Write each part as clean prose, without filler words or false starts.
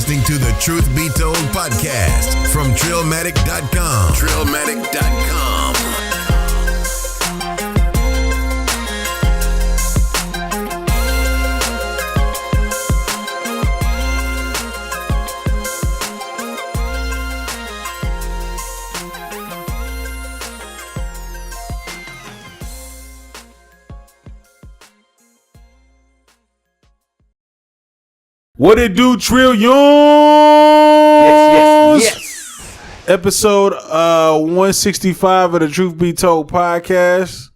listening to the Truth Be Told podcast from Trillmatic.com. Trillmatic.com. What it do, Trillion? Yes. Episode 165 of the Truth Be Told podcast.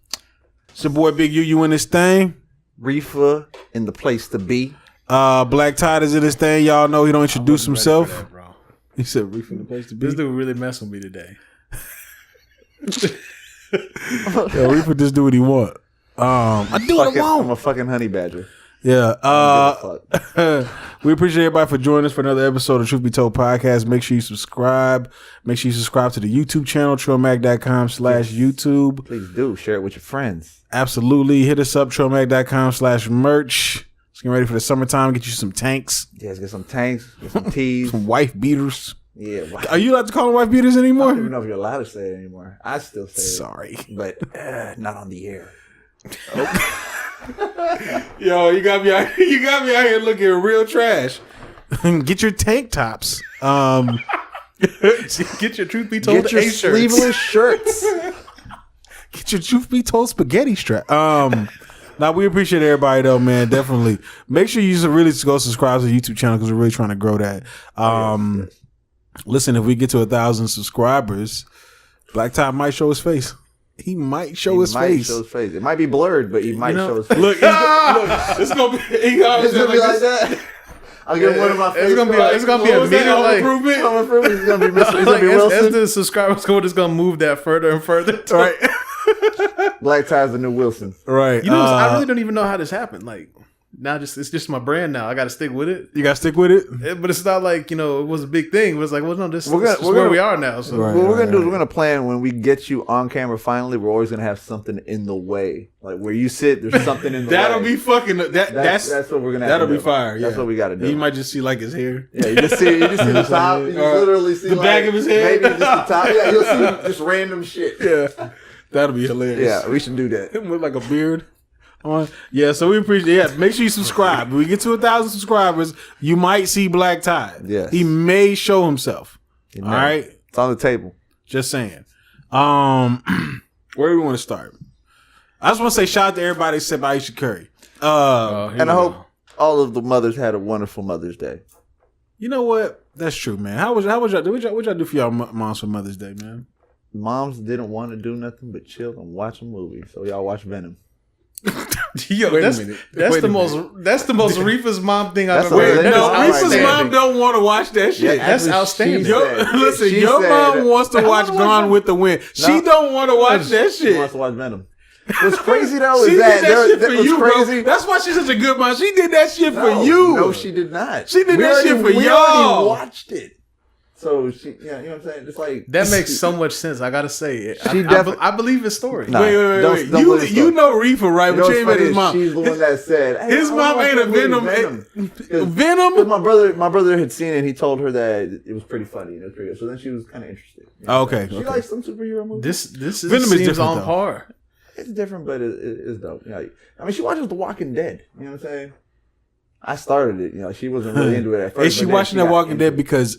It's your boy Big UU in this thing. Riffa in the place to be. Black Tide is in this thing. Y'all know he don't introduce himself. That, bro. He said Riffa in the place to be. This dude really messed with me today. Yo, Riffa just do what he want. I do what I want. I'm a fucking honey badger. Yeah. We appreciate everybody for joining us for another episode of Truth Be Told podcast. Make sure you subscribe. Make sure you subscribe to the YouTube channel, trillmac.com/YouTube. Please do. Share it with your friends. Absolutely. Hit us up, trillmac.com/merch. Let's get ready for the summertime. Get you some tanks. Yeah, let's get some tanks, get some tees. Some wife beaters. Yeah. Wow. Are you allowed to call them wife beaters anymore? I don't even know if you're allowed to say it anymore. I still say Sorry. it. But not on the air. Yo, you got me out here looking real trash. Get your tank tops. Get your Truth Be Told Get your A-shirts. sleeveless shirts. Get your Truth Be Told spaghetti strap. Now we appreciate everybody though, man. Definitely make sure you really go subscribe to the YouTube channel because we're really trying to grow that. Yes. Listen, if we get to 1,000 subscribers, Black Tie might show his face. He might show his face. It might be blurred, but he might show his face. Look, it's gonna be. It's gonna be like that. I'll give one of my face. It's gonna be a meeting like improvement. He's gonna be Mr. He's like gonna be as Wilson. the subscribers go, it's gonna move that further and further. Right. Black Tie's the new Wilson. Right. You know, I really don't even know how this happened. Like now, it's just my brand now. I got to stick with it. You gotta stick with it. But it's not like it was a big thing. It was like, well, no, this is where we are now. So Right. What we're gonna do is we're gonna plan when we get you on camera. Finally, we're always gonna have something in the way, like where you sit. There's something in the That'll way. be fucking. That's what we're gonna. That'll have to be do. fire. That's Yeah. what we got to do. You might just see like his hair. Yeah, you just see the top. You just literally see the back of his head. Maybe just the top. Yeah, you'll see just random shit. Yeah, that'll be hilarious. Yeah, we should do that. Him with like a beard. Yeah, so we appreciate. Yeah, make sure you subscribe. When we get to 1,000 subscribers, you might see Black Tide. Yes. He may show himself. All right, it's on the table. just saying. Where do we want to start? I just want to say shout out to everybody except Aisha Curry. And I hope all of the mothers had a wonderful Mother's Day. You know what? That's true, man. What y'all do for y'all moms for Mother's Day, man? Moms didn't want to do nothing but chill and watch a movie, so y'all watch Venom. Yo, Wait a that's minute. that's Wait the a most Riffa's mom thing I've That's ever heard. what- No, That is Reese's outstanding. mom don't want to watch that shit. Yeah, That's what outstanding. she said. Listen, She your said- mom wants to watch Gone with the Wind. She don't want to watch that She shit. wants to watch Venom. What's crazy though She is did that shit for what's you, crazy. bro. That's why she's such a good mom. She did that shit for you. No, she did not. She did that shit for we y'all. already watched it. So she, you know what I'm saying? It's like That makes so much sense. I gotta say it. She I believe his story. Nah. Wait. Don't You believe so. know Reefa, right? You know But you what's ain't met funny his is mom. she's the one that said hey, His I mom wanna ain't watch a that movie, Venom. Because Venom? my brother had seen it and he told her that it was pretty funny. It was pretty good. So then she was kind of interested. You know? Okay. She likes some superhero movies. This Venom is seems different, on though. par. It's different, but it's dope. You know, I mean, she watches The Walking Dead. You know what I'm saying? I started it. You know, she wasn't really into it at first. Is she but then watching that got Walking into Dead it. because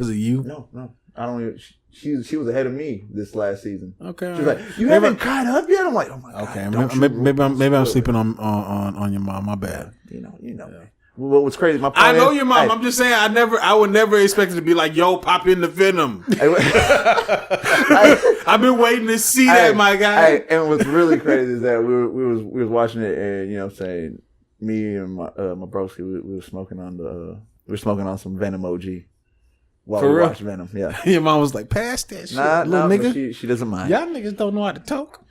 of you? No. I don't even. She was ahead of me this last season. Okay. She was like, "You haven't caught up yet." I'm like, "Oh my god." Okay, don't you maybe I'm spoil sleeping it. on your mom. My bad. You know. Well, what's crazy? My point I know is, your mom. hey, I'm just saying I would never expect it to be like, yo, pop in the Venom. I've been waiting to see that, my guy. And what's really crazy is that we was watching it, and you know, what I'm saying, me and my broski, we were smoking on some Venom OG while For we real? watched Venom. Yeah. Your mom was like, pass that shit, little but nigga. she doesn't mind. Y'all niggas don't know how to talk.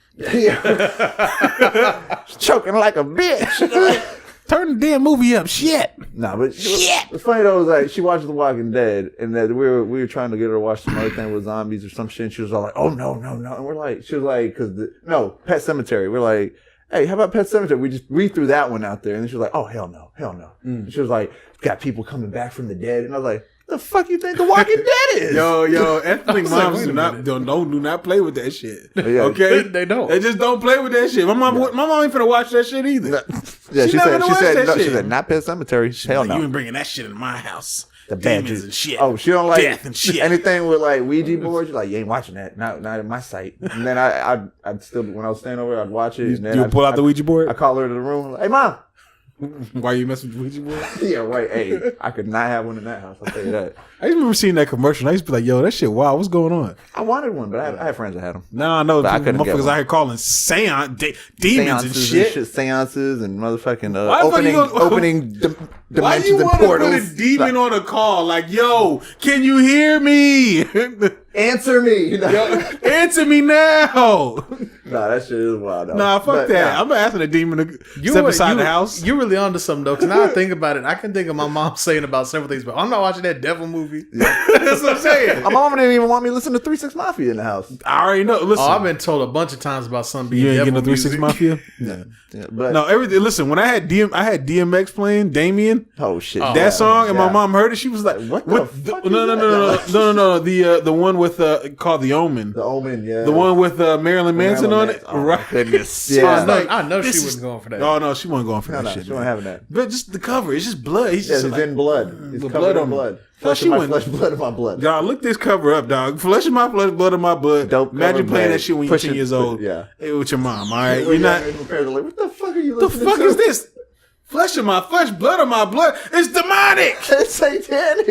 Choking like a bitch. Turn the damn movie up, shit. Nah, but it's funny though. Is like she watched The Walking Dead, and that we were trying to get her to watch some other thing with zombies or some shit. And she was all like, "Oh no!" And we're like, she was like, "No, Pet Cemetery." We're like, hey, how about Pet Sematary? We threw that one out there. And then she was like, oh, hell no. And she was like, got people coming back from the dead. And I was like, the fuck you think The Walking Dead is? Yo, ethnic moms do not play with that shit. Yeah. Okay, They don't. They just don't play with that shit. My mom ain't finna watch that shit either. Yeah, she never watched that shit. she said, not Pet Cemetery. Hell Like, no. you ain't bringing that shit in my house. The bad Demons juice and shit. Oh, she don't like death and shit. anything with like Ouija boards. You're like, you ain't watching that. Not in my sight. And then I'd still, when I was staying over, I'd watch it. And then You pull out the Ouija board? I call her to the room. Like, hey, mom. Why you messing with Ouija board? Yeah, right. Hey, I could not have one in that house. I'll tell you that. I just remember seeing that commercial. And I used to be like, yo, that shit, wow, what's going on? I wanted one, but I had friends that had them. No, I know. But I couldn't get Motherfuckers one. out here calling demons and shit. Seances and motherfucking Why opening dimensions you and want to put portals. a demon on a call? Like, yo, can you hear me? Answer me. Yo, answer me now. Nah, that shit is wild. Though. Nah, fuck But, that. nah. I'm asking a demon to step inside the house. You're really onto something though, because now I think about it, I can think of my mom saying about several things, but I'm not watching that devil movie. That's what I'm saying. My mom didn't even want me to listen to 3 6 Mafia in the house. I already know. Listen, Oh, I've been told a bunch of times about something being you ain't devil getting no 3 6 music. Mafia. Yeah, but No, everything. Listen, when I had DMX playing Damien, oh shit, that song, and my yeah. mom heard it, she was like, What the fuck is No, the one with called The Omen. The Omen, yeah, The one with Marilyn Manson on it, Oh, right? goodness. Yeah. Yeah. I know This she is- wasn't going for that. Oh no, she wasn't going for that No, shit. she wasn't having that. But just the cover, it's just blood. He's Yeah, just it's like, in blood. It's the covered blood in on blood. me. Flesh She of my went- flesh, blood of my blood. dog, look this cover up, dog. Flesh of my flesh, blood of my blood. Dope Imagine cover, playing man. that shit when you're Push 10 it, years old. yeah. Hey, with your mom, all right? You're not. Like, what the fuck are you What the listening fuck to? is this? Flesh of my flesh, blood of my blood. It's demonic. It's satanic.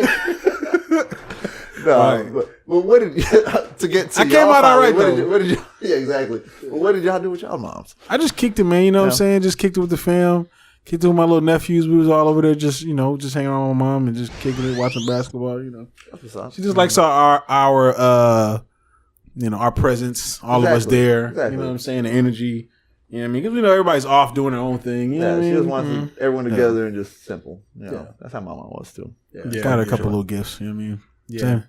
No, Right. but what did you, to get to I came y'all out all right, finally, though. what did you yeah, exactly. Well, what did y'all do with y'all moms? I just kicked it, man. You know what I'm saying? Just kicked it with the fam. Kicked it with my little nephews. We was all over there just, just hanging around with my mom and just kicking it, watching basketball, That's what's up. She just likes our presence, all of us Exactly. there. Exactly. You know what I'm saying? The energy. You know what I mean? Because everybody's off doing their own thing. You know Yeah, what I she mean? just wants everyone together and just simple. You know, Yeah. that's how my mom was too. Yeah. Got her a couple little gifts. You know what I mean? Yeah.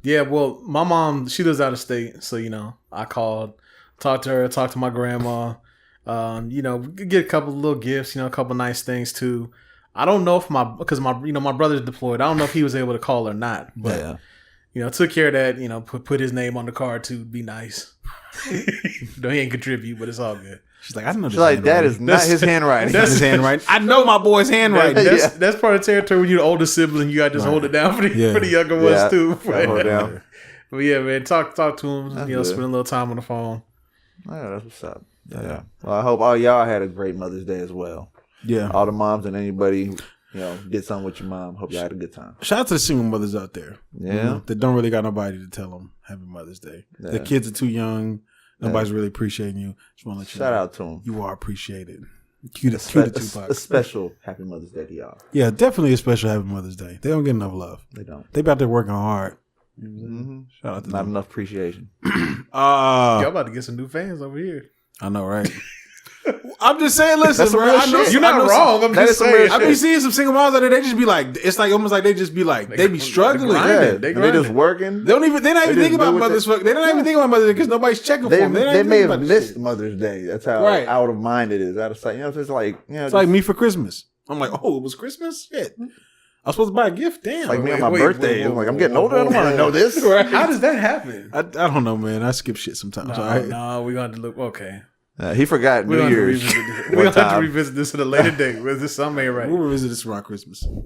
Yeah, well, my mom, she lives out of state, so I called, talked to her, talked to my grandma, get a couple of little gifts, a couple nice things too. I don't know if because my brother's deployed. I don't know if he was able to call or not, but took care of that. Put his name on the card to be nice. No, he ain't contribute, but it's all good. She's like, I don't know. She's like, that is not his handwriting. That's his handwriting. I know my boy's handwriting. That's part of the territory when you're the older sibling. You got to just hold it down for the younger ones too. Hold it down. But yeah, man, talk to him. That's good. Spend a little time on the phone. Yeah, that's what's up. Yeah. Well, I hope all y'all had a great Mother's Day as well. Yeah. All the moms and anybody, did something with your mom. Hope y'all had a good time. Shout out to the single mothers out there. Yeah. That don't really got nobody to tell them Happy Mother's Day. Yeah. The kids are too young. Nobody's really appreciating you. Just want to let you Shout know. out to them. You are appreciated. Cue to Tupac. A special Happy Mother's Day to y'all. Yeah, definitely a special Happy Mother's Day. They don't get enough love. They don't. They about there working hard. Mm-hmm. Shout out to Not them. enough appreciation. Y'all about to get some new fans over here. I know, right? I'm just saying, listen, That's some bro. real I know, shit. You're I not know wrong. I'm that just is some saying. real I be shit. seeing some single moms out there. They just be like, it's like almost like they just be like, they be struggling. grinding. Yeah, They and they just grinding. working. They're not even They thinking just about do what Mother's Day. They're not even thinking about Mother's Day because nobody's checking for They, them. they may have missed Mother's Day. That's how Right. out of mind it is. Out of sight. It's like, It's like me for Christmas. I'm like, oh, it was Christmas? Shit. I was supposed to buy a gift. Damn. like me on my wait, birthday. wait, I'm like, I'm getting older. I don't want to know this. Right. How does that happen? I don't know, man. I skip shit sometimes. all right? No, we're going to look. Okay. He forgot We're New going to Year's. revisit this. one We're going to have to time. revisit this at a later date. With this something ain't right. We'll revisit this around Christmas. Now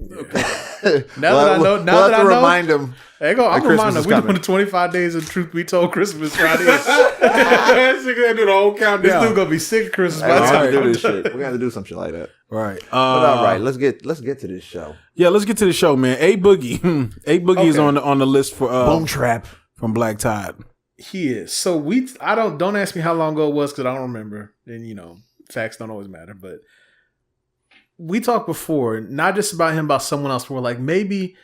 that I know, we'll have to remind him. Hey, go. I'm Christmas reminding is we're doing coming. the 25 days of Truth Be Told Christmas Friday. This nigga do the whole This countdown. dude gonna be sick Christmas Hey, by we're the gonna time do I'm this done. shit. We're gonna have to do some shit like that. Right. But all right, let's get to this show. Yeah, let's get to the show, man. A Boogie. A Boogie is Okay. on the list for Boom Trap. from Black Tide. He is. So I don't ask me how long ago it was because I don't remember. And facts don't always matter. But we talked before, not just about him, about someone else. We're like, maybe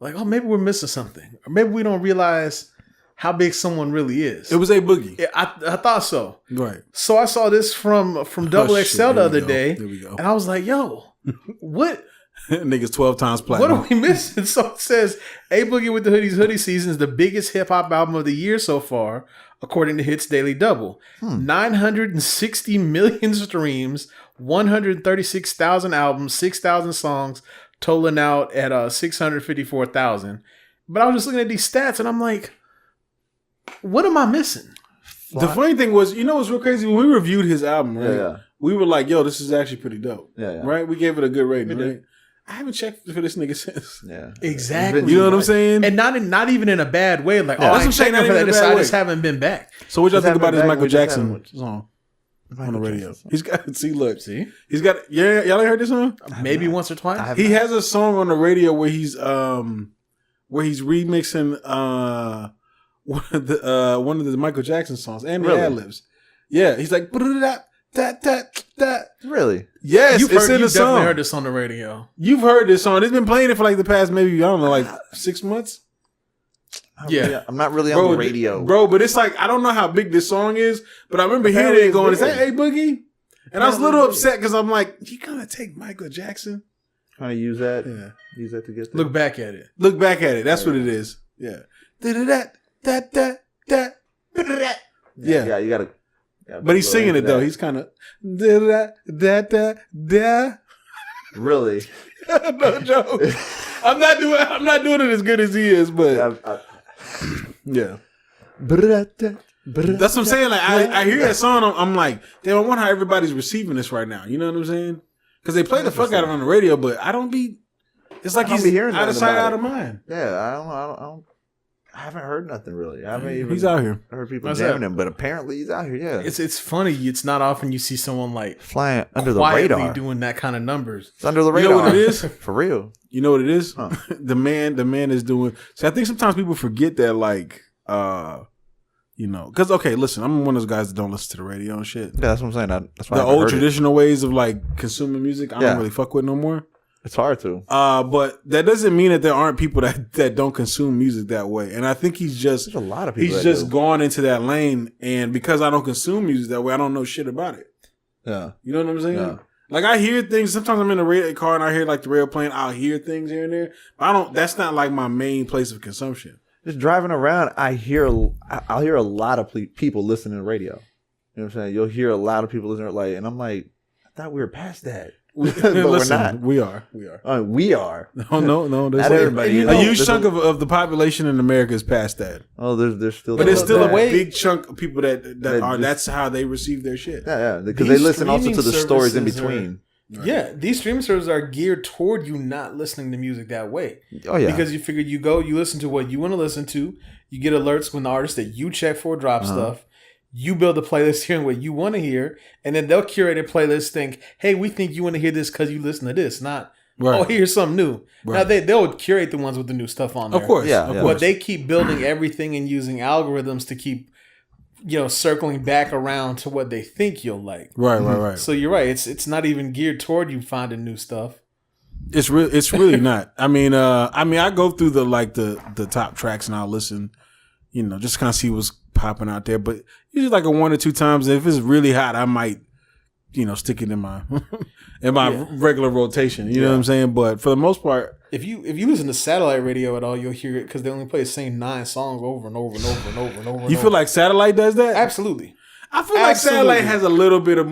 we're missing something, or maybe we don't realize how big someone really is. It was A Boogie. Yeah, I thought so. Right. So I saw this from Double shit. XL Here the we other go. day, Here we go. and I was like, yo, what? Niggas 12 times What platinum. are we missing? So it says A Boogie with the Hoodie season is the biggest hip hop album of the year so far. according to Hits Daily Double. 960 million streams, 136,000 albums, 6,000 songs, totaling out at 654,000. But I was just looking at these stats and I'm like, what am I missing? The funny thing was, you know what's real crazy? When we reviewed his album, right? Yeah. We were like, yo, this is actually pretty dope. Yeah. Right? We gave it a good rating, right? I haven't checked for this nigga since. Yeah. Exactly. You know what I'm saying? And not even in a bad way. Like, Yeah, oh, that's I what I'm ain't saying, checking not for even that. in a bad I just way. haven't been back. So what y'all think about his back, Michael we just Jackson haven't- song on the Michael radio? Jackson song. He's got, see, look. See? He's got, yeah, y'all ain't heard this song? Maybe once or twice. He has a song on the radio where he's remixing one of the Michael Jackson songs and the Really? ad-libs. Yeah, he's like, that. Really? Yes, You've it's in the definitely song. heard this on the radio. You've heard this song. It's been playing it for like the past maybe, I don't know, like 6 months. Yeah. I'm not really on the radio. Bro, but it's like, I don't know how big this song is, but I remember hearing Apparently it going, it's is that big. A Boogie? And I was a little upset because I'm like, you gonna take Michael Jackson? Trying to use that. Yeah. Use that to get there. Look back at it. Look back at it. That's what it is. Yeah. Yeah. Yeah, you gotta. But he's singing it though. He's kind of really. no joke. I'm not doing it as good as he is, but yeah. That's what I'm saying. Like I hear that song, I'm like, damn, I wonder how everybody's receiving this right now. You know what I'm saying? Because they play the fuck out of it on the radio, but I don't be. It's like he's hearing out of nothing sight, about out it. of mind. Yeah, I don't. I haven't heard nothing really. I haven't even. He's out here. Heard people What's jamming that? him, but apparently he's out here. Yeah, It's funny. It's not often you see someone like flying under the quietly radar. doing that kind of numbers. It's under the You radar. know what it is? For real. You know what it is? Huh. The man is doing. So I think sometimes people forget that, like, you know, because okay, listen, I'm one of those guys that don't listen to the radio and shit. Yeah, that's what I'm saying. That's why The I haven't old heard it. traditional ways of like consuming music, I Yeah. don't really fuck with no more. It's hard to. But that doesn't mean that there aren't people that don't consume music that way. And I think he's just There's a lot of people. he's that just do. gone into that lane. And because I don't consume music that way, I don't know shit about it. Yeah. You know what I'm saying? Yeah. Like I hear things. Sometimes I'm in a radio car and I hear like the radio playing. I'll hear things here and there. But I don't. That's not like my main place of consumption. Just driving around, I'll hear a lot of people listening to radio. You know what I'm saying? You'll hear a lot of people listening, like, and I'm like, I thought we were past that. But Listen, we're not. We are. We are. No. There's Not everybody. A huge chunk of the population in America is past that. Oh, there's still. But there's still that. a big chunk of people that are. just- That's how they receive their shit. Yeah, because These they listen also to the streaming stories in services between. Yeah, these streaming services are geared toward you not listening to music that way. Oh yeah, Because you figure you listen to what you want to listen to. You get alerts when the artist that you check for drop stuff. You build a playlist hearing what you want to hear, and then they'll curate a playlist. Think, hey, we think you want to hear this because you listen to this, not Right. oh, here's something new. Right. Now they'll curate the ones with the new stuff on there. Of course, Yeah, of yeah. course. But they keep building everything and using algorithms to keep, circling back around to what they think you'll like. Right. So you're right. It's not even geared toward you finding new stuff. It's really not. I mean, I go through the top tracks and I'll listen, just kind of see what's popping out there. But usually like a 1 or 2 times. If it's really hot, I might, stick it in my regular rotation. You know what I'm saying? But for the most part, If you listen to satellite radio at all, you'll hear it because they only play the same 9 songs over and over and over and over and over. you feel like satellite does that? Absolutely. I feel like satellite has a little bit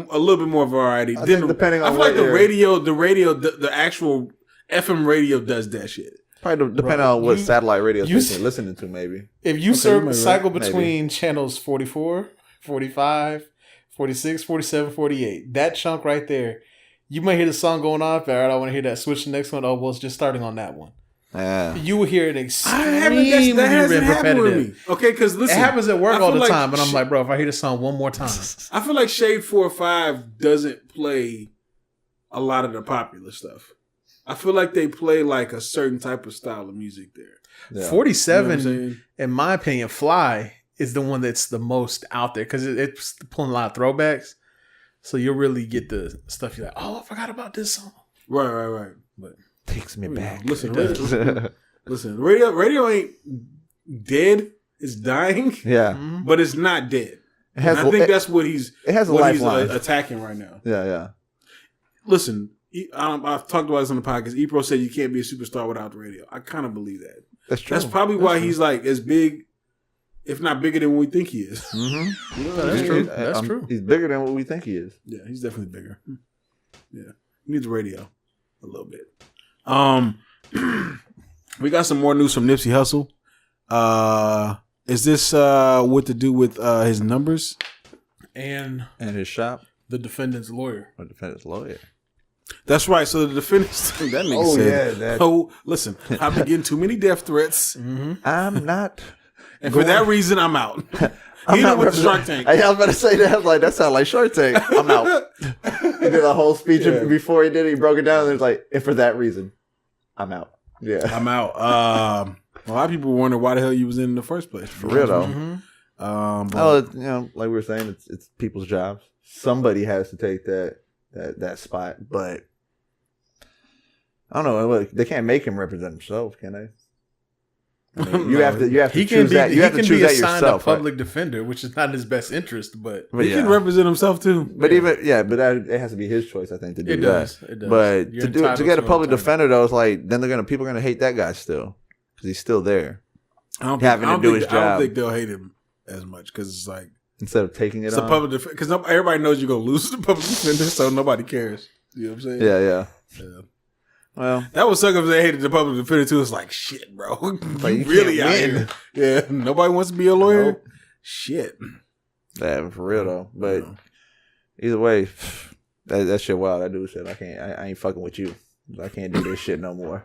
more variety. think depending on I feel like what the radio, the actual FM radio does that shit. probably depending on what satellite radio you station you're listening to, maybe. If you you might be cycle right. between channels 44, 45, 46, 47, 48, that chunk right there, you might hear the song going off. All right, I want to hear that. Switch to the next one. Oh, well, it's just starting on that one. Yeah. You will hear it That extremely hasn't happened with repetitive. me. Okay, because It listen, happens at work I all feel the like time, but I'm like, bro, if I hear the song one more time. I feel like Shade 4 or 5 doesn't play a lot of the popular stuff. I feel like they play like a certain type of style of music there. Yeah. 47, You know what I'm saying? in my opinion, Fly is the one that's the most out there because it's pulling a lot of throwbacks. So you'll really get the stuff you're like, oh, I forgot about this song. Right. But Takes me back. Listen, radio ain't dead. It's dying, Yeah. but it's not dead. It has, And I think that's what he's it has a what he's lifeline. attacking right now. Yeah. Listen, I've talked about this on the podcast. Ebro said you can't be a superstar without the radio. I kind of believe that. That's true. That's probably why he's like as big if not bigger than what we think he is. Mm-hmm. Yeah, that's true. That's true. He's bigger than what we think he is. Yeah, he's definitely bigger. Yeah, he needs radio a little bit. We got some more news from Nipsey Hussle. Is this what to do with his numbers And his shop? the defendant's lawyer. Or defendant's lawyer. That's right. So the defendants, that nigga said, "Oh, listen, I've been getting too many death threats, I'm not. and for that reason, I'm out." He did with the Shark Tank. I was about to say that. I was like, that sounds like Shark Tank. I'm out. He did a whole speech before he did it. He broke it down. And it was like, and for that reason, I'm out. Yeah, I'm out. A lot of people wonder why the hell you was in the first place. for real though. Like we were saying, it's people's jobs. Somebody has to take that spot, but I don't know. Look, they can't make him represent himself, can they? I mean, you have to choose that. You have to choose that yourself. He can be assigned a public defender, which is not in his best interest, but he can represent himself too. But it has to be his choice, I think, to do that. It does. But to get a public defender though, it's like then people are gonna hate that guy still because he's still there. I don't think they'll hate him as much because it's like instead of taking it it's on. a public defender because everybody knows you're gonna lose the public defender, so nobody cares. You know what I'm saying? Yeah. Well, that would suck if they hated the public defender too. It's like shit, bro. You really out here? Yeah, nobody wants to be a lawyer. Nope. Shit. Yeah, for real though. But either way, that shit wild. That dude said, I ain't fucking with you. I can't do this shit no more.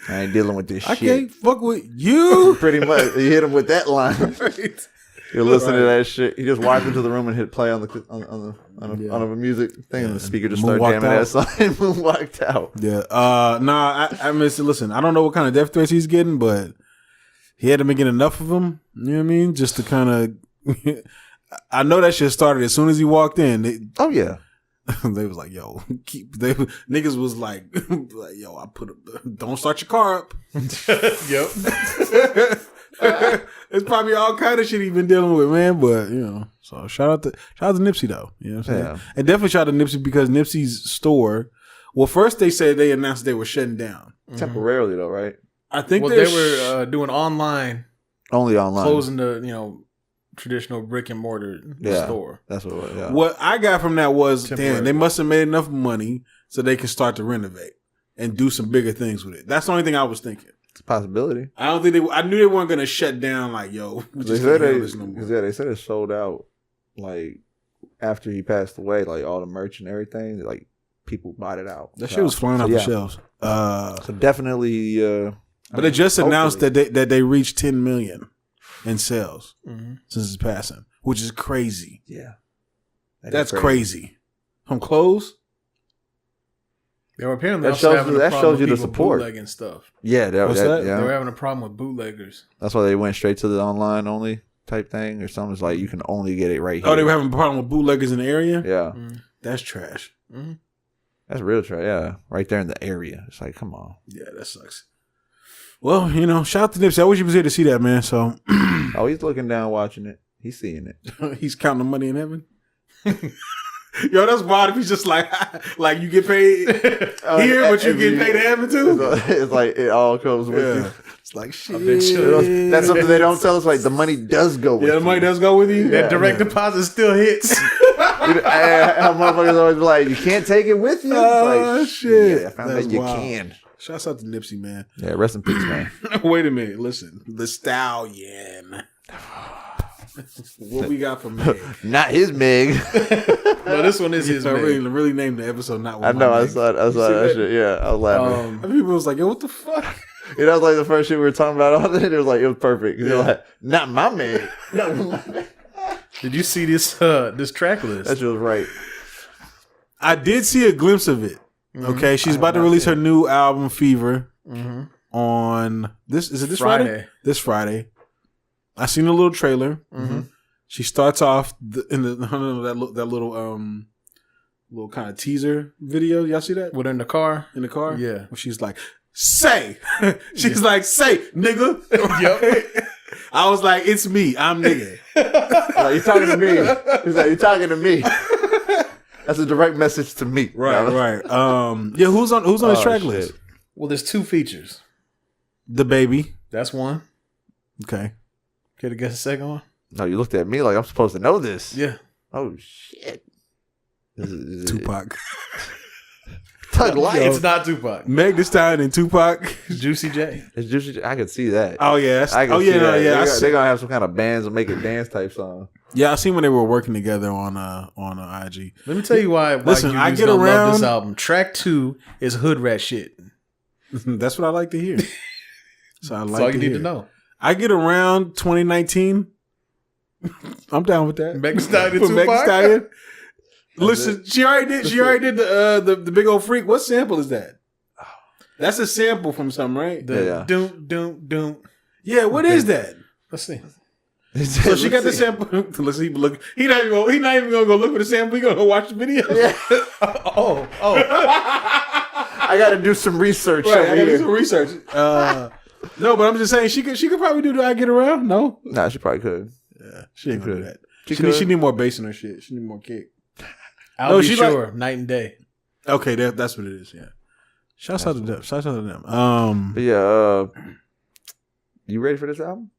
I ain't dealing with this shit. I can't fuck with you. Pretty much. He hit him with that line. Right. You're listening to that shit. He just walked into the room and hit play on a music thing, and the speaker just started jamming that song and walked out. Yeah. I miss it. Listen, I don't know what kind of death threats he's getting, but he had to make enough of them. You know what I mean? Just to kind of. I know that shit started as soon as he walked in. They was like, "Yo, niggas was like, yo, don't start your car up." Yep. It's probably all kind of shit he's been dealing with, man. But so shout out to Nipsey though. You know what I'm saying? Yeah. And definitely shout out to Nipsey because Nipsey's store. Well, first they said they announced they were shutting down temporarily though, right? I think they were doing only online, closing the traditional brick and mortar store. That's what it was. Yeah. What I got from that was, damn, they must have made enough money so they can start to renovate and do some bigger things with it. That's the only thing I was thinking. It's a possibility. I don't think I knew they weren't going to shut down. Like, yo, they said it sold out. Like after he passed away, like all the merch and everything, like people bought it out. That shit was flying off the shelves. So definitely. But they just announced that they reached 10 million in sales since his passing, which is crazy. Yeah, that's crazy. From clothes. They were apparently that shows you the support bootlegging stuff. Yeah, they were having a problem with bootleggers. That's why they went straight to the online only type thing or something. It's like you can only get it right here. Oh, they were having a problem with bootleggers in the area. Yeah, that's trash. That's real trash. Yeah, right there in the area. It's like, come on. Yeah, that sucks. Well, shout out to Nipsey. I wish he was here to see that, man. So, he's looking down, watching it. He's seeing it. He's counting the money in heaven. Yo, that's wild if he's just like you get paid here, but you get paid in heaven too. It's like it all comes with you. It's like shit. That's something they don't tell us. Like the money does go with you. Yeah, the money does go with you. That direct deposit still hits. How motherfuckers always be like, you can't take it with you. Oh, shit. Yeah, I found that you can. Shouts out to Nipsey, man. Yeah, rest in peace, man. Wait a minute. Listen. The Stallion. What we got from Meg? Not his Meg. No, this one is his Meg. Really named the episode not one. I know. I saw that shit. Yeah, I was laughing. People was like, yo, what the fuck? That was like the first shit we were talking about. All that it was like, it was perfect. Yeah. Like, not my Meg. Not my Meg. Did you see this track list? That shit was right. I did see a glimpse of it. Okay, she's about to release her new album, Fever, on this. Is it this Friday? This Friday. I seen a little trailer. She starts off in that little kind of teaser video. Y'all see that? In the car? In the car? Yeah. Where she's like, say. She's like, say, nigga. Yep. I was like, it's me. I'm nigga. Like, you talking to me. He's like, you talking to me. That's a direct message to me. Right. Yeah, who's on his track list? Well, there's 2 features. The Baby. That's one. Okay. Care to guess the second one? No, you looked at me like I'm supposed to know this. Yeah. Oh shit. Is Tupac. Tug Life. It's not Tupac. Meg Thee Stallion and Tupac. Juicy J. It's Juicy. I could see that. Oh yeah. I can see that. Yeah. They're gonna have some kind of bands and make a dance type song. Yeah, I seen when they were working together on IG. Let me tell you why. Listen, I get love around this album. Track 2 is hood rat shit. That's what I like to hear. So I like That's all you need to know. I get around 2019. I'm down with that. Megan Thee Stallion and For Megan Thee Tupac? Stallion. Listen, she already did the big old freak. What sample is that? That's a sample from something, right? Doom. Yeah, what is that? Let's see. So she got the sample. Let's see. Look, he not even gonna go look for the sample. He gonna go watch the video. Yeah. Oh. I got to do some research. Right, I gotta do here. some research. No, but I'm just saying she could probably do the I Get Around. No, Nah, she probably could. yeah, she ain't gonna do that. She She need more bass in her shit. She need more kick. I'll be sure. Night and day. Okay, that's what it is. Yeah. Shouts out to them. Shouts out to them. But yeah, you ready for this album?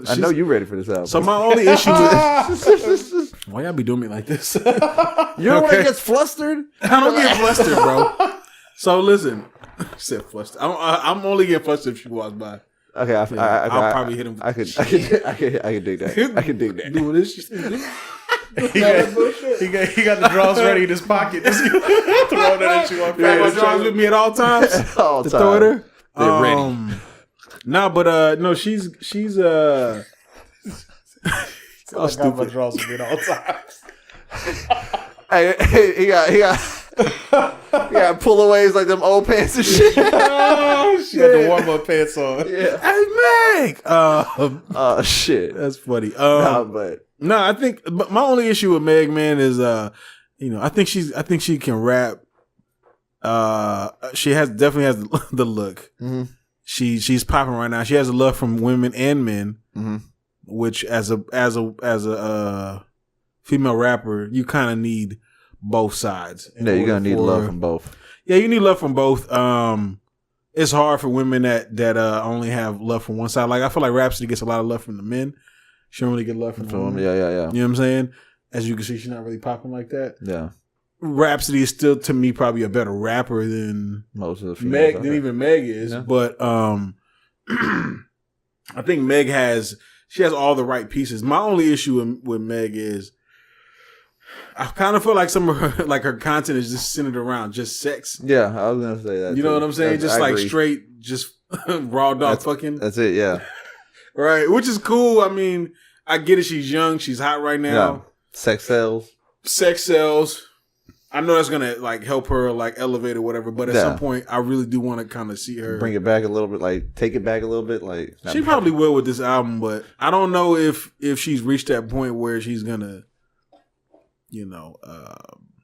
I know you ready for this album. So my only issue with why y'all be doing me like this? You're the one that gets flustered. I don't get flustered, bro. So listen, I said flustered. I'm only getting flustered if she walks by. Okay, I'll probably hit him. I could dig that. I could dig that. Do this. He got the draws ready in his pocket. Just throw that at you on My drawers with me at all times. All to time. throw at her. They're ready. No, she's I got my draws with me at all times. Hey, he got pullaways like them old pants and shit. oh She got the warm up pants on. Yeah. Hey Meg. Oh shit. That's funny. But No, I think but my only issue with Meg, man, is I think she can rap. She definitely has the look. mm-hmm. She's popping right now. She has a love from women and men, Mm-hmm. which as a female rapper, you kind of need both sides. Yeah, you're gonna need love from both. Yeah, you need love from both. It's hard for women that only have love from one side. Like I feel like Rhapsody gets a lot of love from the men. She don't really get love from the women. Yeah. You know what I'm saying? As you can see, she's not really popping like that. Yeah. Rhapsody is still, to me, probably a better rapper than Most of the Meg, females. than even Meg is. Yeah. But I think Meg has all the right pieces. My only issue with Meg is I kind of feel like some of her content is just centered around just sex. Yeah, I was gonna say that. You know what I'm saying? Just like agree. Straight, just raw dog fucking. That's it. Yeah. Right, which is cool. I mean, I get it. She's young. She's hot right now. Yeah. Sex sells. Sex sells. I know that's gonna like help her like elevate or whatever. But at some point, I really do want to kind of see her bring it back a little bit, like take it back a little bit. Like she probably will with this album, but I don't know if she's reached that point where she's gonna,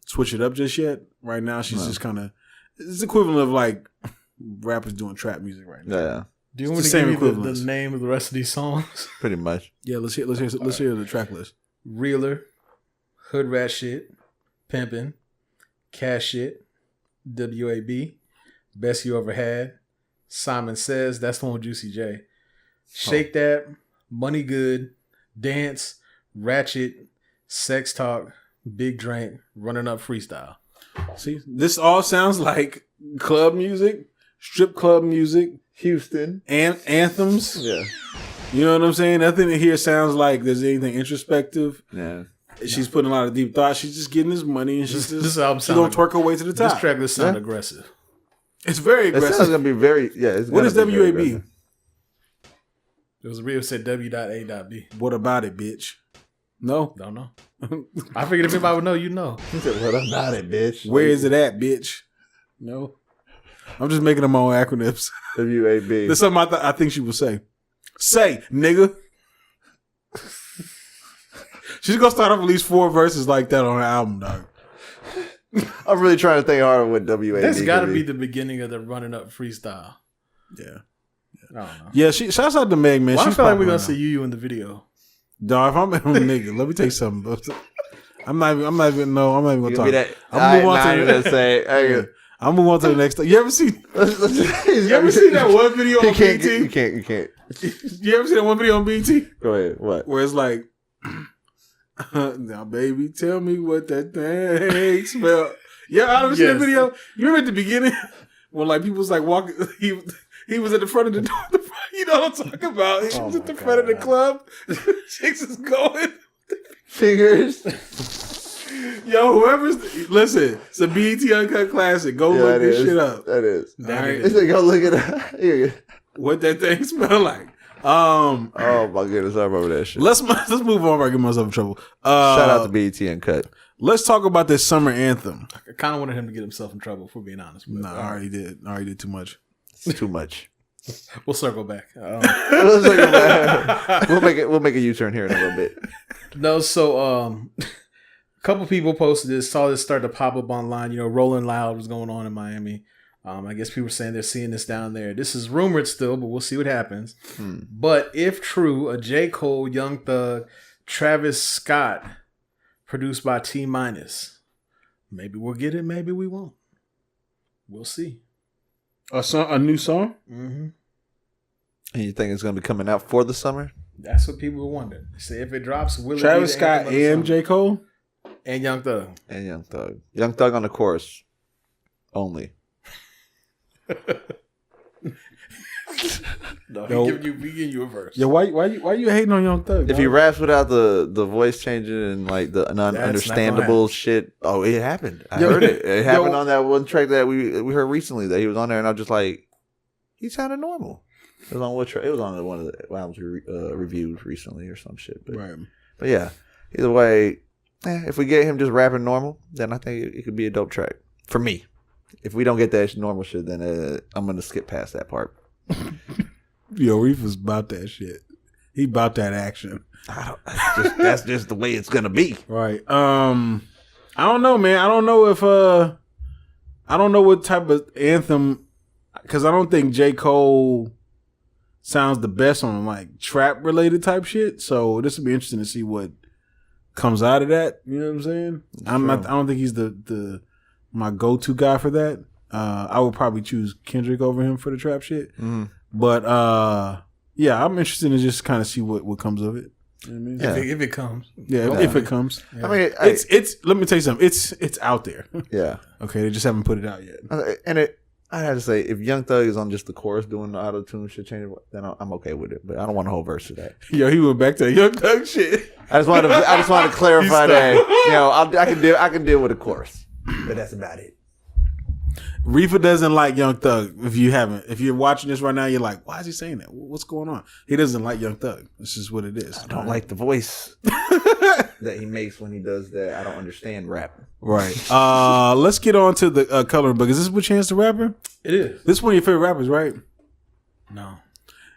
switch it up just yet. Right now, she's just kind of it's equivalent of like rappers doing trap music right now. Yeah. Do you want me to give you the name of the rest of these songs? Pretty much. Yeah, let's hear the track list. Realer, Hood Rat Shit, Pimpin', Cash Shit, WAB, Best You Ever Had, Simon Says, that's the one with Juicy J, Shake That, Money Good, Dance, Ratchet, Sex Talk, Big Drink, Running Up Freestyle. See, this all sounds like club music, strip club music, Houston, and anthems. Yeah. You know what I'm saying? Nothing in here sounds like there's anything introspective. Yeah. She's putting a lot of deep thought. She's just getting this money, and she's this album she's gonna twerk her way to the top. This track list sound aggressive. It's very aggressive. It sounds gonna be very It's what is WAB? It was real. Said W.A.B. What about it, bitch? No, don't know. I figured if anybody would know, you know. He said, "What about it, bitch? Where is it at, bitch?" No, I'm just making them my own acronyms. WAB. There's something I think she would say. Say, nigga. She's gonna start off at least 4 verses like that on her album, dog. I'm really trying to think hard what WAB. That's got to be the beginning of the Running Up freestyle. Yeah. I don't know. Yeah, shouts out to Meg, man. Well, I She's feel like we're popping gonna right see you in the video. Dog, if I'm a nigga, let me tell you something. I'm not even gonna talk. I'm gonna move on to say. I'll move on to the next thing. You ever seen that one video on BT? You can't. You ever see that one video on BT? Go ahead. What? Where it's like, now, baby, tell me what that thing smell. Yeah, I don't see that video. You remember at the beginning when like people was like walking, he was at the front of the door. You know what I'm talking about? He was at the front of the club. Chicks is going. Fingers. Yo, listen, it's a BET Uncut classic. Go look this shit up. That is. All right. Go look it up. Here. What that thing smell like. Oh my goodness, I remember that shit. Let's move on before I get myself in trouble. Shout out to BET Uncut. Let's talk about this summer anthem. I kind of wanted him to get himself in trouble, for being honest. Nah, I already did too much. It's too much. We'll circle back. We'll make a U-turn here in a little bit. No, so a couple people posted this, saw this start to pop up online. You know, Rolling Loud was going on in Miami. I guess people were saying they're seeing this down there. This is rumored still, but we'll see what happens. But if true, a J. Cole, Young Thug, Travis Scott, produced by T-. Maybe we'll get it, maybe we won't. We'll see. A new song? Mm-hmm. And you think it's going to be coming out for the summer? That's what people were wondering. Say if it drops, will Travis it be the Scott anthem of the and summer? J. Cole? And Young Thug. And Young Thug. Young Thug on the chorus only. No, Yo. he giving you a verse. Yeah, why you hating on Young Thug? If he raps without the voice changing and like the not understandable shit, oh, it happened. I heard it. It happened on that one track that we heard recently that he was on there, and I was just like, he sounded normal. It was on what track? It was on one of the albums we reviewed recently or some shit. But yeah, either way, if we get him just rapping normal, then I think it could be a dope track for me. If we don't get that normal shit, then I'm gonna skip past that part. Yo, Riffa's about that shit. He about that action. That's just the way it's gonna be. Right. I don't know, man. I don't know if I don't know what type of anthem, because I don't think J. Cole sounds the best on like trap related type shit. So this will be interesting to see what comes out of that. You know what I'm saying? I don't think he's the my go-to guy for that. I would probably choose Kendrick over him for the trap shit. But yeah, I'm interested to just kind of see what comes of it. You know what I mean? If it comes. Yeah, if it comes. I mean, it's let me tell you something. It's out there. Yeah. Okay, they just haven't put it out yet. And I had to say, if Young Thug is on just the chorus doing the auto-tune shit change, then I'm okay with it. But I don't want a whole verse of that. Yo, he went back to Young Thug shit. I just wanted to clarify that. You know, I can deal with a chorus, but that's about it. Riffa doesn't like Young Thug. If you're watching this right now, you're like, why is he saying that? What's going on? He doesn't like Young Thug. This is what it is. I don't like the voice that he makes when he does that. I don't understand rap. Right. Let's get on to the Coloring Book. Is this what Chance the Rapper? It is. This is one of your favorite rappers, right? No.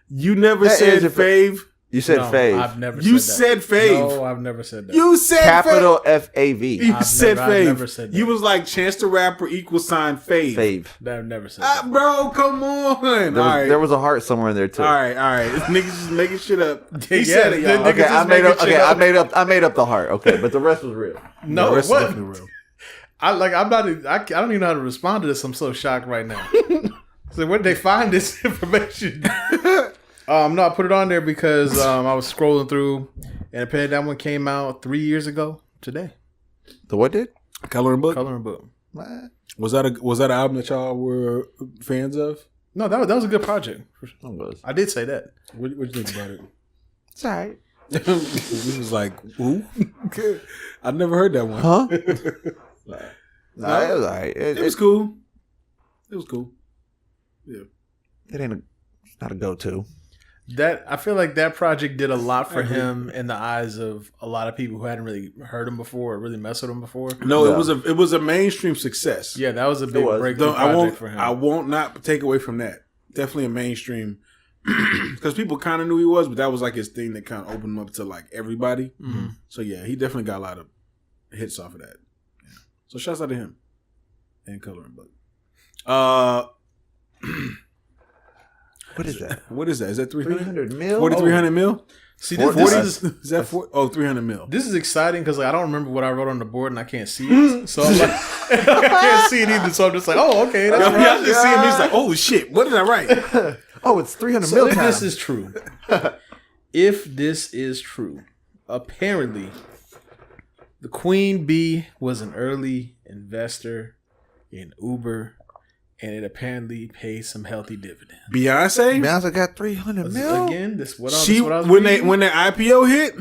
You never That said is your fave. You said fave. I've never You said that. said fave. No, I've never said that. You said Capital fave. FAV. You said I've fave. never said that. You was like Chance the Rapper =fave. Fave. I've never said that. Bro, come on. There was a heart somewhere in there too. All right. Niggas just making shit up. He said it, y'all. Okay, I made up the heart. Okay, but the rest was real. No, The rest is what? definitely real. I don't even know how to respond to this. I'm so shocked right now. So where did they find this information? No, I put it on there because I was scrolling through, and apparently that one came out 3 years ago today. The what did? Coloring Book. Coloring Book. What? Was that an album that y'all were fans of? No, that was a good project. It was. I did say that. What you think about it? It's all right. He was like, "Ooh, I never heard that one." Huh? No, it was all right. It was cool. It was cool. Yeah. It ain't it's not a go-to. That I feel like that project did a lot for him in the eyes of a lot of people who hadn't really heard him before or really messed with him before. No, it was a mainstream success. Yeah, that was a big breakthrough project for him. I won't not take away from that. Definitely a mainstream, because people kind of knew he was, but that was like his thing that kind of opened him up to like everybody. Mm-hmm. So yeah, he definitely got a lot of hits off of that. Yeah. So shouts out to him and Coloring Book. What is that? What is that? Is that 300? 300 mil? 4,300 mil? See, 40 is that 300 mil. This is exciting because I don't remember what I wrote on the board and I can't see it. So I'm like, I can't see it either. So I'm just like, oh, okay. That's Yo, y'all just see him. He's like, oh shit, what did I write? Oh, it's 300 so mil. if time. this is true, apparently the Queen Bee was an early investor in Uber, and it apparently pays some healthy dividends. Beyonce got 300 mil. Again, this what I was when reading. their IPO hit,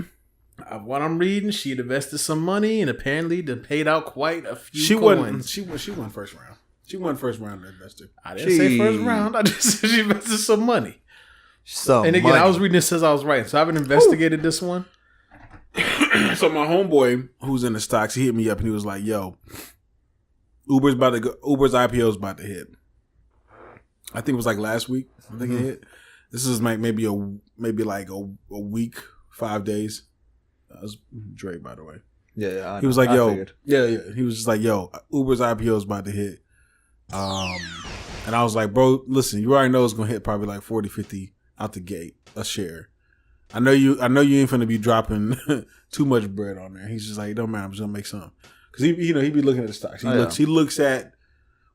What I'm reading, she had invested some money, and apparently they paid out quite a few she coins. won first round. She won first round investor. I didn't say first round. I just said she invested some money. And again, I was reading this as I was writing, so I haven't investigated this one. So my homeboy, who's in the stocks, he hit me up and he was like, "Yo, Uber's IPO is about to hit." I think it was like last week. I think it hit. This is like maybe a week, 5 days. That was Dre, by the way. Yeah, he was like, "Yo, figured. yeah." He was just like, "Yo, Uber's IPO is about to hit." And I was like, "Bro, listen, you already know it's gonna hit probably like 40, 50 out the gate a share. I know you ain't finna be dropping too much bread on there." He's just like, "It don't matter, I'm just gonna make some." Because he be looking at the stocks. He looks at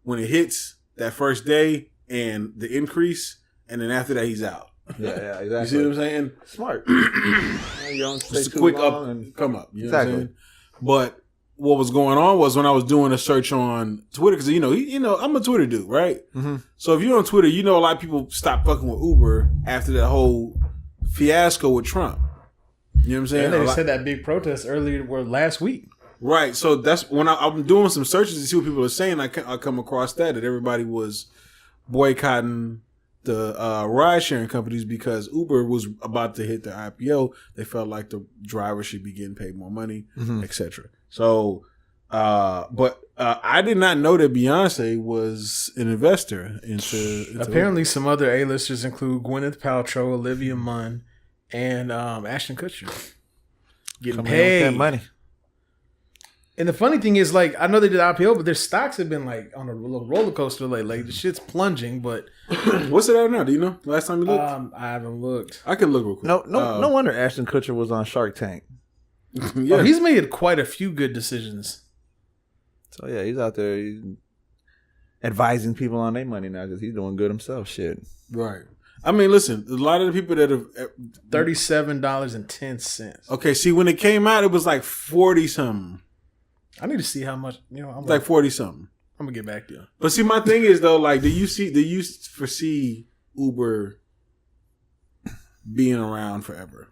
when it hits that first day and the increase, and then after that he's out. Yeah, exactly. You see what I'm saying? Smart. You don't stay Just a too quick long and come up. You know exactly. what I'm saying? But what was going on was when I was doing a search on Twitter, because I'm a Twitter dude, right? Mm-hmm. So if you're on Twitter, a lot of people stopped fucking with Uber after that whole fiasco with Trump. You know what I'm saying? And they said that big protest last week. Right. So that's when I'm doing some searches to see what people are saying. I come across that everybody was boycotting the ride sharing companies because Uber was about to hit their IPO. They felt like the drivers should be getting paid more money, etc. So, but I did not know that Beyonce was an investor into Apparently, Uber. some other A-listers include Gwyneth Paltrow, Olivia Munn, and Ashton Kutcher getting paid with that money. And the funny thing is, like, I know they did IPO, but their stocks have been like on a little roller coaster lately. Like, the shit's plunging, but what's it at now? Do you know? Last time you looked, I haven't looked. I can look real quick. No wonder Ashton Kutcher was on Shark Tank. Yeah, he's made quite a few good decisions. So yeah, he's out there advising people on their money now because he's doing good himself. Shit, right. I mean, listen, a lot of the people that have $37.10. Okay, see, when it came out, it was like 40 something. I need to see how much. I'm like 40 something. I'm gonna get back to you. But see, my thing is though, like, do you foresee Uber being around forever?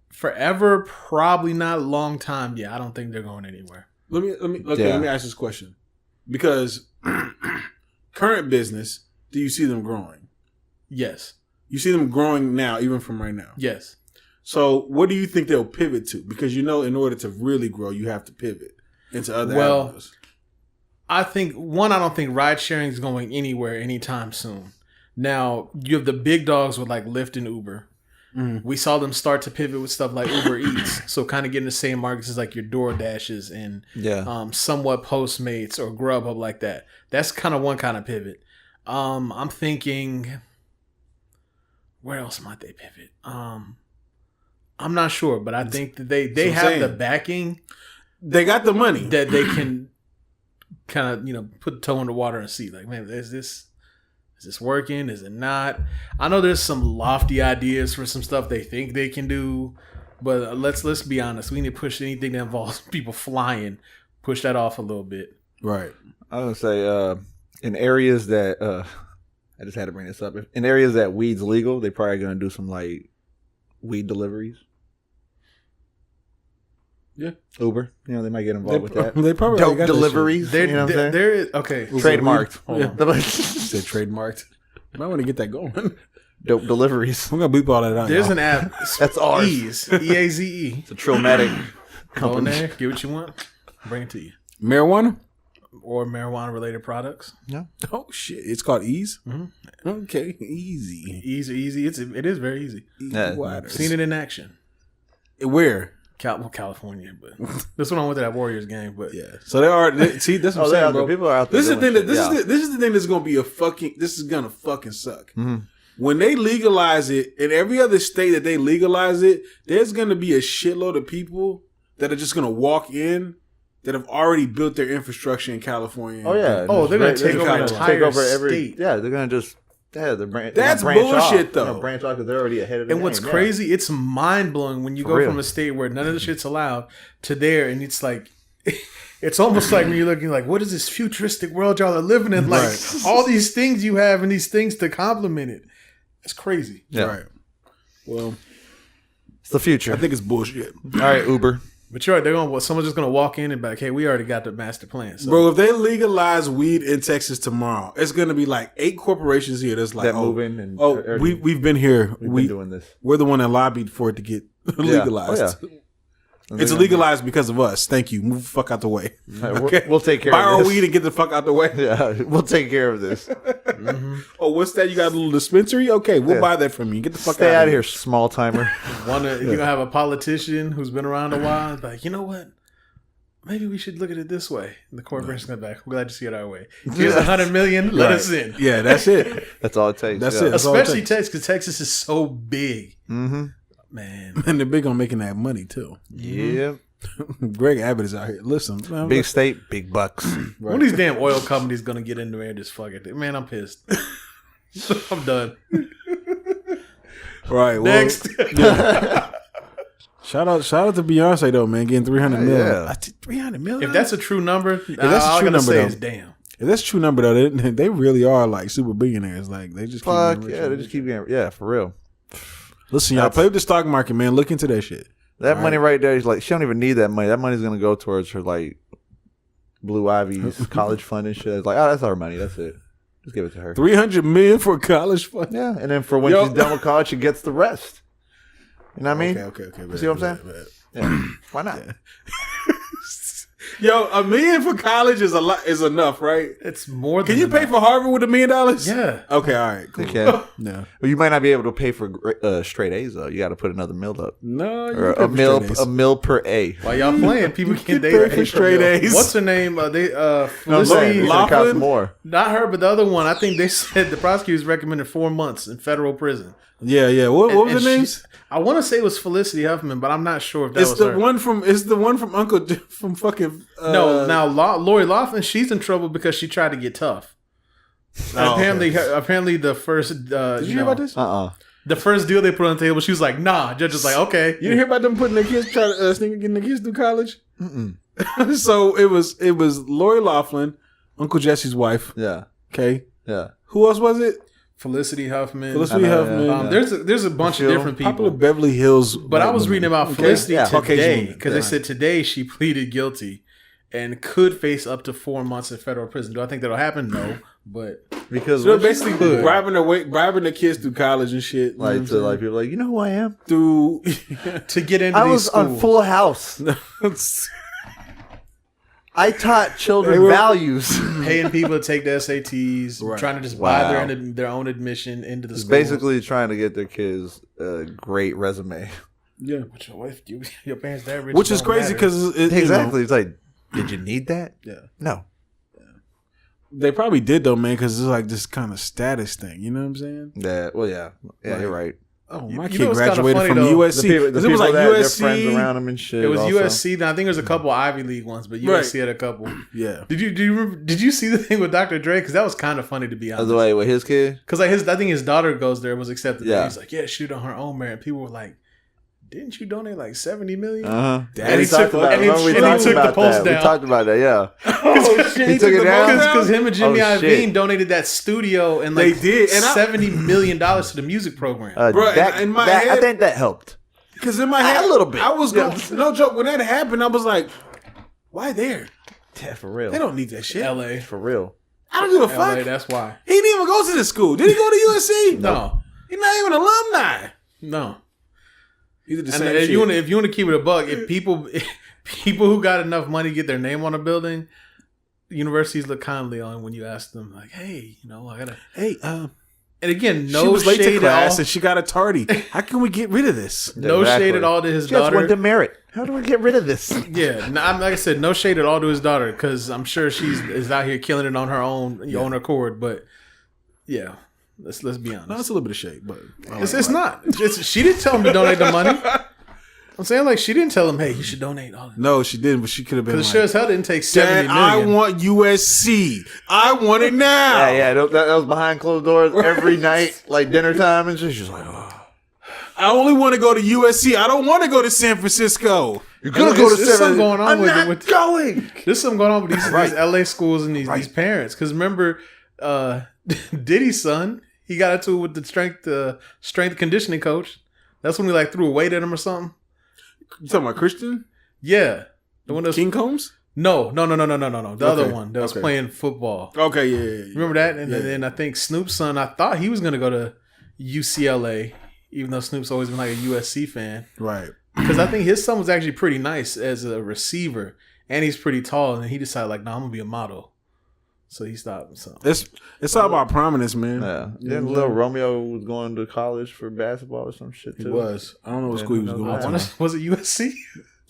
Forever, probably not. Long time, yeah. I don't think they're going anywhere. Let me ask this question, because current business, do you see them growing? Yes. You see them growing now, even from right now. Yes. So, what do you think they'll pivot to? Because in order to really grow, you have to pivot into other avenues. I don't think ride sharing is going anywhere anytime soon. Now, you have the big dogs with like Lyft and Uber. Mm. We saw them start to pivot with stuff like Uber Eats. So kind of getting the same markets as like your DoorDashes and somewhat Postmates or Grubhub like that. That's kind of one kind of pivot. I'm thinking, where else might they pivot? I'm not sure, but I think that they have the backing. They got the money that they can kind of put the toe in the water and see, like, man, is this working? Is it not? I know there's some lofty ideas for some stuff they think they can do, but let's be honest. We need to push anything that involves people flying. Push that off a little bit. Right. I was gonna say in areas that I just had to bring this up. In areas that weed's legal, they probably gonna do some like weed deliveries. Yeah, Uber. They might get involved with that. They probably dope deliveries. There is okay. Trademarked. Said trademarked. I might want to get that going. Dope deliveries. I'm gonna beep all that out. There's an app. That's ours. EAZE. It's a Trillmatic Go in there, get what you want, bring it to you. Marijuana or marijuana related products. No. Oh shit! It's called Ease. Mm-hmm. Okay, easy. Easy. It is very easy. Yeah. I've seen it in action. Where? California, but this one I went to that Warriors game. But yeah, so see, that's what I'm saying, bro. People are out there. This is the thing this is the thing that's gonna be this is gonna fucking suck. Mm-hmm. When they legalize it in every other state that they legalize it, there's gonna be a shitload of people that are just gonna walk in that have already built their infrastructure in California. Oh yeah. They're gonna take over the entire state. Yeah, they're gonna just. Yeah, that's bullshit, though. Branch off because they're already ahead of the game. And what's crazy, it's mind blowing when you go from a state where none of the shit's allowed to there, and it's like, it's almost like when you're looking like, what is this futuristic world y'all are living in? Like all these things you have and these things to complement it. It's crazy. Yeah. Right. Well, it's the future. I think it's bullshit. All right, Uber. But you're right. Someone's just gonna walk in and be like, "Hey, we already got the master plan." So. Bro, if they legalize weed in Texas tomorrow, it's gonna be like 8 corporations here that's like, moving and we've been here. We've been doing this. We're the one that lobbied for it to get legalized. Oh, yeah. It's legalized because of us. Thank you. Move the fuck out the way. Okay. We'll take care of this. Buy our this. weed and get the fuck out the way. Yeah, we'll take care of this. Mm-hmm. Oh, what's that? You got a little dispensary? Okay, we'll buy that from you. Get the fuck Stay out of here, small timer. You're going to have a politician who's been around a while. Like, you know what? Maybe we should look at it this way. And the corporation's going back. We're glad to see it our way. Here's $100 million. Let us in. Yeah, that's it. That's all it takes. That's it. That's especially Texas, because Texas is so big. Mm-hmm. Man. And they're big on making that money, too. Yeah. Greg Abbott is out here. Listen, man, big state, big bucks. Right. One of these damn oil companies gonna get in there and just fuck it. Man, I'm pissed. I'm done. Right. Next. Well, yeah. Shout out to Beyonce though, man, getting $300 million. Yeah. 300 million. If that's a true number, if that's a true number, is damn. If that's a true number though, they really are like super billionaires. Like they just fuck yeah, they just keep getting for real. Listen, y'all play with the stock market, man. Look into that shit. That money right there is like, she don't even need that money. That money's going to go towards her, like, Blue Ivy's college fund and shit. It's like, oh, that's our money. That's it. Just give it to her. $300 million for a college fund? Yeah. And then for when she's done with college, she gets the rest. You know what I mean? Okay. You see what I'm saying? Yeah. Why not? Yeah. Yo, $1 million for college is enough, right? It's more than Can you pay for Harvard with $1 million? Yeah. Okay, all right, cool. You can. No. Well, you might not be able to pay for straight A's though. You got to put another meal up. No, or a meal per A. While y'all playing, people can date for straight A's. What's her name? Felicity Laughlin? More. Not her, but the other one. I think they said the prosecutors recommended 4 months in federal prison. Yeah. What was the names? I want to say it was Felicity Huffman, but I'm not sure if that was the her. It's the one from Uncle from fucking. No, now Lori Loughlin, she's in trouble because she tried to get tough. Apparently, the first. Did you hear about this? The first deal they put on the table, she was like, "Nah." Judge was like, "Okay." You didn't hear about them putting their kids trying to getting their kids through college? So it was Lori Loughlin, Uncle Jesse's wife. Yeah. Okay. Yeah. Who else was it? Felicity Huffman. Yeah. There's a bunch of different people. Popular Beverly Hills. But I was reading about Felicity today because they Yeah. said today she pleaded guilty and could face up to 4 months in federal prison. Do I think that'll happen? No, but because so they're basically bribing their kids through college and shit. Like to like people like, you know who I am? Through to get into I these was schools. on Full House. I taught children values. Paying people to take the SATs, trying to just buy their own admission into the schools. Basically trying to get their kids a great resume. Yeah. But your parents that rich. Which is crazy because exactly. It's like, did you need that? Yeah. No. They probably did though, man, because it's like this kind of status thing. You know what I'm saying? Yeah. Well, yeah. Yeah, like, you're right. Oh, my kid graduated from USC. The it was like USC. Their friends around them and shit. It was also. USC. Then I think there's a couple Ivy League ones, but USC had a couple. Yeah. Did you see the thing with Dr. Dre? Because that was kind of funny to be honest. The way with his kid. Because like I think his daughter goes there, was accepted. Yeah. He's like, yeah, shoot on her own merit. People were like, didn't you donate like $70 million? And he took the post down. We talked about that, yeah. Oh shit! He took it down because him and Jimmy Iovine donated that studio and like they did and $70 million to the music program. Bro, in my head, I think that helped. Because in my head, a little bit. I was going, no joke. When that happened, I was like, why there? Yeah, for real. They don't need that shit. LA. For real. I don't give a fuck. LA, that's why. He didn't even go to the school. Did he go to USC? No. He's not even alumni. No. He's the and same if shit. you want to keep it a buck, if people who got enough money get their name on a building, universities look kindly on when you ask them, like, hey, I gotta. Hey, and again, no she was late shade to class at all. and she got a tardy. How can we get rid of this? No shade at all to his daughter. Just went to merit. How do we get rid of this? Yeah, like I said, no shade at all to his daughter because I'm sure is out here killing it on her own accord. But yeah, let's be honest. No, it's a little bit of shade, but It's not. She didn't tell him to donate the money. I'm saying like she didn't tell him, hey, you should donate all that. No, she didn't, but she could have been Because like, sure as hell didn't take 70 Dad, million. I want USC. I want it now. Yeah, that was behind closed doors every night, like dinner time, and she's just like, oh. I only want to go to USC. I don't want to go to San Francisco. You're gonna go to There's something going on I'm with not it. going. There's something going on with these LA schools and these parents. Because remember, Diddy's son, he got into it with the strength conditioning coach. That's when he like threw a weight at him or something. You talking about Christian? Yeah, the one that's King Combs? No. The other one that was playing football. Okay, yeah. Remember that? And then I think Snoop's son, I thought he was gonna go to UCLA, even though Snoop's always been like a USC fan. Right. Because I think his son was actually pretty nice as a receiver, and he's pretty tall. And he decided, like, no, I'm gonna be a model. So he stopped. So it's all about prominence, man. Yeah. Then little Romeo was going to college for basketball or some shit too. He was. I don't know what school he was going to. Was it USC?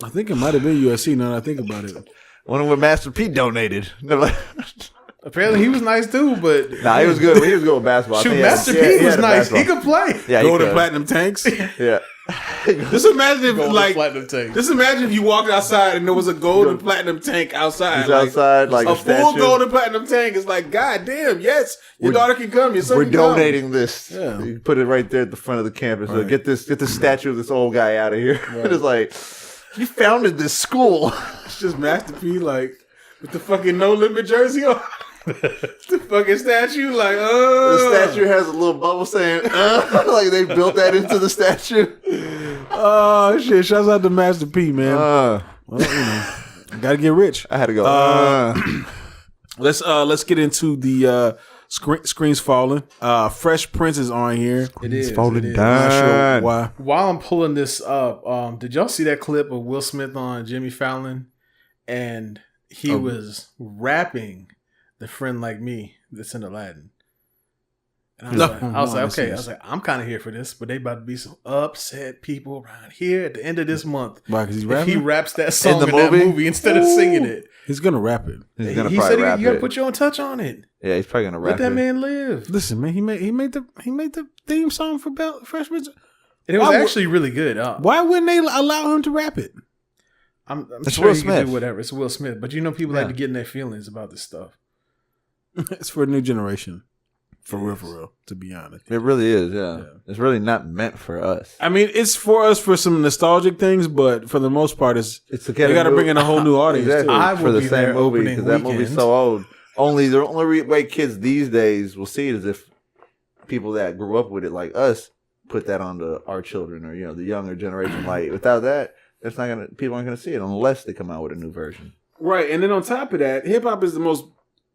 I think it might have been USC. Now that I think about it. Wonder what Master P donated. Apparently he was nice too, but Nah, he was good. He was good with basketball. Shoot, Master P was nice. Basketball. He could play. Yeah, Go to platinum tanks. Yeah. Just imagine if Platinum tank. just imagine if you walked outside and there was a golden platinum tank outside. He's outside like a full statue. golden platinum tank. It's like, God damn, yes, your daughter can come. Your son We're can come. donating this. Yeah. You put it right there at the front of the campus. Right. Get this statue of this old guy out of here. Right. It's like, you founded this school. It's just Master P like with the fucking No Limit jersey on. The fucking statue, like, The statue has a little bubble saying, like they built that into the statue. Oh, shit. Shouts out to Master P, man. Well, gotta get rich. I had to go. Let's get into the screens falling. Fresh Prince is on here. It is. falling it is. down. Not sure why. While I'm pulling this up, did y'all see that clip of Will Smith on Jimmy Fallon? And he was rapping The Friend Like Me that's in Aladdin. And I was like, I'm kind of here for this, but they about to be some upset people around here at the end of this month. Why? Because he's If rapping? he raps that song in the that movie? movie instead of singing it. He's gonna rap it. He's gonna He probably said rap you gotta it. put your own touch on it. Yeah, he's probably gonna rap Let that it. man live. Listen, man, he made the theme song for Fresh Prince. And it was Why would- actually really good. Why wouldn't they allow him to rap it? I'm It's sure Will he can Smith. do whatever. It's Will Smith. But you know people like to get in their feelings about this stuff. It's for a new generation. For real, to be honest. It really is, yeah. It's really not meant for us. I mean, it's for us for some nostalgic things, but for the most part, It's they got to bring in a whole new audience. Exactly. I will for the be same there movie opening because that movie's weekend. so old. The only way kids these days will see it is if people that grew up with it like us put that onto our children or the younger generation. Like without that, people aren't gonna see it unless they come out with a new version. Right, and then on top of that, hip hop is the most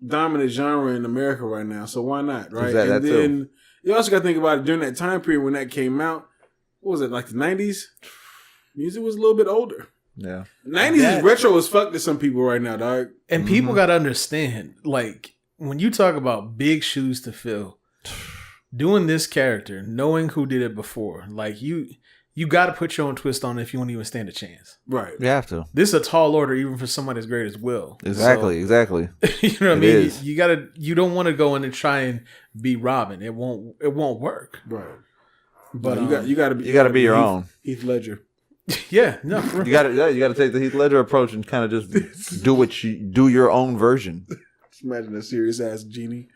dominant genre in America right now. So why not? Right, Exactly, and that then you also got to think about it during that time period when that came out. What was it, like the 90s? Music was a little bit older. Yeah, 90s is retro as fuck to some people right now, dog. And people got to understand, like, when you talk about big shoes to fill, doing this character, knowing who did it before, like, you got to put your own twist on it if you want to even stand a chance. Right. you have to. This is a tall order even for somebody as great as Will. Exactly. You know what I mean? is. You don't want to go in and try and be Robin. It won't work. Right. But you got to be your own. Heath Ledger. Yeah, no, for real. You got to take the Heath Ledger approach and kind of just do your own version. Just imagine a serious ass genie.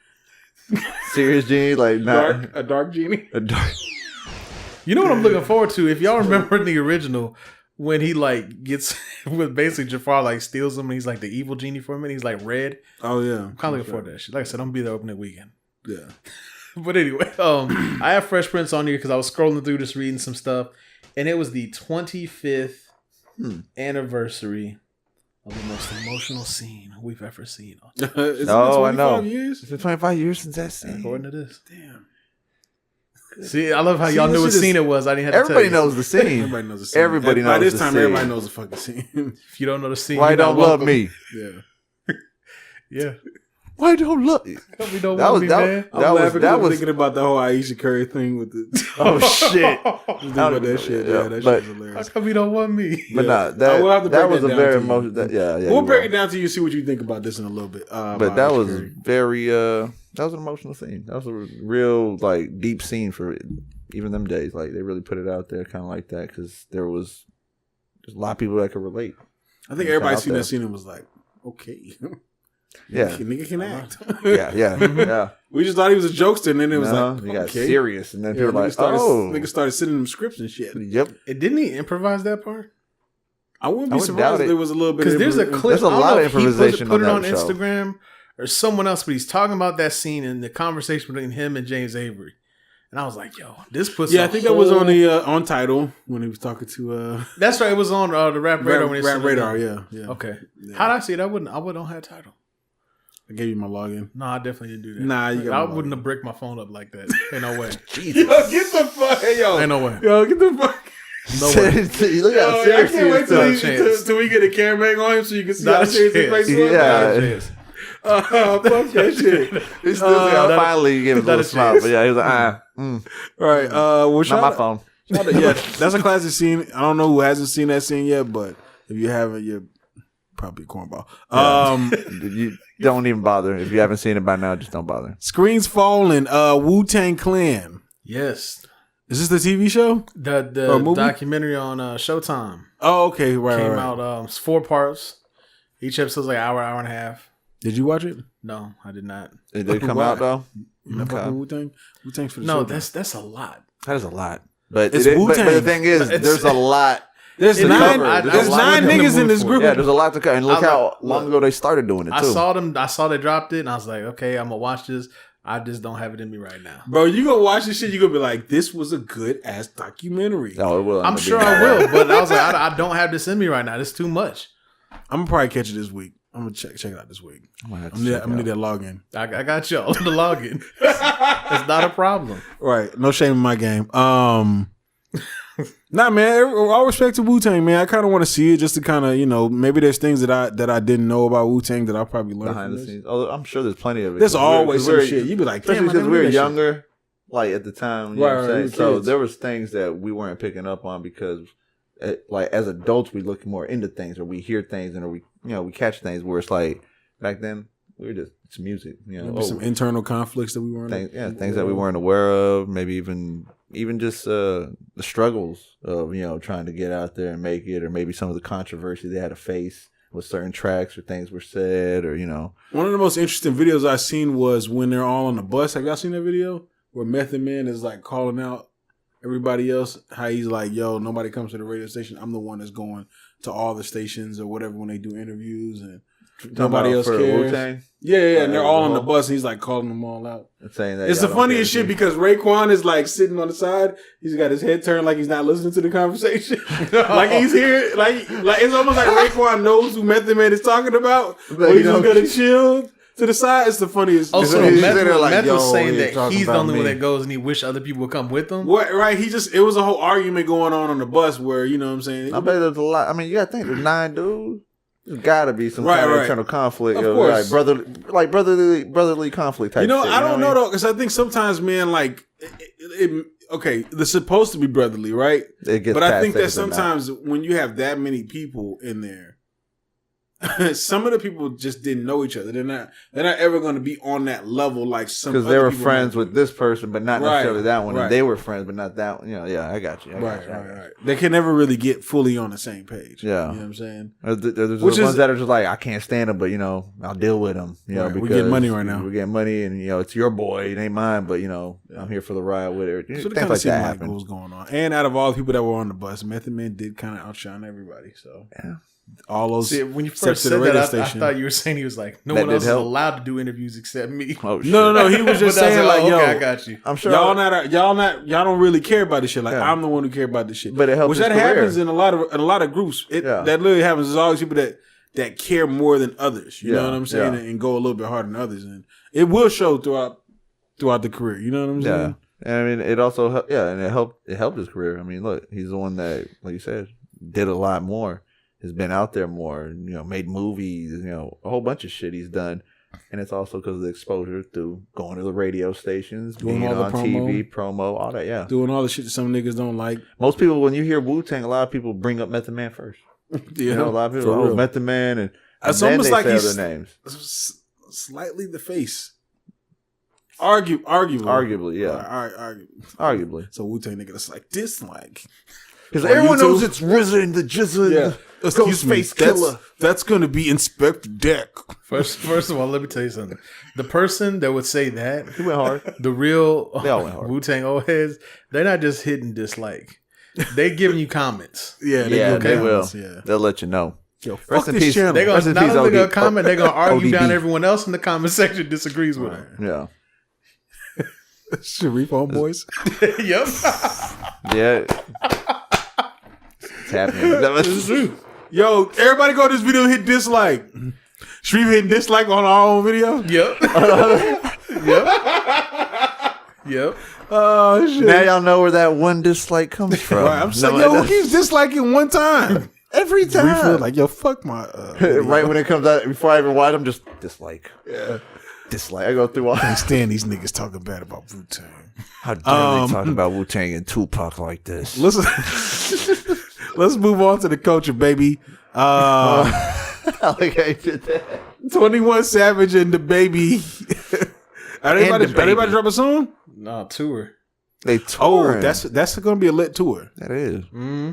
Serious Genie, like A dark genie. a dark. You know what I'm looking forward to? If y'all remember in the original, when he like gets with basically Jafar like steals him and he's like the evil genie for him and he's like red. Oh yeah. I'm kind of looking forward to that shit. Like I said, I'm gonna be there opening weekend. Yeah. But anyway, I have Fresh Prince on here because I was scrolling through just reading some stuff, and it was the 25th anniversary of the most emotional scene we've ever seen. I know. Years? It's been 25 years since that scene. According to this. Damn. See, I love how y'all knew what scene it was. I didn't have to Everybody tell you. knows the scene. Everybody knows the scene. Everybody By knows this the time, scene. everybody knows the fucking scene. If you don't know the scene, Why you're don't not love welcome. me? Yeah. Yeah. Why don't look? I'm laughing thinking about the whole Aisha Curry thing with the. Oh shit! Thinking about that shit. Yeah, that shit was hilarious. How come you don't want me? But that was a very emotional. We'll break it down to you. See what you think about this in a little bit. But that was very. That was an emotional scene. That was a real like deep scene for even them days. Like they really put it out there, kind of like that, because there's a lot of people that could relate. I think everybody seen that scene and was like, okay. Yeah, nigga can act. yeah. We just thought he was a jokester, and then it was like, he got serious, and then people were like, niggas started sending him scripts and shit. Yep. Didn't he improvise that part? I wouldn't be surprised if there was a little bit. Because there's a clip. There's a lot of improvisation. He put it on Instagram or someone else, but he's talking about that scene and the conversation between him and James Avery. And I was like, yo, this puts. Yeah, I think that was on the Untitled when he was talking to. That's right. It was on the Rap Radar. Rap Radar, yeah. Okay. Yeah. How'd I see it? I wouldn't have title. I gave you my login. No, I definitely didn't do that. Nah, I wouldn't have bricked my phone up like that. Ain't no way. Jesus. Yo, get the fuck. Hey, yo. Ain't no way. Yo, get the fuck. No way. Look how serious I can't wait till we get a camera bang on him so you can see how serious his face was. Yeah. Fuck that shit. He's still finally give him a little smile, but yeah, he was like, Right. Well, not my phone. Yeah, that's a classic scene. I don't know who hasn't seen that scene yet, but if you haven't, you're probably a cornball. You don't even bother. If you haven't seen it by now, just don't bother. Screens Falling, Wu-Tang Clan. Yes. Is this the TV show? The documentary on Showtime. Oh, okay. Right. Came out. It's 4 parts. Each episode's like an hour and a half. Did you watch it? No, I did not. Did they come out though? Okay. Wu-Tang? Wu-Tang's for the No, Showtime. that's a lot. That is a lot. But it's but the thing is, there's a lot. There's nine niggas in this group. Yeah, there's a lot to cover. And look how long ago they started doing it, too. I saw they dropped it, and I was like, okay, I'm going to watch this. I just don't have it in me right now. Bro, you going to watch this shit, you're going to be like, this was a good-ass documentary. Oh, it will. I'm sure I will, but I was like, I don't have this in me right now. It's too much. I'm going to probably catch it this week. I'm going to check it out this week. I'm going to need that login. I got y'all the login. It's not a problem. Right. No shame in my game. Nah, man. All respect to Wu-Tang, man. I kind of want to see it just to kind of, maybe there's things that I didn't know about Wu-Tang that I'll probably learn behind from the this. scenes. Although I'm sure there's plenty of it. There's always some shit. You'd be like, especially because we were younger, like at the time. You know what I'm saying? So kids. there was things that we weren't picking up on because, like as adults, we look more into things, or we hear things, and or we catch things. Where it's like back then, we were just it's music. Some internal conflicts that we weren't. Things that we weren't aware of. Maybe even just the struggles of trying to get out there and make it, or maybe some of the controversy they had to face with certain tracks or things were said, or One of the most interesting videos I seen was when they're all on the bus. Have y'all seen that video where Method Man is like calling out everybody else? How he's like, "Yo, nobody comes to the radio station. I'm the one that's going to all the stations or whatever when they do interviews and." Nobody else cares. Wu-Tang? Yeah, and they're all on the bus. And he's like calling them all out. Saying that it's the funniest shit because Raekwon is like sitting on the side. He's got his head turned like he's not listening to the conversation. Like he's here. Like it's almost like Raekwon knows who Method Man is talking about. But he's just gonna chill to the side. It's the funniest. Also, Meth was saying that he's the only one that goes and he wish other people would come with him. What? Right? It was a whole argument going on the bus where what I'm saying. I bet there's a lot. I mean, you gotta think there's 9 dudes. There's gotta be some kind of internal conflict, of course. brotherly conflict type. Shit, I don't know though, because I think sometimes, man, like, okay, they're supposed to be brotherly, right? But I think that sometimes when you have that many people in there, some of the people just didn't know each other. They're not ever going to be on that level like some. Because they were friends with this person, but not necessarily that one. And they were friends, but not that one. Yeah, I got you. Right. They can never really get fully on the same page. Yeah, you know what I'm saying. There's ones that are just like, I can't stand them, but I'll deal with them. Because we're getting money right now. We're getting money, and it's your boy, it ain't mine. But I'm here for the ride with it. So things like that happen. What was going on? And out of all the people that were on the bus, Method Man did kind of outshine everybody. So yeah. All those. See, when you first said that, I thought you were saying he was like, no one else is allowed to do interviews except me. Oh, shit. No. He was just saying like, yo, I got you. I'm sure y'all don't really care about this shit. Like I'm the one who care about this shit. But it helps. Which that happens in a lot of groups. That literally happens. There's always people that care more than others. You know what I'm saying, and go a little bit harder than others, and it will show throughout the career. You know what I'm saying? And I mean, it also helped. Yeah, and it helped his career. I mean, look, he's the one that, like you said, did a lot more. Has been out there more, made movies, a whole bunch of shit he's done. And it's also because of the exposure through going to the radio stations, Doing being all the on promo. TV, promo, all that, yeah. Doing all the shit that some niggas don't like. Most people, when you hear Wu-Tang, a lot of people bring up Method Man first. Yeah, You know, a lot of people, for real. Method Man, and It's then almost they like say he's other names. slightly the face. Arguably. Arguably, yeah. Arguably. So Wu-Tang nigga that's like dislike. Because On everyone YouTube? knows it's Risen, the Jizzle, the Ghostface Killer. That's going to be Inspector Deck. First of all, let me tell you something. The person that would say that, He went hard. the real They all went hard. Wu-Tang old heads, they're not just hitting dislike. They giving you comments. Yeah, Yeah, they will. Yeah. They'll let you know. Yo, Rest fuck in this peace. channel. They're Rest gonna in not peace, only gonna OD. comment, they're gonna argue ODB. down everyone else in the comment section disagrees with them. Yeah. Sharif homeboys. Yep. Yeah. It's happening. This is true. Yo, everybody go to this video and hit dislike. Sharif hitting dislike on our own video. Yep. Yep. Oh shit. Now y'all know where that one dislike comes from. Right, I'm just like, yo, who keeps disliking one time? Every Reef time. like, yo, fuck my. Right when it comes out, before I even watch, I'm just dislike. Yeah. Dislike. I go through all. I can't stand these niggas talking bad about Wu-Tang. How dare they talk about Wu-Tang and Tupac like this? Listen, let's move on to the culture, baby. I like how you did that. 21 Savage and the baby. Are they about to drop a song? No, tour. They Oh, touring. that's going to be a lit tour. That is.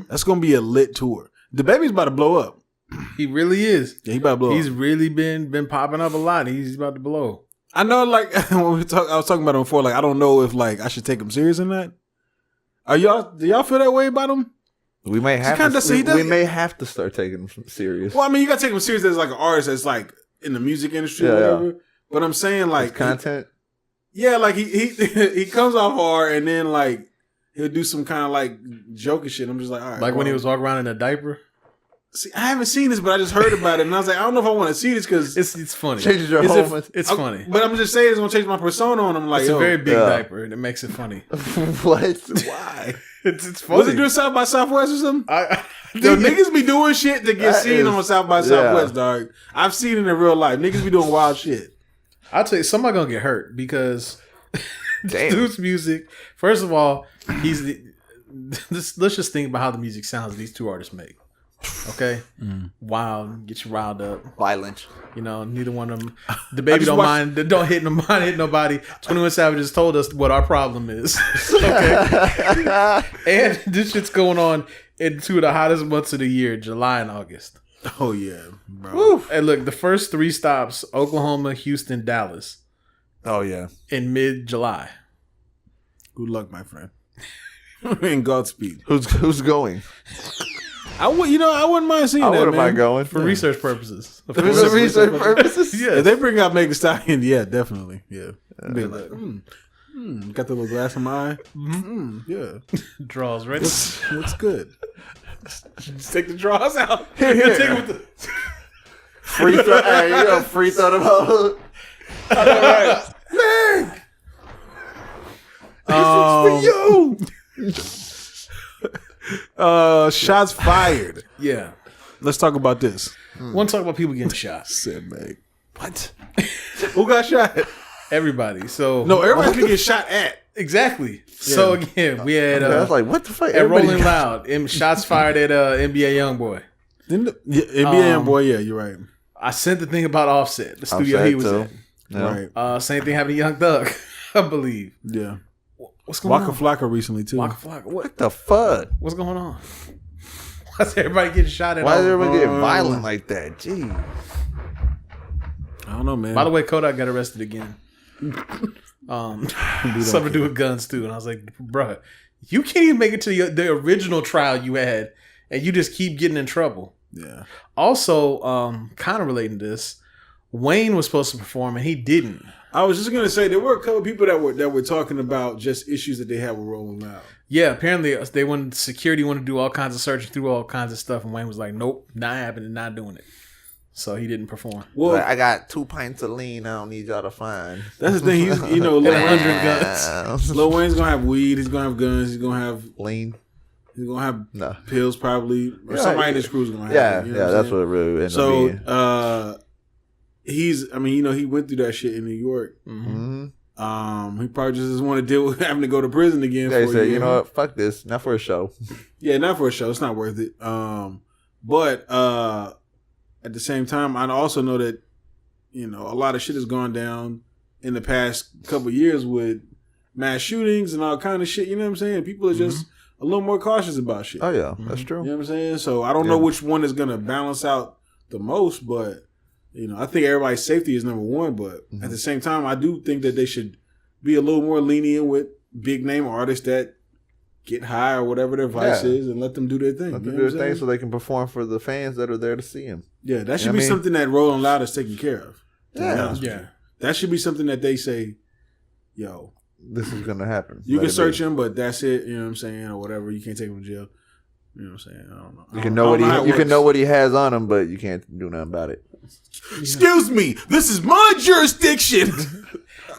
That's going to be a lit tour. The baby's about to blow up. He really is. Yeah, he about to blow He's up. really been popping up a lot. He's about to blow. I know, like, when I was talking about him before, like, I don't know if, like, I should take him serious in that. Do y'all feel that way about him? We may have kinda to. see that- We may have to start taking them serious. Well, I mean, you got to take him serious as, like, an artist that's, like, in the music industry or Yeah, whatever. But I'm saying, like, His content. yeah, like, he comes off hard and then, like, he'll do some kind of, like, joking shit. I'm just like, all right. Like when he was walking around in a diaper. See, I haven't seen this, but I just heard about it. And I was like, I don't know if I want to see this because It's funny. Changes your Is whole. It's funny. But I'm just saying it's going to change my persona on him. Like, It's a yo, very big Yeah. diaper, and it makes it funny. What? why? It's funny. Was it doing South by Southwest or something? I Yo, niggas be doing shit to get That seen is- on South by yeah. Southwest, dog. I've seen it in real life. Niggas be doing wild shit. I'll tell you, somebody gonna get hurt because Damn. dude's music. First of all, let's just think about how the music sounds that these two artists make. Okay, wild, get you riled up. Violent. You know, neither one of them. The baby just don't watched- mind. Don't hit nobody. 21 Savage just told us what our problem is. Okay, and this shit's going on in two of the hottest months of the year, July and August. Oh, yeah, bro. And look, the first 3 stops: Oklahoma, Houston, Dallas, Oh yeah. in mid-July. Good luck, my friend. And Godspeed. Who's going? I wouldn't mind seeing I that, wouldn't man. mind going For research purposes. For research purposes. Yeah. If they bring out Megan Thee Stallion, yeah, definitely. Yeah. Be like, got the little glass in my eye. Yeah. Draws, right? Looks good. Just take the draws out. Here. Take it with the- Free throw. Hey, you know, free throw them out. Meg! For you. Shots fired. Yeah. Let's talk about this. Want to talk about people getting shot. Said Meg. What? Who got shot? Everybody. So No, everybody can get shot at. exactly. So again, we had I was like, what the fuck? at Everybody Rolling got- Loud, shots fired at NBA YoungBoy. NBA young boy, yeah, you're right. I sent the thing about Offset, the studio Offset, he was too. at. Yeah. Right. Same thing happened to Young Thug, I believe. Yeah. What's going Waka on? Flocka recently too. Waka Flocka. What the fuck? What's going on? Why's everybody getting shot at? Why is all? everyone getting violent like that? Gee. I don't know, man. By the way, Kodak got arrested again. Something to do with guns too, and I was like, bruh, you can't even make it to the original trial you had, and you just keep getting in trouble. yeah. Also, kind of relating to this, Wayne was supposed to perform and he didn't. I was just gonna say there were a couple people that were talking about just issues that they had with Rolling Loud. Yeah, apparently they wanted security wanted to do all kinds of searching through all kinds of stuff, and Wayne was like, "Nope, not happening, not doing it." So he didn't perform. Well, Like, I got 2 pints of lean. I don't need y'all to find. that's the thing. He's Lil And 100 Wayne, guns. Lil Wayne's gonna have weed. He's gonna have guns. He's gonna have Lean. No. pills probably, or Yeah, somebody in yeah. his crew's gonna have. Yeah, it, you know yeah. what I'm That's saying? what it really ended up So, being. he went through that shit in New York. Mm-hmm. He probably just doesn't want to deal with having to go to prison again. They said, you know what, fuck this, not for a show. Yeah, not for a show. It's not worth it. But at the same time, I also know that a lot of shit has gone down in the past couple of years with mass shootings and all kind of shit. You know what I'm saying? People are just a little more cautious about shit. Oh yeah, that's true. You know what I'm saying? So I don't know which one is gonna balance out the most, but I think everybody's safety is number one. But at the same time, I do think that they should be a little more lenient with big name artists that get high or whatever their vice is, and let them do their thing. Let them do their thing so they can perform for the fans that are there to see them. Yeah, that should be something that Rolling Loud is taking care of. Yeah. That should be something that they say, yo, this is going to happen. You can search him, but that's it. You know what I'm saying? Or whatever. You can't take him to jail. You know what I'm saying? I don't know. You can know what he has on him, but you can't do nothing about it. Excuse me. This is my jurisdiction.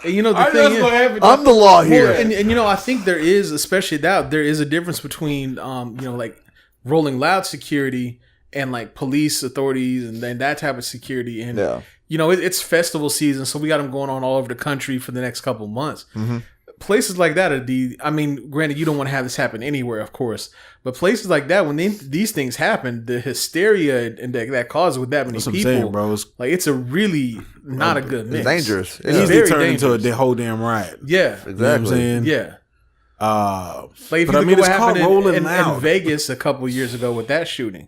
And the thing is, I'm the law here. Well, and I think there is, especially that, there is a difference between, like Rolling Loud security and like police authorities and then that type of security. And, it's festival season, so we got them going on all over the country for the next couple months. Mm-hmm. Places like that granted, you don't want to have this happen anywhere, of course, but places like that, when these things happen, the hysteria and that causes with that many people, saying, bro. It's a really not a good mix. It's dangerous. It's easily turned into a whole damn riot. Yeah, exactly. You know what I'm saying? Yeah. If you think what happened in Vegas a couple years ago with that shooting.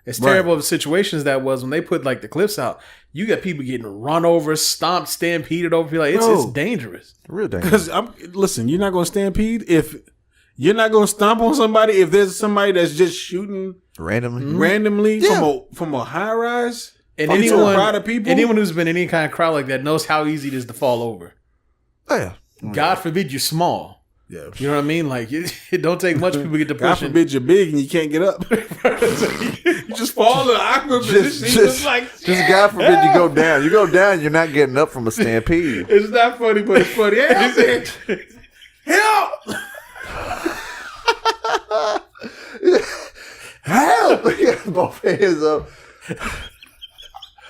As terrible of a situation as that was, when they put like the clips out, you got people getting run over, stomped, stampeded over. It's dangerous. Real dangerous. Because listen, you're not going to stampede if you're not going to stomp on somebody if there's somebody that's just shooting randomly from a high rise. And anyone who's been in any kind of crowd like that knows how easy it is to fall over. Oh yeah. God forbid you're small. Yeah. You know what I mean? Like, it don't take much people get to pushing. God forbid you're big and you can't get up. You just fall in an awkward position. Just God forbid you go down. You go down, you're not getting up from a stampede. It's not funny, but it's funny. Hey, help! Help! Both hands up.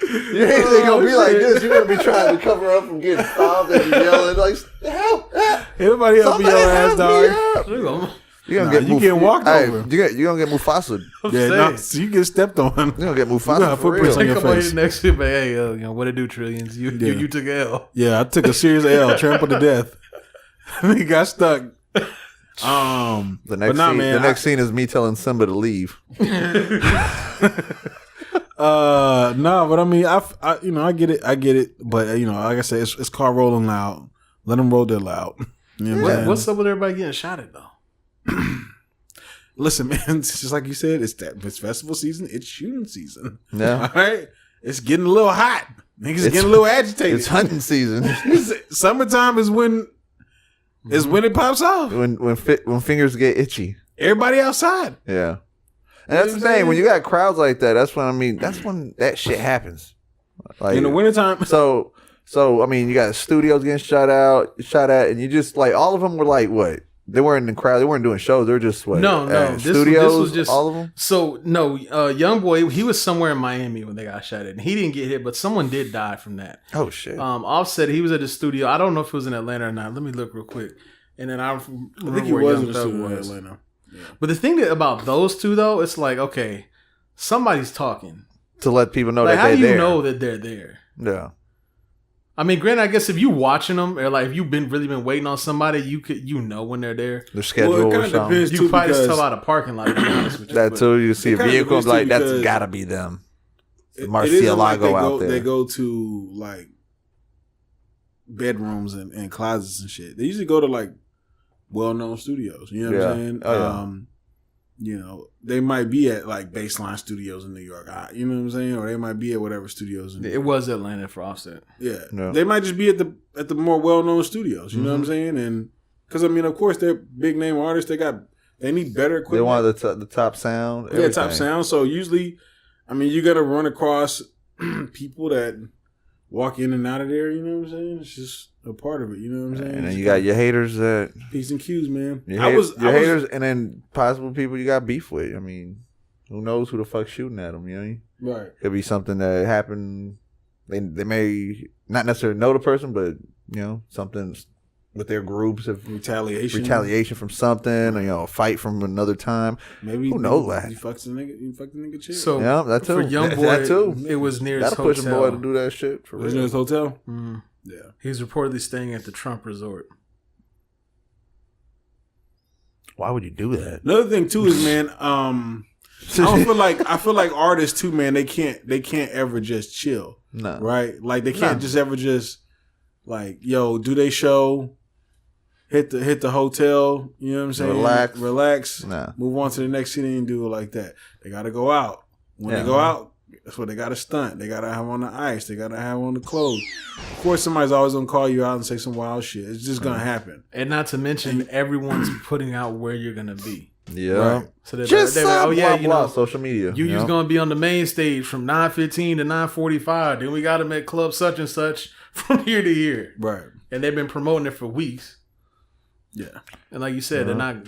You ain't gonna be like this. You're gonna be trying to cover up from getting stomped and yelling like, help! Everybody help your ass, dog. You're gonna get walked over. You're gonna get Mufasa. So you get stepped on. You're gonna get Mufasa for real. On your face. Next to me, hey, what it do, Trillions? You took an L. Yeah, I took a serious L, trampled to death. He got stuck. The next scene is me telling Simba to leave. No, but I mean, I get it, but like I said, it's called Rolling Loud. Let them roll their loud. You know what's up with everybody getting shot at though? Listen, man, it's just like you said, it's festival season, it's shooting season. Yeah, all right, it's getting a little hot. Niggas getting a little agitated. It's hunting season. Summertime is when it pops off. When fingers get itchy. Everybody outside. Yeah. And that's the thing. When you got crowds like that, that's when that shit happens. Like in the wintertime. So I mean, you got studios getting shot at, and you just like all of them were like what? They weren't in the crowd. They weren't doing shows. They were just what? No. Studios. This was just all of them. So no, Young Boy, he was somewhere in Miami when they got shot at, and he didn't get hit, but someone did die from that. Oh shit. Offset, he was at the studio. I don't know if it was in Atlanta or not. Let me look real quick, and then I think he was in the studio in Atlanta. Yeah. But the thing about those two though, it's like okay, somebody's talking to let people know like, that they're there. How do you know that they're there? Yeah. I mean, granted, I guess if you watching them or like if you've really been waiting on somebody, you know when they're there. Their schedule or something. You can probably just tell out a parking lot. To be honest with you. That too. You see a vehicle like that's gotta be them. Marcialago out there. They go to like bedrooms and closets and shit. They usually go to like well-known studios. You know what I'm saying? Oh, yeah. They might be at like Baseline Studios in New York. You know what I'm saying? Or they might be at whatever studios. It was Atlanta for Offset. Yeah. They might just be at the more well-known studios. You know what I'm saying? And because I mean, of course, they're big name artists. They need better equipment. They want the top sound. Everything. Yeah, top sound. So usually, I mean, you got to run across people that walk in and out of there. You know what I'm saying? It's just a part of it. You know what I'm saying? And then you got your haters that P's and Q's, man. Your haters, and then possible people you got beef with. I mean, who knows who the fuck's shooting at them? You know, right? Could be something that happened they may not necessarily know the person, but something with their groups of retaliation from something, or a fight from another time. Maybe who knows that? You fucked the nigga chick. So yeah, that too. For young boy, that too. It was near his hotel. That'll push a boy to do that shit. For real. Near his hotel. Yeah, he's reportedly staying at the Trump Resort. Why would you do that? Another thing too is, man, I feel like artists too, man. They can't ever just chill. No, right? Like they can't just ever just like, do they show, hit the hotel. You know what I'm saying? Relax. Nah. Move on to the next city and do it like that. They got to go out. When they go out, that's what they got to stunt. They got to have on the ice. They got to have on the clothes. Of course, somebody's always gonna call you out and say some wild shit. It's just gonna happen. And not to mention, everyone's putting out where you're gonna be. Yeah. Right. So they're blah, social media. You just gonna be on the main stage from 9:15 to 9:45. Then we got them at club such and such from here to here. Right. And they've been promoting it for weeks. Yeah. And like you said, they're not.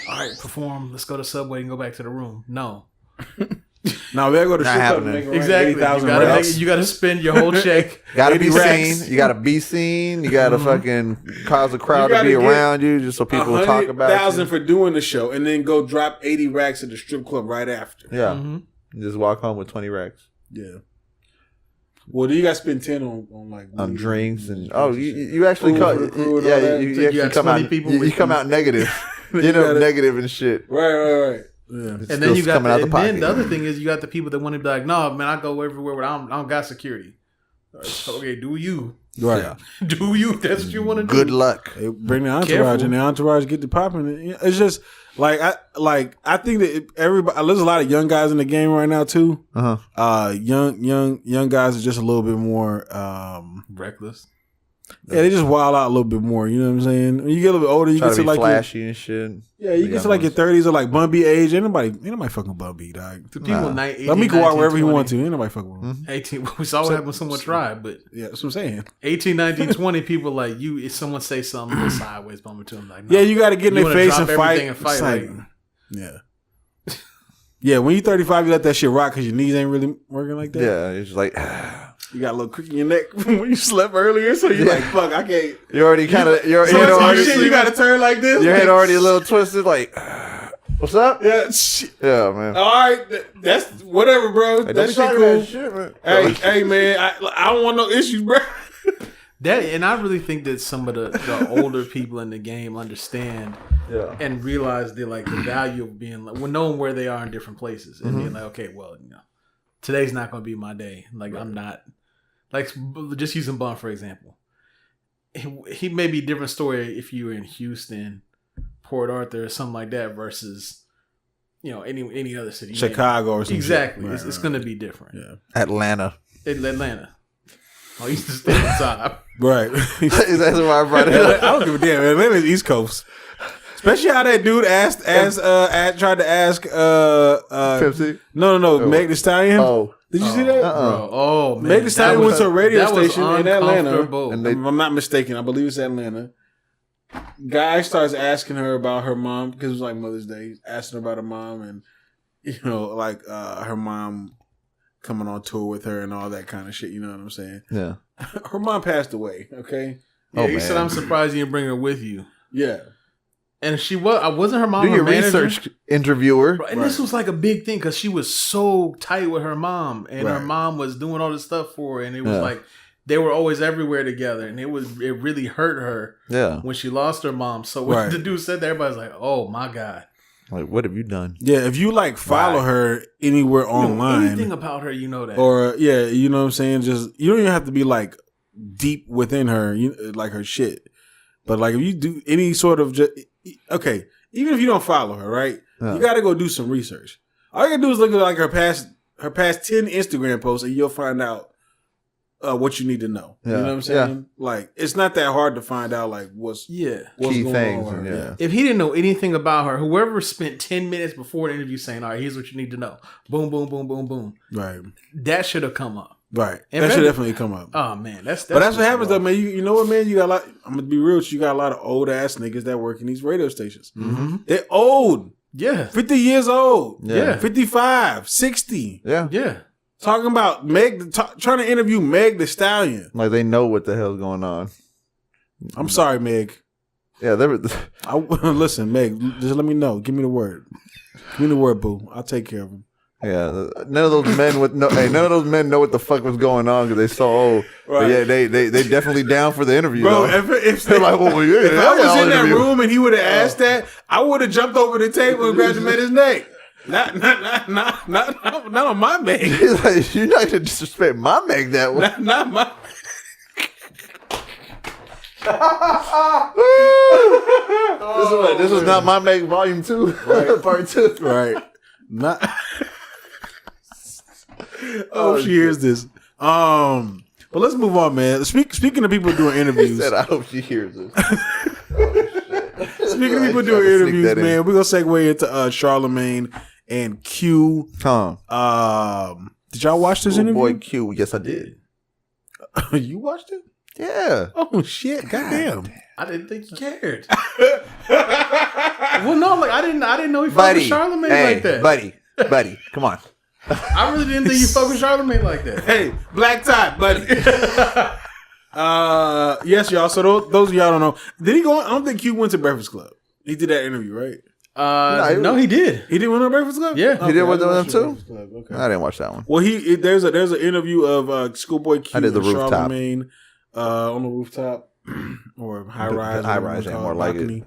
All right, perform. Let's go to Subway and go back to the room. No. No, they'll go to strip club and make exactly. You got to spend your whole check. Gotta be seen. You gotta be seen. You gotta fucking cause a crowd to be around you, just so people will talk about it. $100,000 for doing the show, and then go drop 80 racks at the strip club right after. Yeah, just walk home with 20 racks. Yeah. Well, do you guys spend 10 on drinks and you actually you actually come out you come out negative. Negative and shit. Right. Yeah. And then you got then the other thing is you got the people that want to be like, no, man, I go everywhere, but I don't got security. Okay, do you? Right. Yeah. Do you? That's what you want to do. Good luck. They bring the entourage and the entourage get to popping. It's just I think that everybody. There's a lot of young guys in the game right now too. Young guys are just a little bit more reckless. Yeah, they just wild out a little bit more. You know what I'm saying? When you get a little bit older, you get to like flashy and shit. Yeah, you get to like your 30s or like Bun B age. Ain't nobody fucking Bun B, dog. The people 18, let me go out wherever he want to. Ain't nobody fucking with him. 18. We saw what happened when someone tried, but yeah, that's what I'm saying. 18, 19, 20 people like you. If someone say something go sideways, bump into them like, no. Yeah, you got to get in their face and fight. Like, yeah. Yeah, when you're 35, you let that shit rock because your knees ain't really working like that. Yeah, it's just like you got a little crick in your neck when you slept earlier, so you're like, "Fuck, I can't." You already kind of your head already. You got to turn like this. Your head already a little twisted. Like, what's up? Yeah, shit. Yeah, man. All right, that's whatever, bro. Hey, that shit cool. That shit, man. Hey, man, I don't want no issues, bro. And I really think that some of the older people in the game understand and realize the value of being knowing where they are in different places and being like, okay, well, today's not going to be my day. Like I'm not just using Bun for example. He may be a different story if you were in Houston, Port Arthur, or something like that versus any other city, Chicago or something. Exactly, right, it's going to be different. Yeah, Atlanta. Oh, Eastern Standard Time. Right. That's why I brought it up. I don't give a damn, man. Atlanta's East Coast. Especially how that dude tried to ask Pepsi? No, Megan Thee Stallion. Oh. Did you see that? Oh, man. Megan Thee Stallion went to a radio station in Atlanta. And if I'm not mistaken, I believe it's Atlanta. Guy starts asking her about her mom because it was like Mother's Day, asking her about her mom and her mom coming on tour with her and all that kind of shit. You know what I'm saying? Yeah. Her mom passed away. Okay. Yeah, he said, "I'm surprised you didn't bring her with you." Yeah. And she wasn't her mom. Do your research, interviewer. And this was like a big thing because she was so tight with her mom, and her mom was doing all this stuff for her, and it was like they were always everywhere together, and it really hurt her. Yeah. When she lost her mom, so when the dude said that, everybody's like, "Oh my god." Like, what have you done? Yeah, if you follow her anywhere online, anything about her, you know that. Or you know what I'm saying. Just you don't even have to be like deep within her, like her shit. But like if you do any sort of even if you don't follow her, right? You got to go do some research. All you gotta do is look at like her past 10 Instagram posts, and you'll find out what you need to know. You know what I'm saying? Yeah. Like it's not that hard to find out like what's key going things. on. Yeah. If he didn't know anything about her, whoever spent 10 minutes before the interview saying, "All right, here's what you need to know," boom, boom, boom, boom, boom. Right. That should have come up. Right. That should definitely come up. Oh man, that's what happens though, man. You know what, man? You got a lot. I'm gonna be real with you. You got a lot of old ass niggas that work in these radio stations. Mm-hmm. They're old. Yeah. 50 years old. Yeah. 55, 60. Yeah. Yeah. talking about trying to interview Meg Thee Stallion. Like they know what the hell's going on. I'm sorry, Meg. Yeah, they were. Listen, Meg, just let me know. Give me the word. Give me the word, boo. I'll take care of him. Yeah, none of those men none of those men know what the fuck was going on because they saw right. But yeah, they definitely down for the interview. Bro, though. if they're like, well, yeah, if I was in that interview. room and he would have asked that, I would have jumped over the table and grabbed him at his neck. Not on my Meg. He's like, you're not gonna disrespect my Meg that way. Not my. This was not my Meg Volume 2, right. Part 2, right? Not. Oh, she hears this. But let's move on, man. Speaking of people doing interviews, he said, I hope she hears this. Speaking of people doing interviews, man, we're gonna segue into Charlamagne and Q. Did y'all watch this interview? Boy Q, yes, I did. You watched it? Yeah. Oh shit! Goddamn. I didn't think you cared. Well, no, like I didn't know he fucked with Charlamagne like that. Buddy, come on. I really didn't think you fucked with Charlamagne like that. Hey, black tie, buddy. Yes, y'all. So those of y'all don't know, did he go? I don't think Q went to Breakfast Club. He did that interview, right? No, he did. He did win on Breakfast Club. Yeah, okay, he did with them too. Okay. I didn't watch that one. Well, there's an interview of ScHoolboy Q. I did the and rooftop. Charlamagne on the rooftop or high rise. High rise ain't more like it.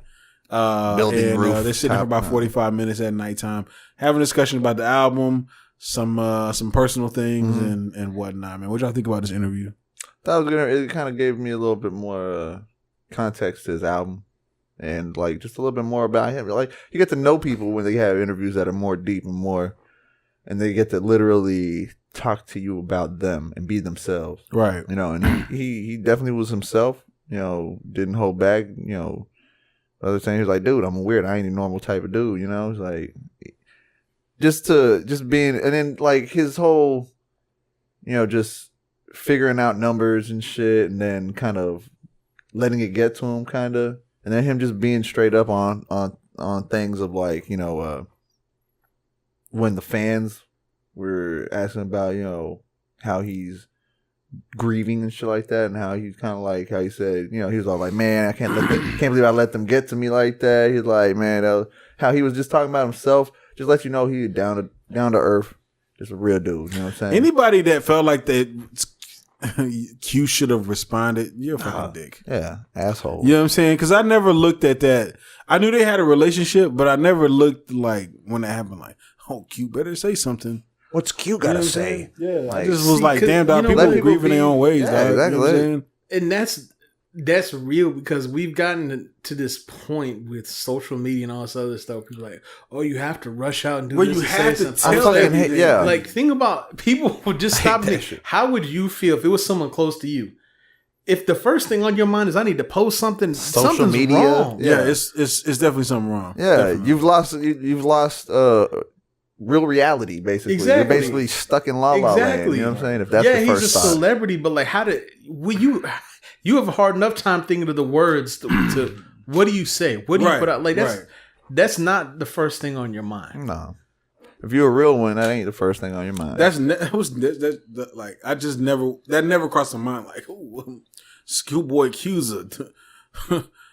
Building roof. They're sitting for about 45 minutes at nighttime, having a discussion about the album, some personal things and whatnot. Man, what y'all think about this interview? It kind of gave me a little bit more context to his album. And like just a little bit more about him. Like you get to know people when they have interviews that are more deep and they get to literally talk to you about them and be themselves. Right. You know, and he definitely was himself, you know, didn't hold back, you know. Other thing, he was like, dude, I'm weird. I ain't a normal type of dude, you know? It's like just being, and then like his whole, you know, just figuring out numbers and shit and then kind of letting it get to him kind of. And then him just being straight up on things of like, you know, when the fans were asking about, you know, how he's grieving and shit like that, and how he's kind of like how he said, you know, he was all like, man, I can't believe I let them get to me like that. He's like, man, how he was just talking about himself, just let you know he down to earth, just a real dude. You know what I'm saying? Anybody that felt like that Q should have responded, you're a fucking dick. Yeah, asshole. You know what I'm saying? Because I never looked at that. I knew they had a relationship, but I never looked like when that happened, like, oh, Q better say something. What's Q gotta say? Yeah, like, I just was like, damn, dog, people grieve in their own ways, dog. Exactly. You know what I'm saying? And that's real because we've gotten to this point with social media and all this other stuff. People are like, oh, you have to rush out and do this. You have to tell everything. Yeah. Like, think about people would just stop me. How would you feel if it was someone close to you? If the first thing on your mind is I need to post something, something's media, wrong. Yeah, it's definitely something wrong. Yeah, definitely. you've lost real reality, basically. Exactly. You're basically stuck in La La Land. You know what I'm saying? If that's the first he's a celebrity, but like, you have a hard enough time thinking of the words to what do you say? What do you put out? Like that's not the first thing on your mind. No. If you're a real one, that ain't the first thing on your mind. Like I just never crossed my mind. Like, oh, ScHoolboy Q's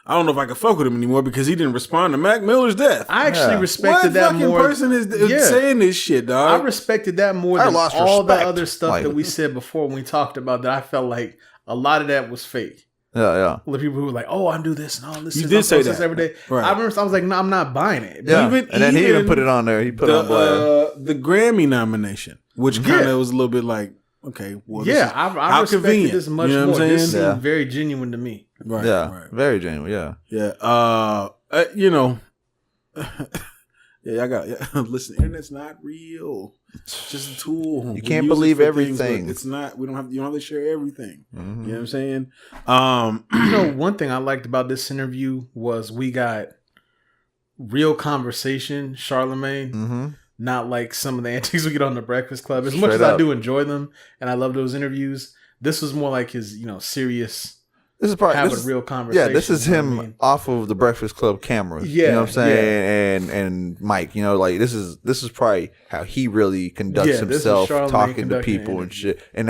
I don't know if I can fuck with him anymore because he didn't respond to Mac Miller's death. I actually respected that more. What fucking person is saying this shit, dog? I respected that more than all the other stuff that we said before when we talked about that. I felt like a lot of that was fake. Yeah. The people who were like, "Oh, I do this and all this." You did say that every day. Right. I remember I was like, "No, I'm not buying it." Yeah. And then he even put it on there. He put on blast. The Grammy nomination, which kind of was a little bit like, okay, well, I respected this much more. This seemed very genuine to me. Right. Yeah. Right. Very genuine. Yeah. Yeah. You know. Yeah, I got listen, internet's not real. It's just a tool. You can't believe everything. Things, it's not. You don't have to share everything. Mm-hmm. You know what I'm saying? You know, one thing I liked about this interview was we got real conversation, Charlamagne. Mm-hmm. Not like some of the antics we get on the Breakfast Club. As much as I do enjoy them and I love those interviews, this was more like his, serious. a real conversation. Yeah, this is him off of the Breakfast Club cameras. Yeah, you know what I'm saying? And Mike, you know, like this is probably how he really conducts himself, talking to people and shit. And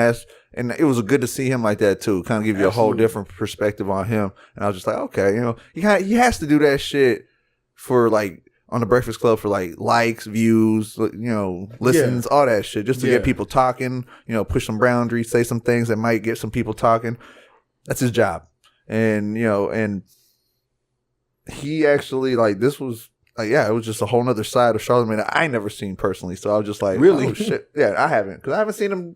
it was good to see him like that too. Kind of give you a whole different perspective on him. And I was just like, okay, you know, he has to do that shit for like on the Breakfast Club for like likes, views, you know, listens, all that shit, just to get people talking. You know, push some boundaries, say some things that might get some people talking. That's his job. And, you know, and he actually, like, this was, like, it was just a whole nother side of Charlamagne that I never seen personally. So I was just like, really? Oh, shit. Yeah, I haven't. Because I haven't seen him.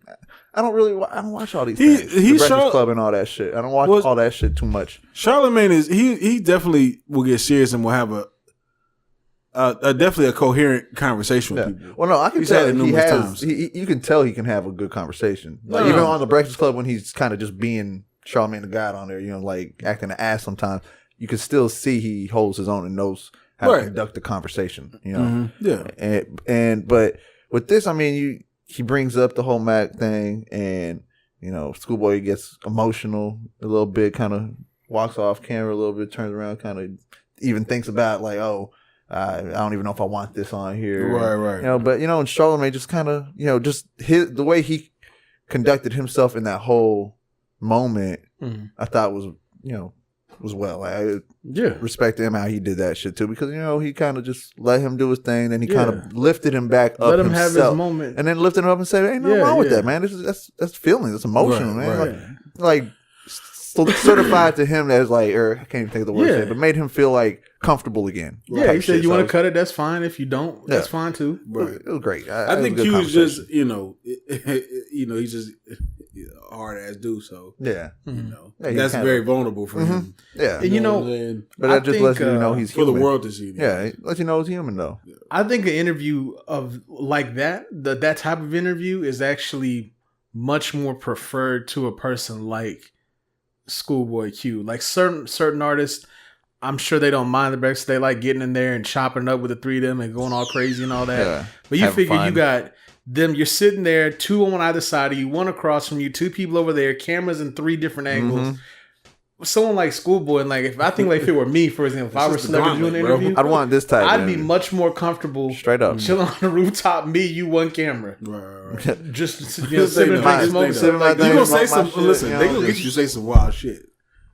I don't watch all these things. The Breakfast Club and all that shit. I don't watch all that shit too much. Charlamagne he definitely will get serious and will have definitely a coherent conversation with people. Well, no, I can tell you can tell he can have a good conversation. Like, even on the Breakfast Club when he's kind of just being Charlamagne the God on there, you know, like acting an ass sometimes, you can still see he holds his own and knows how to conduct the conversation, you know? Mm-hmm. But with this, I mean, he brings up the whole Mac thing and, you know, ScHoolboy gets emotional a little bit, kind of walks off camera a little bit, turns around, kind of even thinks about like, I don't even know if I want this on here. Right. You know, but, you know, and Charlamagne just kind of, you know, just the way he conducted himself in that whole moment, I thought was, you know, was well. I respect him how he did that shit too, because, you know, he kind of just let him do his thing, then he kind of lifted him back up, let him have his moment, and then lifted him up and said, "Ain't nothing wrong with that, man. That's feelings, that's emotional, man." Like certified to him as like, or I can't even think of the word, but made him feel like comcomfortable again. Yeah, he said, "You want to cut it? That's fine. If you don't, that's fine too." Right. It was great. I think Q is just, you know, he's just a hard ass dude. So you know, that's very vulnerable for him. Yeah, and you know, but that just lets you know he's for human. The world to see. Yeah, it lets you know he's human though. I think an interview of like that type of interview is actually much more preferred to a person like ScHoolboy Q. Like certain artists, I'm sure they don't mind the breakfast. They like getting in there and chopping up with the three of them and going all crazy and all that. Yeah, but you figure you got them, you're sitting there, two on either side of you, one across from you, two people over there, cameras in three different angles. Someone like ScHoolboy, and like if if it were me, for example, if I were snuck doing an interview, I'd want this type. I'd be much more comfortable, straight up, chilling on the rooftop, me, you, one camera, just sipping, smoking. You gonna say some? Listen, they gonna get you to say some wild shit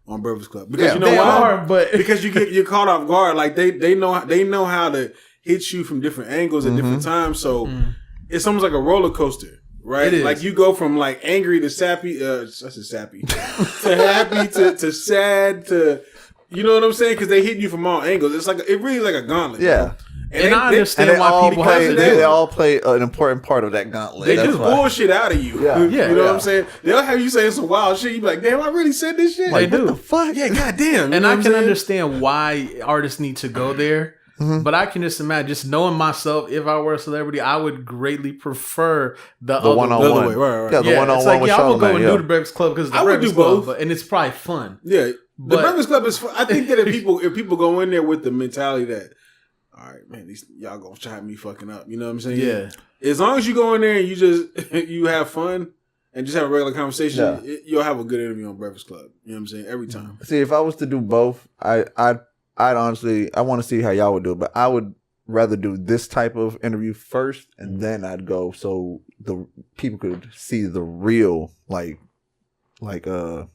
on Breakfast Club because you know why? But because you're caught off guard. Like they know how to hit you from different angles at different times. So it's almost like a roller coaster. Right, like you go from like angry to sappy, sappy, to happy to sad to, you know what I'm saying? Because they hit you from all angles. It's like it really is like a gauntlet. Yeah, and I understand why people have they all play an important part of that gauntlet. They just bullshit out of you. Yeah, you know what I'm saying? They'll have you saying some wild shit. You be like, damn, I really said this shit. Like, they do. What the fuck? Yeah, goddamn. And I can understand why artists need to go there. But I can just imagine, just knowing myself, if I were a celebrity, I would greatly prefer the one-on-one. Right. Yeah, the one-on-one. It's like, with I would go and Charlamagne, do the Breakfast Club because I would do both, and it's probably fun. Yeah, the Breakfast Club is fun. I think that if people go in there with the mentality that, all right, man, y'all gonna try me fucking up. You know what I'm saying? Yeah. As long as you go in there and you just you have fun and just have a regular conversation, you'll have a good interview on Breakfast Club. You know what I'm saying? Every time. See, if I was to do both, I'd honestly, I want to see how y'all would do it, but I would rather do this type of interview first, and then I'd go so the people could see the real, like the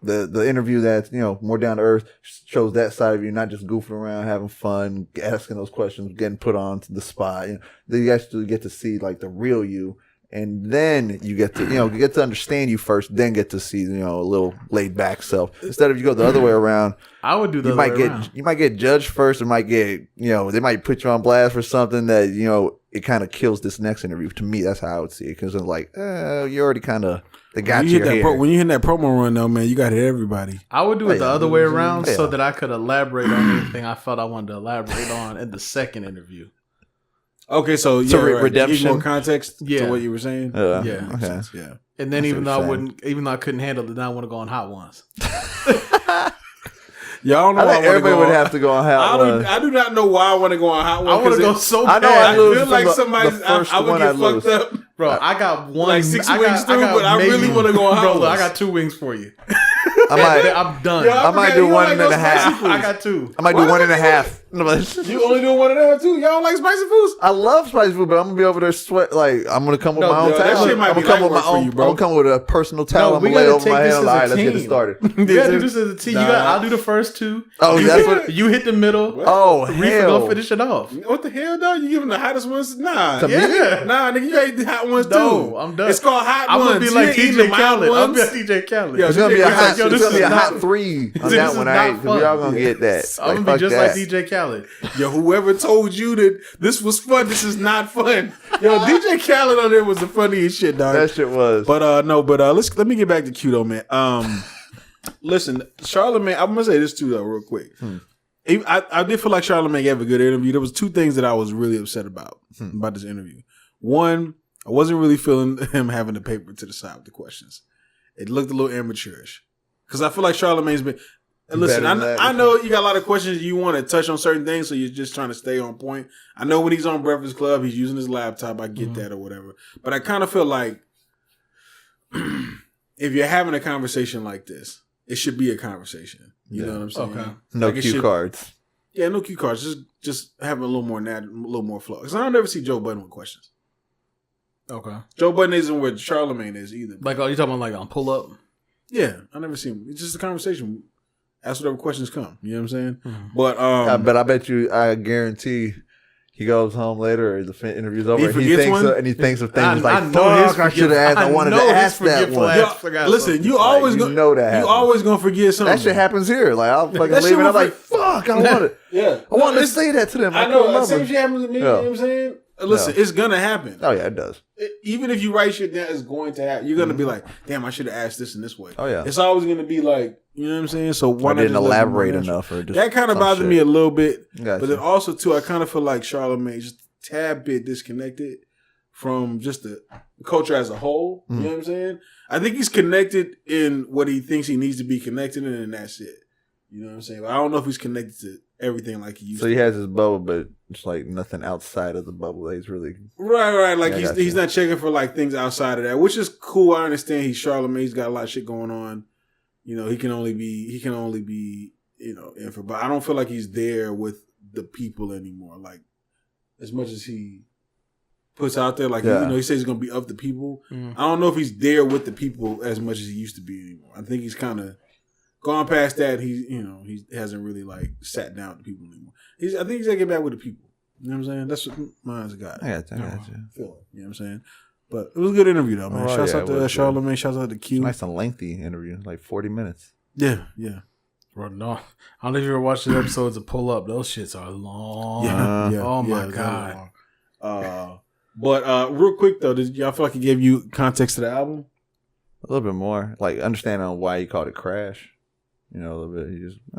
interview that's, you know, more down to earth, shows that side of you, not just goofing around, having fun, asking those questions, getting put on to the spot. You know, then you actually get to see like the real you. And then you get to, you know, get to understand you first, then get to see, you know, a little laid back self. Instead of you go the other way around, I would do the other way around. You might get judged first, or might get, you know, they might put you on blast for something that, you know, it kind of kills this next interview. To me, that's how I would see it, because it's like, you already kind of, they got you here. When you hit that promo run, though, man, you got to hit everybody. I would do it the other way around so that I could elaborate on anything I felt I wanted to elaborate on in the second interview. Okay, so redemption, give more context to what you were saying. Okay. Yeah. And then even though I couldn't handle it, then I want to go on Hot Ones. Y'all know I think everybody would have to go on Hot Ones. I do not know why I want to go on Hot Ones. I want to go so bad. I feel like somebody's. I would get fucked up. Bro, I got one. Like 6 wings through, but I really want to go on Hot Ones. I got 2 wings for you. I'm done. Yeah, I might do one and a half. I got 2. I might do 1.5. You only do 1.5 too? Y'all don't like spicy foods? I love spicy food, but I'm gonna be over there sweat. Like I'm gonna come with my own that towel. shit might I'm be gonna come with light my work for own. you, bro. I'm gonna come with a personal towel. No, I'm we gonna lay gotta over take my this head. as a All right, let's get it team. started. We gotta do this as a team. I'll do the first 2. Oh, that's what. You hit the middle. Oh, Riffa hell. gonna finish it off. What the hell, dog? You giving the hottest ones? Nah. To me? Yeah. Nah, nigga, you ate the hot ones too. No, I'm done. It's called hot I'm ones. gonna be You like ain't eating DJ the mild Khaled. I'm ones. gonna be DJ Khaled. Yeah, It's gonna be a hot. Yo, It's this gonna be a is hot not- 3 on this that is one. not All right, because fun. we all gonna get that. I'm gonna fuck be just that. like DJ Khaled. Yo, whoever told you that this was fun, this is not fun. Yo, DJ Khaled on there was the funniest shit, dog. That shit was. But let me get back to Q though, man. Listen, Charlamagne, I'm gonna say this too though, real quick. I did feel like Charlamagne gave a good interview. There was 2 things that I was really upset about this interview. One, I wasn't really feeling him having the paper to the side with the questions. It looked a little amateurish because I feel like Charlamagne's been. And listen, I know you got a lot of questions. You want to touch on certain things, so you're just trying to stay on point. I know when he's on Breakfast Club, he's using his laptop. I get that or whatever. But I kind of feel like if you're having a conversation like this, it should be a conversation. You know what I'm saying? Okay. No like cue cards. Yeah, no cue cards. Just having a little more flow. Because I don't ever see Joe Budden with questions. Okay. Joe Budden isn't where Charlamagne is either. Like, are you talking about like on pull up? Yeah, I never see him. It's just a conversation. Ask whatever questions come. You know what I'm saying? Mm-hmm. But I bet you, I guarantee, he goes home later, or the interview's over, He and he forgets thinks one? and he thinks of things like, I know his fuck, I should have asked. I wanted to ask that one. Listen, you always you gonna know that happens. You always gonna forget something. That shit happens here. Like I'll fucking That leave, shit and I'm will like, fuck, I wanted. Yeah, I wanted to say that to them. I couldn't know. remember. Same shit happens to me. You know what I'm saying? Listen, it's gonna happen. Oh yeah, it does. Even if you write shit down, it's going to happen. You're gonna be like, damn, I should have asked this in this way. Oh yeah, it's always gonna be like, you know what I'm saying? So why not didn't just elaborate enough, or just that kind of bothered me a little bit. Gotcha. But then also too, I kind of feel like Charlamagne just a tad bit disconnected from just the culture as a whole. You know what I'm saying? I think he's connected in what he thinks he needs to be connected in, and that's it. You know what I'm saying? But I don't know if he's connected to everything like he used to. So he has his bubble, but it's like nothing outside of the bubble that he's really right. Like Yeah, he's not checking for like things outside of that, which is cool. I understand he's Charlamagne. He's got a lot of shit going on. You know, he can only be info. But I don't feel like he's there with the people anymore. Like as much as he puts out there, like he says he's gonna be of the people. I don't know if he's there with the people as much as he used to be anymore. I think he's kind of gone past that. He hasn't really like sat down with the people anymore. I think he's gonna get back with the people. You know what I'm saying? That's what mine's got. I got you. You know what I'm saying? But it was a good interview though, man. Shouts out to Charlamagne. Shouts out to Q. Nice and lengthy interview, like 40 minutes. Yeah. Bro, no. I don't know if you ever watched the episodes of Pull Up. Those shits are long. Yeah. Oh my God. But real quick though, did y'all feel like it gave you context to the album? A little bit more, like understanding on why he called it Crash. You know, a little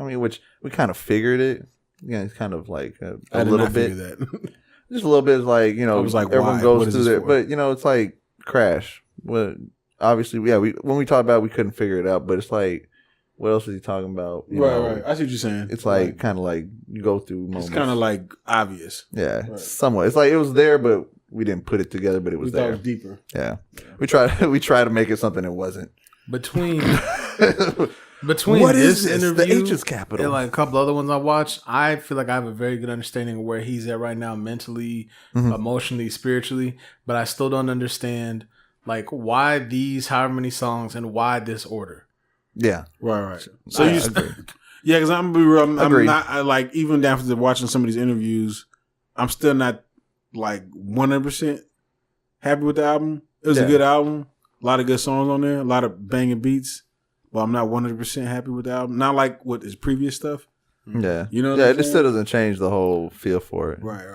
bit. Which we kind of figured it. Yeah, it's kind of like a little bit. That. Just a little bit, like it was like everyone goes through that, but it's like Crash. Well, obviously, when we talked about it, we couldn't figure it out, but it's like, what else is he talking about? Right. I see what you're saying. It's like kind of like you go through moments. It's kind of like obvious. Yeah, somewhat. It's like it was there, but we didn't put it together. But it was there. It was deeper. Yeah, we tried to make it something it wasn't. Between what this is interview the H's capital and like a couple other ones I watched, I feel like I have a very good understanding of where he's at right now, mentally, emotionally, spiritually. But I still don't understand like why these however many songs and why this order. Yeah, right. So you, because I'm gonna be real. I'm not like even after watching some of these interviews, I'm still not like 100% happy with the album. It was a good album, a lot of good songs on there, a lot of banging beats. But I'm not 100% happy with the album. Not like with his previous stuff. Yeah. You know what it still doesn't change the whole feel for it. Right.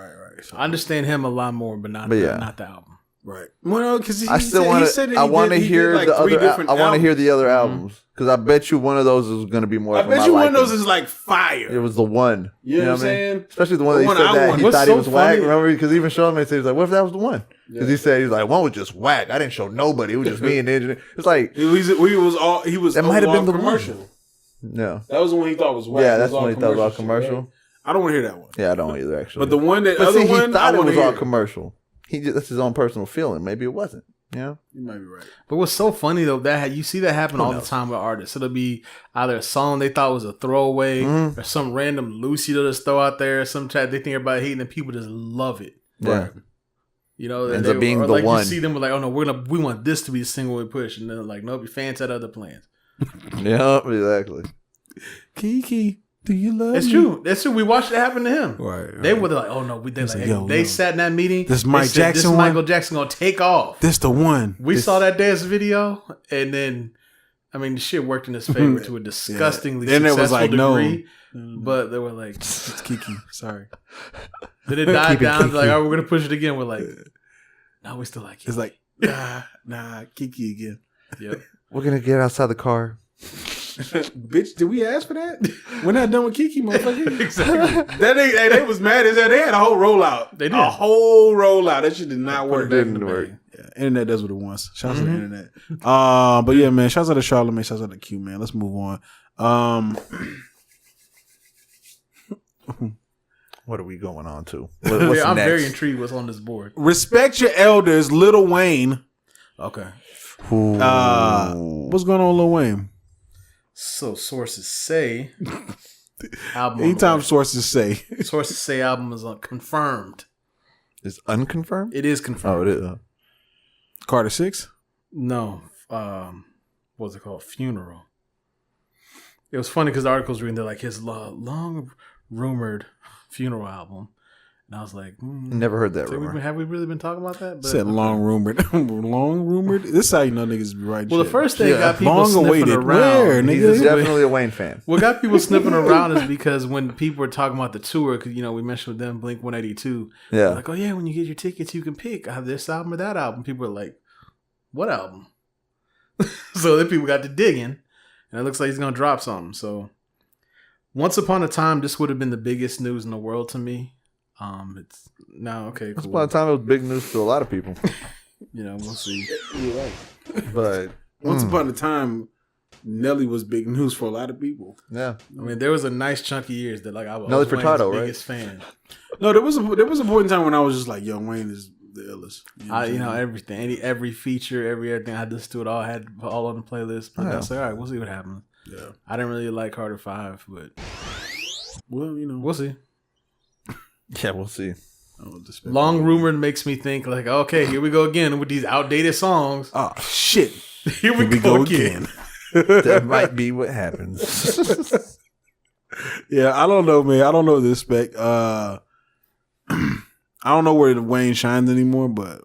So, I understand him a lot more, but not the album. Right. Well, because I still want to. I want to hear the other. I want to hear the other albums because I bet you one of those is going to be more. I bet you one of those is like fire. It was the one. You know what I'm saying? Especially the one that he said that he thought he was whack. Remember? Because even Charlamagne said he was like, "What if that was the one?" Because he said he was like, "One was just whack. I didn't show nobody. It was just me and the engineer." It's like he was. That might have been the commercial. One. No, that was the one he thought was whack. Yeah, that's when he thought it was all commercial. Right? I don't want to hear that one. Yeah, I don't either actually. But the one that he thought it was all commercial. That's his own personal feeling. Maybe it wasn't. Yeah, You might be right. But what's so funny though, that you see that happen all the time with artists. It'll be either a song they thought was a throwaway or some random Lucy they'll just throw out there, some chat they think everybody hating, and people just love it. yeah. You know, Ends up being the like one. You see them like, oh no, we want this to be the single we push, and then like, nope, your fans had other plans. Yeah, exactly. Kiki, do you love That's me? true. That's true. We watched it happen to him. Right. They were like, oh no, they sat in that meeting. This Mike Jackson This one? Michael Jackson gonna take off. This the one. We saw that dance video, and then, I mean, the shit worked in his favor to a disgustingly Then it was successful like, degree. no. But they were like, It's Kiki. Sorry. then it died Keep it down. Kiki. Like, all right, we're gonna push it again. We're like, no, we still like it. It's like, nah, Kiki again. Yep. We're gonna get outside the car. Bitch, did we ask for that? We're not done with Kiki, motherfucker. Exactly. They was mad as hell. They had a whole rollout. They did. A whole rollout. That shit did not work. Didn't work. Yeah, internet does what it wants. Shouts to the internet. But yeah, man. Shouts out to Charlamagne. Shouts out to Q, man. Let's move on. What are we going on to? I'm very intrigued what's on this board. Respect your elders, Lil Wayne. Okay. What's going on, Lil Wayne? So sources say album. Anytime sources say. Sources say album is confirmed. Is unconfirmed? It is confirmed. Oh, it is. Carter 6? No. What's it called? Funeral. It was funny because the article's reading, they're like his long rumored funeral album. And I was like, Never heard that so rumor. have we really been talking about that? But, Said long rumored. Long rumored? This is how you know niggas be right. Well, the first thing got people long sniffing awaited. around. Where, nigga? He's definitely a Wayne fan. What got people sniffing around is because when people were talking about the tour, because, we mentioned with them Blink 182. Yeah. Like, oh yeah, when you get your tickets, you can pick. I have this album or that album. People were like, what album? So then people got to digging, and it looks like he's going to drop something. So once upon a time, this would have been the biggest news in the world to me. It's now okay. Once Cool. upon a time, it was big news to a lot of people. We'll see. You're right. But Once upon a time, Nelly was big news for a lot of people. yeah, I mean, there was a nice chunk of years that I was Nelly Wayne's Furtado, right? biggest fan. No, there was a point in time when I was just like, "Yo, Wayne is the illest." You know what I'm saying? Everything, every feature, everything. I listened to it all. I had all on the playlist. But I was like, all right, we'll see what happens. Yeah. I didn't really like Carter 5, but Well, we'll see. yeah, we'll see. I don't disrespect Long you. rumored makes me think like, okay, here we go again with these outdated songs. Oh shit! Here we go again. That might be what happens. Yeah, I don't know, man. I don't know the spec. I don't know where the Wayne shines anymore, but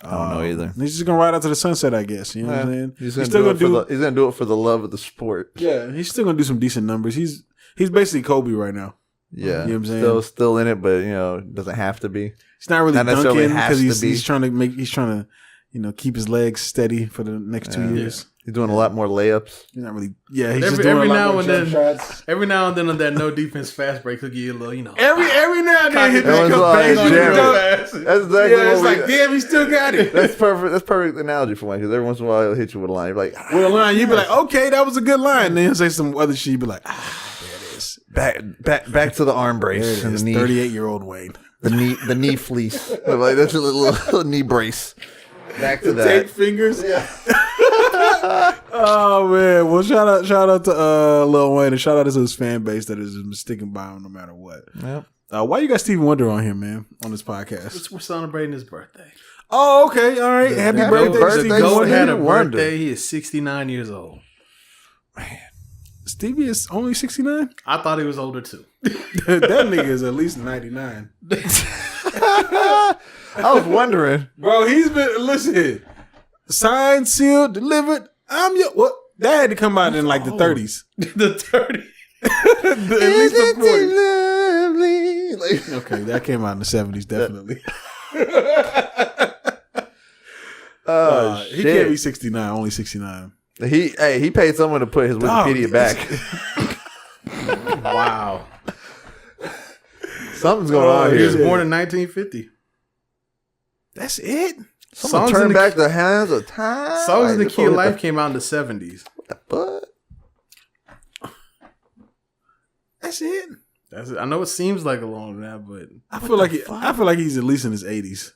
I don't know either. he's just gonna ride out to the sunset, I guess. You know what I'm saying? He's gonna do it for the love of the sport. Yeah, he's still gonna do some decent numbers. He's basically Kobe right now. Yeah, You know what I'm saying? still in it, but doesn't have to be. He's not really Not necessarily dunking has because to be. he's trying to keep his legs steady for the next 2 years. He's doing a lot more layups. He's not really. Yeah, he's Every- just doing every a lot now more and jump then- shots. Every now and then on that no defense fast break, he'll give you a little, Every now and then, hit That that was cup why bang I on jammed the it. fast. That's exactly Yeah, it's what like, damn, he still got it. That's perfect. That's perfect analogy for Wayne because every once in a while he'll hit you with a line. You're like, With a line, you'd be like, okay, that was a good line. Then he'll say some other shit. You'd be like, there it is. back to the arm There brace it and is. the knee, 38-year-old Wayne. the knee fleece. Like that's a little knee brace. Back to that. Take fingers. Oh man. Well, shout out to Lil Wayne and shout out to his fan base that is just sticking by him no matter what. Yep. Why you got Stevie Wonder on here, man, on this podcast? We're celebrating his birthday. Oh, okay. All right. Happy birthday, birthday, Stevie Goat Wonder. had a Wonder. birthday. He is 69 years old. Stevie is only 69? I thought he was older too. That nigga is at least 99. I was wondering. Bro, he's been, listen, signed, sealed, delivered. What? That had to come out in like the 30s. The 30. At least the 40s. Lovely. Okay, that came out in the 70s, definitely. He shit. can't be 69, only 69. He paid someone to put his Wikipedia back. Wow. Something's going on He was here. born in 1950. That's it? Someone Songs turn in the- back the hands of time. Songs in the Like, Key of what Life came out in the 70s. But That's it? That's it. I know it seems like a long than that, but I feel like he's at least in his 80s.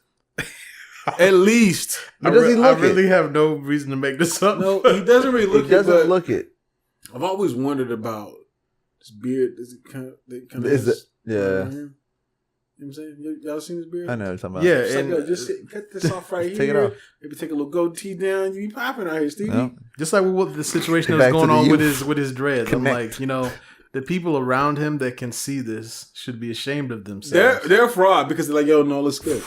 At least. But does he look I really have no reason to make this up. No, he doesn't really look He doesn't it. look it. I've always wondered about his beard. Is it kind of Is it? You know Yeah. what I'm saying? Y'all seen his beard? I know what you're talking about. Yeah, It's like, and yo, just cut this off right Take here. it off. Maybe take a little goatee down. You be popping out here, Stevie. Yep. just like with the situation Get that's back to going the on youth. with his dreads, Connect. I'm like, you know, the people around him that can see this should be ashamed of themselves. They're a fraud because they're like, yo, no, let's go.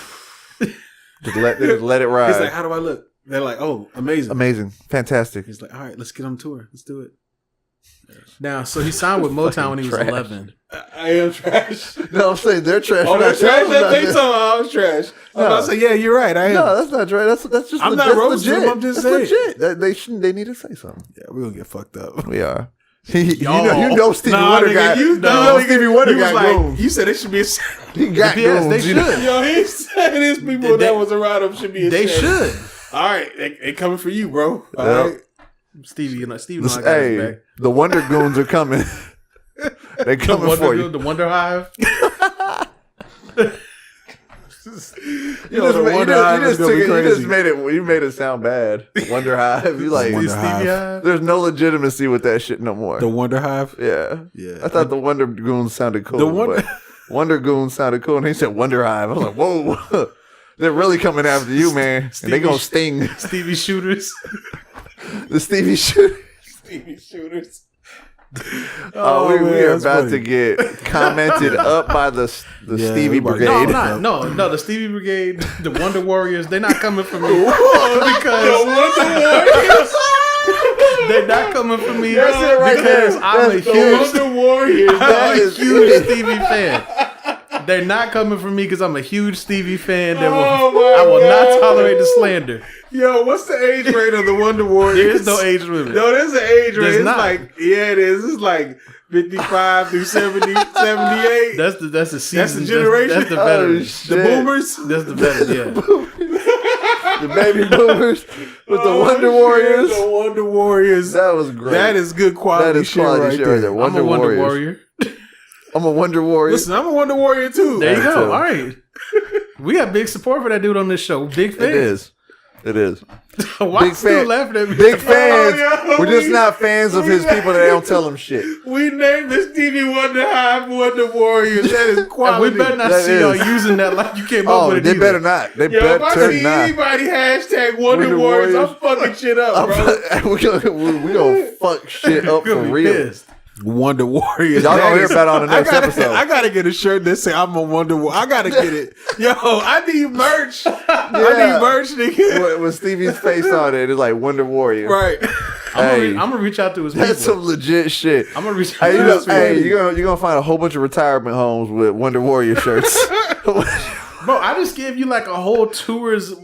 Just let it ride. He's like, how do I look? They're like, oh, amazing. Amazing. Fantastic. He's like, all right, let's get on tour. Let's do it. Now, so he signed with Motown when he was Trash. 11. I am trash. No, I'm saying they're trash. Oh, We're they're not trash. talking about They this. talking about I was trash. I'm No. about to say, yeah, you're right. I am. No, that's not right. That's just. I'm not that's roasting legit. them, I'm just That's saying. legit. They shouldn't. They need to say something. Yeah, we're gonna get fucked up. We are. you know Stevie Nah, Wonder nigga, got. you know, know nigga, Stevie Wonder he was got like, goons. you said it should be a. He got Yes, goons. they you know? should. Yo, he said his people They- that was around him should be. They ashamed. should. All right, they coming for you, bro. All Yep. right. Stevie, you know, Stevie, Listen, got his hey, back. the Wonder Goons are coming. They're coming for you. The Wonder Hive. You just made it. You made it sound bad. Wonder Hive. You like Wonder Stevie Hive. Hive. there's no legitimacy with that shit no more. The Wonder Hive. Yeah. Yeah. I thought the Wonder Goons sounded cool. The Wonder- but Wonder Goons sounded cool, and he said Wonder Hive. I was like, whoa, they're really coming after you, man, and they gonna sting. Stevie Shooters. The Stevie Shooter. Stevie Shooters. Oh, we man, are that's about funny. to get commented up by the Yeah, Stevie we about to- Brigade. No, I'm not. No, the Stevie Brigade, the Wonder Warriors, they're not coming for me. because they're not coming for me That's it right because there. I'm a That's the huge Wonder Warriors. That I'm a is- huge Stevie fan. They're not coming for me because I'm a huge Stevie fan. That Oh I will my not God. tolerate the slander. Yo, what's the age rate of the Wonder Warriors? There is no age limit. No, there's an age rate. There's It's not. like, yeah, it is. It's like 55 through 70, 78. That's the season. That's the generation? That's the Oh, veterans. shit. The boomers. That's the veterans. Yeah. The baby boomers with the Wonder Warriors. The Wonder Warriors. That was great. That is good quality, That is shit, quality right shit there. right there. I'm Wonder a Wonder Warriors. Warrior. I'm a Wonder Warrior. Listen, I'm a Wonder Warrior too. There you Me go. too. All right. We got big support for that dude on this show. Big It fan. is. It is. Why Big still fan. laughing at me? Big fans. yo, We're just we- not fans of his people that don't tell him shit. We named the Stevie Wonder Hive Wonder Warriors. That is And quality. we better not That see y'all is. using that like you came up Oh, with it. they either. better not. They Yo, if I better see not. anybody hashtag Wonder Wonder Warriors, I'm Warriors. fucking shit up, bro. we gonna fuck shit up for Gonna be real. pissed. Wonder Warriors. Y'all gonna That hear is- about it on the next episode. I gotta get a shirt that say I'm a Wonder Warrior. I gotta get it. Yo, I need merch. I Yeah. need merch, nigga. With Stevie's face on it, it's like Wonder Warrior. Right. Hey, I'm gonna reach out to his that's people. some legit shit. I'm gonna reach out Hey, to you know, his people. hey, you're gonna find a whole bunch of retirement homes with Wonder Warrior shirts. Bro, I just gave you like a whole tour's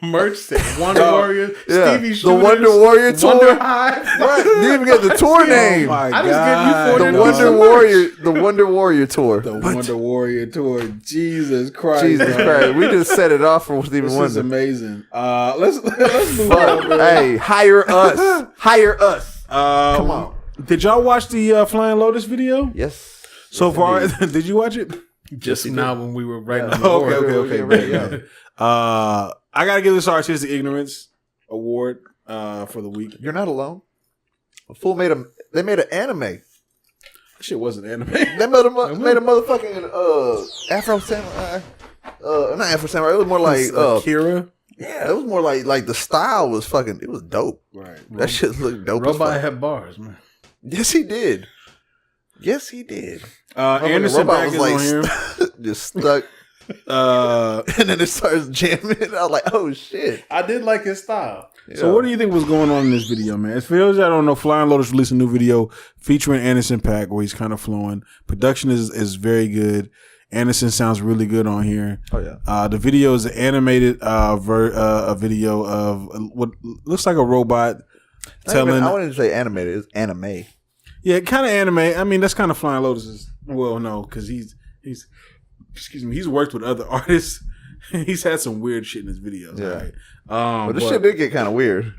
merch set. Wonder Warrior, Yeah. Stevie The Shooters, Wonder Warrior tour. Wonder Hive. Right? You didn't even get the tour name. Oh my I just God. gave you The $40 Wonder merch. Warrior. The Wonder Warrior tour. The Wonder Warrior tour. Jesus Christ. Jesus bro. Christ, we just set it off for Stevie This is Wonder. amazing. Let's move Fuck. on. Man. Hey, hire us. Hire us. Come on. Did y'all watch the Flying Lotus video? Yes. So far, did you watch it? Just now when we were writing Yeah. on the board. Okay. Yeah. I gotta give this Artistic Ignorance award for the week. You're not alone. A fool made a. They made an anime. That shit wasn't anime. They made a motherfucking Afro Samurai. Not Afro Samurai. It was more like Akira. yeah. It was more like the style was fucking. It was dope. Right. That shit looked dope. as Robot fuck. had bars, man. Yes, he did. Yes, he did. Anderson Robot Paak is was on here. just stuck, and then it starts jamming. I was like, "Oh shit!" I did like his style. So what do you think was going on in this video, man? For those that don't know, Flying Lotus released a new video featuring Anderson Paak where he's kind of flowing. Production is very good. Anderson sounds really good on here. Oh yeah. The video is an animated a video of what looks like a robot telling. I wouldn't say animated. It's anime. Yeah, kind of anime. I mean, that's kind of Flying Lotus's. Well, no, because he's excuse me. He's worked with other artists. He's had some weird shit in his videos. Yeah. Right? But this shit did get kind of weird.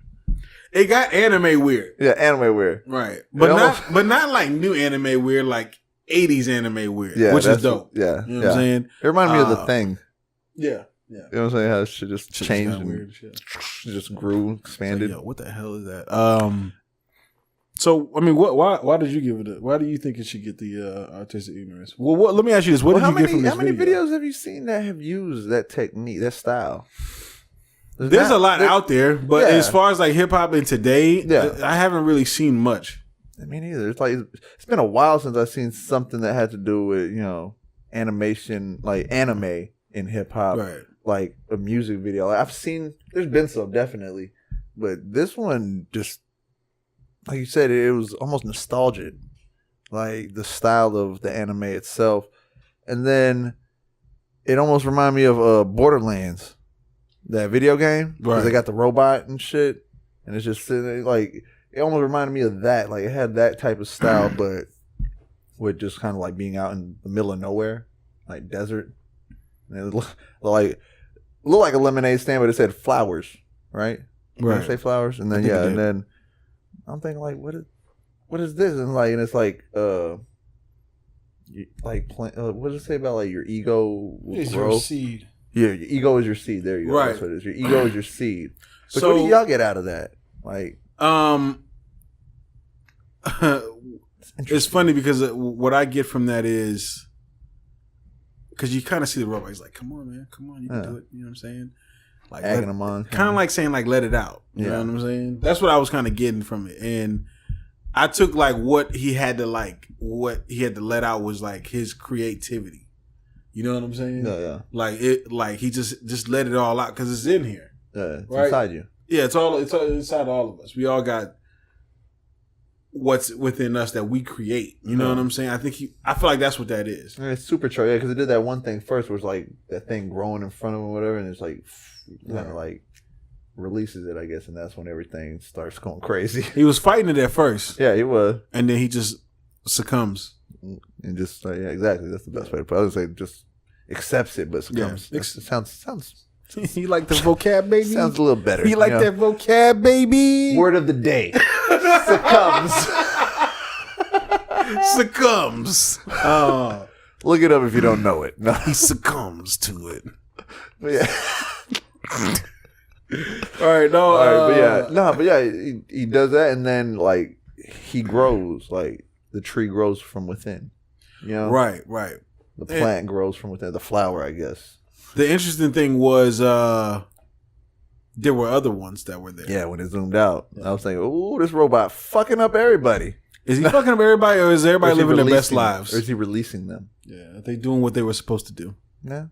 It got anime weird, Yeah, anime weird. right? But It not, almost- but not like new anime weird, like 80s anime weird, Yeah, which is that's- dope. Yeah, You know what I'm saying? It reminded me of the thing. Yeah. You know what I'm saying? How shit just changed and weird shit. Just grew, expanded. Yo, what the hell is that? So I mean, why did you give it? Why do you think it should get the artistic ignorance? Well, let me ask you this: What did you get from this video? How many videos have you seen that have used that technique, that style? There's a lot out there, but as far as like hip hop in today, I haven't really seen much. Me neither. It's like it's been a while since I've seen something that had to do with animation, like anime in hip hop, like a music video. Like, I've seen. There's been some definitely, but this one just. Like you said, it was almost nostalgic, like the style of the anime itself. And then it almost reminded me of Borderlands, that video game. Because they got the robot and shit. And it's just sitting there, like, it almost reminded me of that. Like, it had that type of style, but with just kind of like being out in the middle of nowhere, like desert. And it looked like a lemonade stand, but it said flowers, right? Right. Did I say flowers? And then, and then. I'm thinking like, what is this? And it's like, what does it say about like your ego? Is your seed? Yeah, your ego is your seed. There you go. Right. That's what it is. Your ego is your seed. But so, what do y'all get out of that? Like, it's funny because what I get from that is because you kind of see the robot. He's like, "Come on, man, come on, you can do it." You know what I'm saying? Like egging them on, kind of like saying like let it out. You know what I'm saying? That's what I was kind of getting from it, and I took like what he had to let out was like his creativity. You know what I'm saying? Yeah. Like he just let it all out because it's in here. Yeah, it's inside you. Yeah, it's all inside all of us. We all got what's within us that we create. You know what I'm saying? I feel like that's what that is. Yeah, it's supercharged because it did that one thing first, was like that thing growing in front of him or whatever, and it's like. Kind of like releases it, I guess, and that's when everything starts going crazy. He was fighting it at first. Yeah, he was. And then he just succumbs. And just, exactly. That's the best way to put it. I would say just accepts it, but succumbs. Yeah. It sounds. He like the vocab, baby? Sounds a little better. He like that vocab, baby? Word of the day. Succumbs. Succumbs. Look it up if you don't know it. No. He succumbs to it. Yeah. But he does that, and then like he grows, like the tree grows from within, right. The plant grows from within, the flower, I guess. The interesting thing was there were other ones that were there. Yeah, when it zoomed out, I was thinking, "Ooh, this robot fucking up everybody." Is he fucking up everybody, or is everybody living their best lives? Or is he releasing them? Yeah, are they doing what they were supposed to do? Yeah.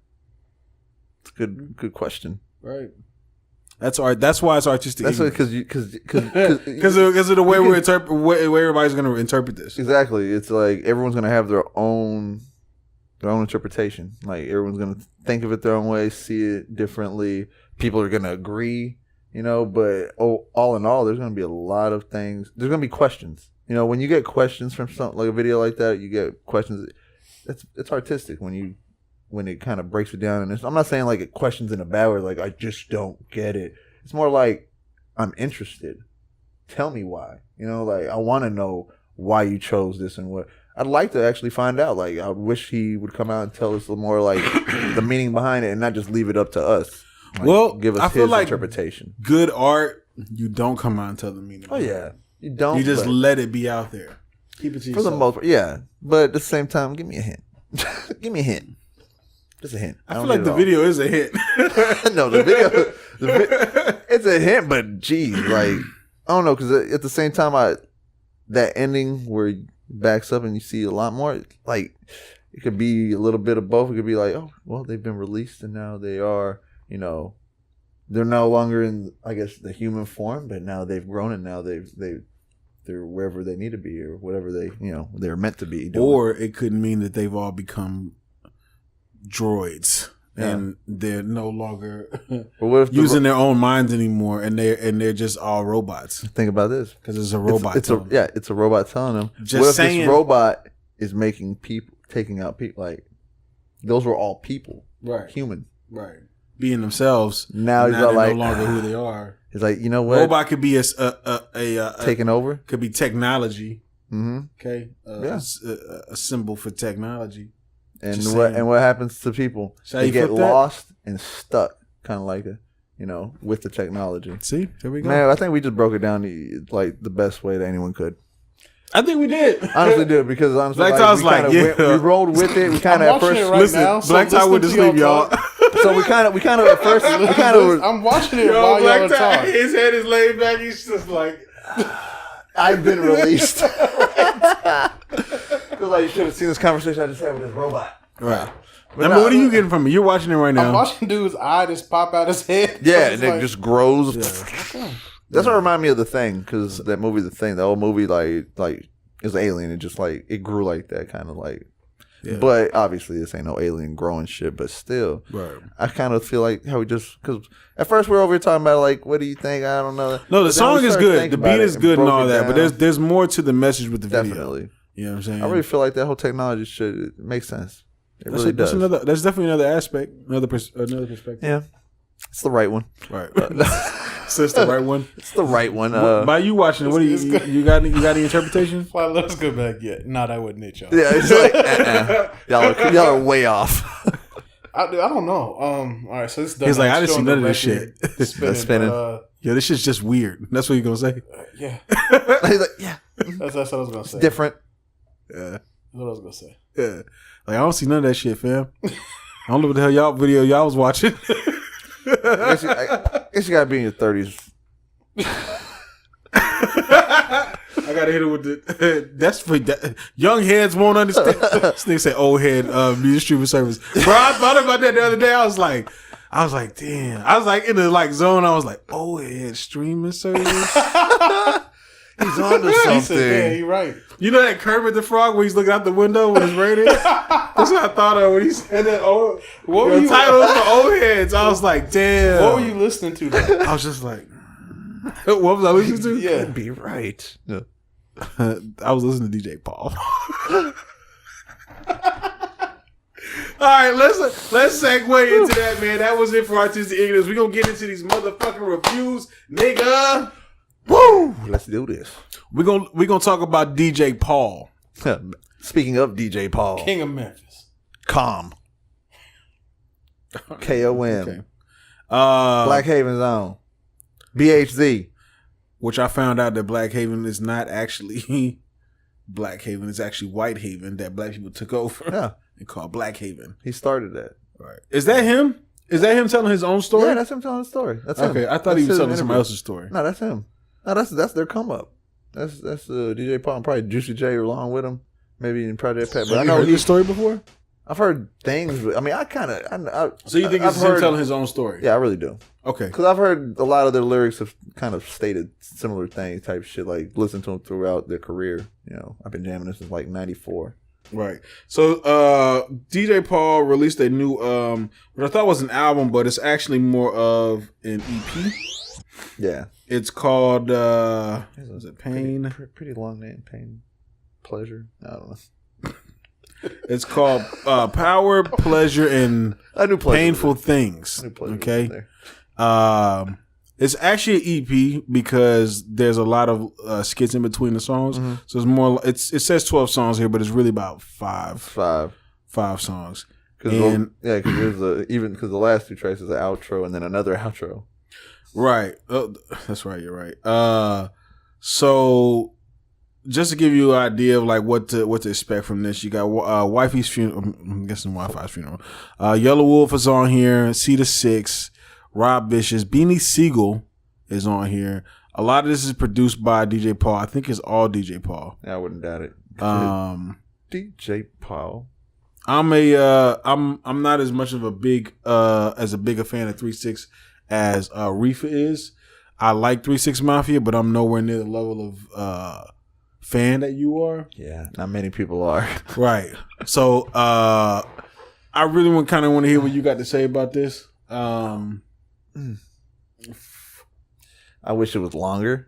It's a good question. Right. That's art. That's why it's artistic. That's because of the way way everybody's going to interpret this. Exactly. It's like everyone's going to have their own interpretation. Like everyone's going to think of it their own way, see it differently. People are going to agree, But all in all, there's going to be a lot of things. There's going to be questions. When you get questions from something like a video like that, you get questions. It's artistic when it kind of breaks it down. And I'm not saying like it questions in a bad way, like I just don't get it. It's more like I'm interested. Tell me why. Like I want to know why you chose this and what. I'd like to actually find out. Like I wish he would come out and tell us a little more like the meaning behind it and not just leave it up to us. Like, give us his interpretation. Good art, you don't come out and tell the meaning. Oh yeah, you don't. You just let it be out there. Keep it to yourself. For the most part, yeah. But at the same time, give me a hint. Give me a hint. Just a hint. I feel like the video is a hint. No, the video, it's a hint, but geez, like, I don't know, because at the same time, that ending where he backs up and you see a lot more, like, it could be a little bit of both. It could be like, oh, well, they've been released and now they are, they're no longer in, I guess, the human form, but now they've grown and now they're wherever they need to be or whatever they're meant to be doing. Or it could mean that they've all become droids and they're no longer using their own minds anymore, and they're just all robots. Think about this, because it's a robot. It's a robot telling them. Just what if this robot is making people, taking out people? Like those were all people, right? Human, right? Being themselves. Now he's they're like no longer who they are. He's like, you know what? Robot could be a taking over. Could be technology. Mm-hmm. Okay, a symbol for technology. And what happens to people? They get lost and stuck, kind of like with the technology. See, here we go. Man, I think we just broke it down the best way that anyone could. I think we did. Honestly, did because honestly, Black Tie's we rolled with it. We kind of at first Black Tie went to sleep, y'all. So we kind of at first I'm watching it while y'all are talking. His head is laid back. He's just like, I've been released. Because you should have seen this conversation I just had with this robot. Right. What are you getting from me? You're watching it right now. I'm watching dude's eye just pop out his head. Yeah, and it just grows. Yeah. That's what reminded me of The Thing, because that movie, The Thing, the old movie, like is alien. It just it grew like that, kind of like. Yeah. But obviously, this ain't no alien growing shit. But still, right. I kind of feel like how we just because at first we're over here talking about what do you think? I don't know. No, the song is good. The beat is good and all that. But there's more to the message with the video. Definitely. You know what I'm saying? I really feel like that whole technology shit makes sense. It really does. That's definitely another aspect, another perspective. Yeah, it's the right one. Right. So it's the right one. It's the right one. By you watching it, what do you got? You got any interpretation? Well, let's go back. Yeah, no, that wouldn't hit y'all. Yeah, it's like y'all are way off. I don't know. All right, so this is he's like, I didn't see none of this shit. Spinning. Yeah, this shit's just weird. That's what you're gonna say. Yeah. He's like, yeah. That's what I was gonna say. It's different. Yeah. That's what I was gonna say. Yeah. Like, I don't see none of that shit, fam. I don't know what the hell y'all was watching. I guess you gotta be in your 30s. I gotta hit it with the that's for young heads won't understand. This nigga say old head music streaming service. Bro, I thought about that the other day. I was like, damn. I was like in the zone. I was like, old head streaming service. He's on to something. He said, yeah, you're right. You know that Kermit the Frog where he's looking out the window when it's raining? That's what I thought of when he said that. What were you title for old heads? I was like, damn. What were you listening to though? I was just like, what was I listening to? Yeah, be right. Yeah. I was listening to DJ Paul. All right, let's segue into that, man. That was it for Artistic Ignorance. We're gonna get into these motherfucking reviews, nigga. Woo! Let's do this. We're gonna talk about DJ Paul. Speaking of DJ Paul, King of Memphis, Calm, KOM, okay. Black Haven's own, BHZ. Which I found out that Black Haven is not actually Black Haven. It's actually White Haven that black people took over. Yeah, and called Black Haven. He started that. Right? Is that him? Is that him telling his own story? Yeah, that's him telling the story. That's him. Okay, I thought he was telling somebody else's story. No, that's him. No, that's their come up. That's DJ Paul and probably Juicy J along with him. Maybe in Project Pat. But I know heard this story before. I've heard things. But, I mean, so you think it's him telling his own story? Yeah, I really do. Okay. Because I've heard a lot of their lyrics have kind of stated similar things, type shit. Like listen to them throughout their career. You know, I've been jamming this since like '94. Right. So DJ Paul released a new what I thought was an album, but it's actually more of an EP. Yeah. It's called is it Pain? Pretty long name. Pain. Pleasure. I don't know. It's called Power, Pleasure, and Painful Things. Okay. It's actually an EP because there's a lot of skits in between the songs. Mm-hmm. So it's more. It says 12 songs here, but it's really about five songs. Because there's because the last two tracks is an outro and then another outro. Right. That's right. You're right. So just to give you an idea of like what to expect from this, you got Wifey's Funeral. I'm guessing Wi-Fi's Funeral. Yellow Wolf is on here. C to 6. Rob Vicious. Beanie Siegel is on here. A lot of this is produced by DJ Paul. I think it's all DJ Paul. Yeah, I wouldn't doubt it. DJ Paul. I'm not as much of a bigger fan of 3 6 as Riffa is. I like 3 6 Mafia, but I'm nowhere near the level of fan that you are. Yeah, not many people are. Right. So I really kind of want to hear what you got to say about this. I wish it was longer.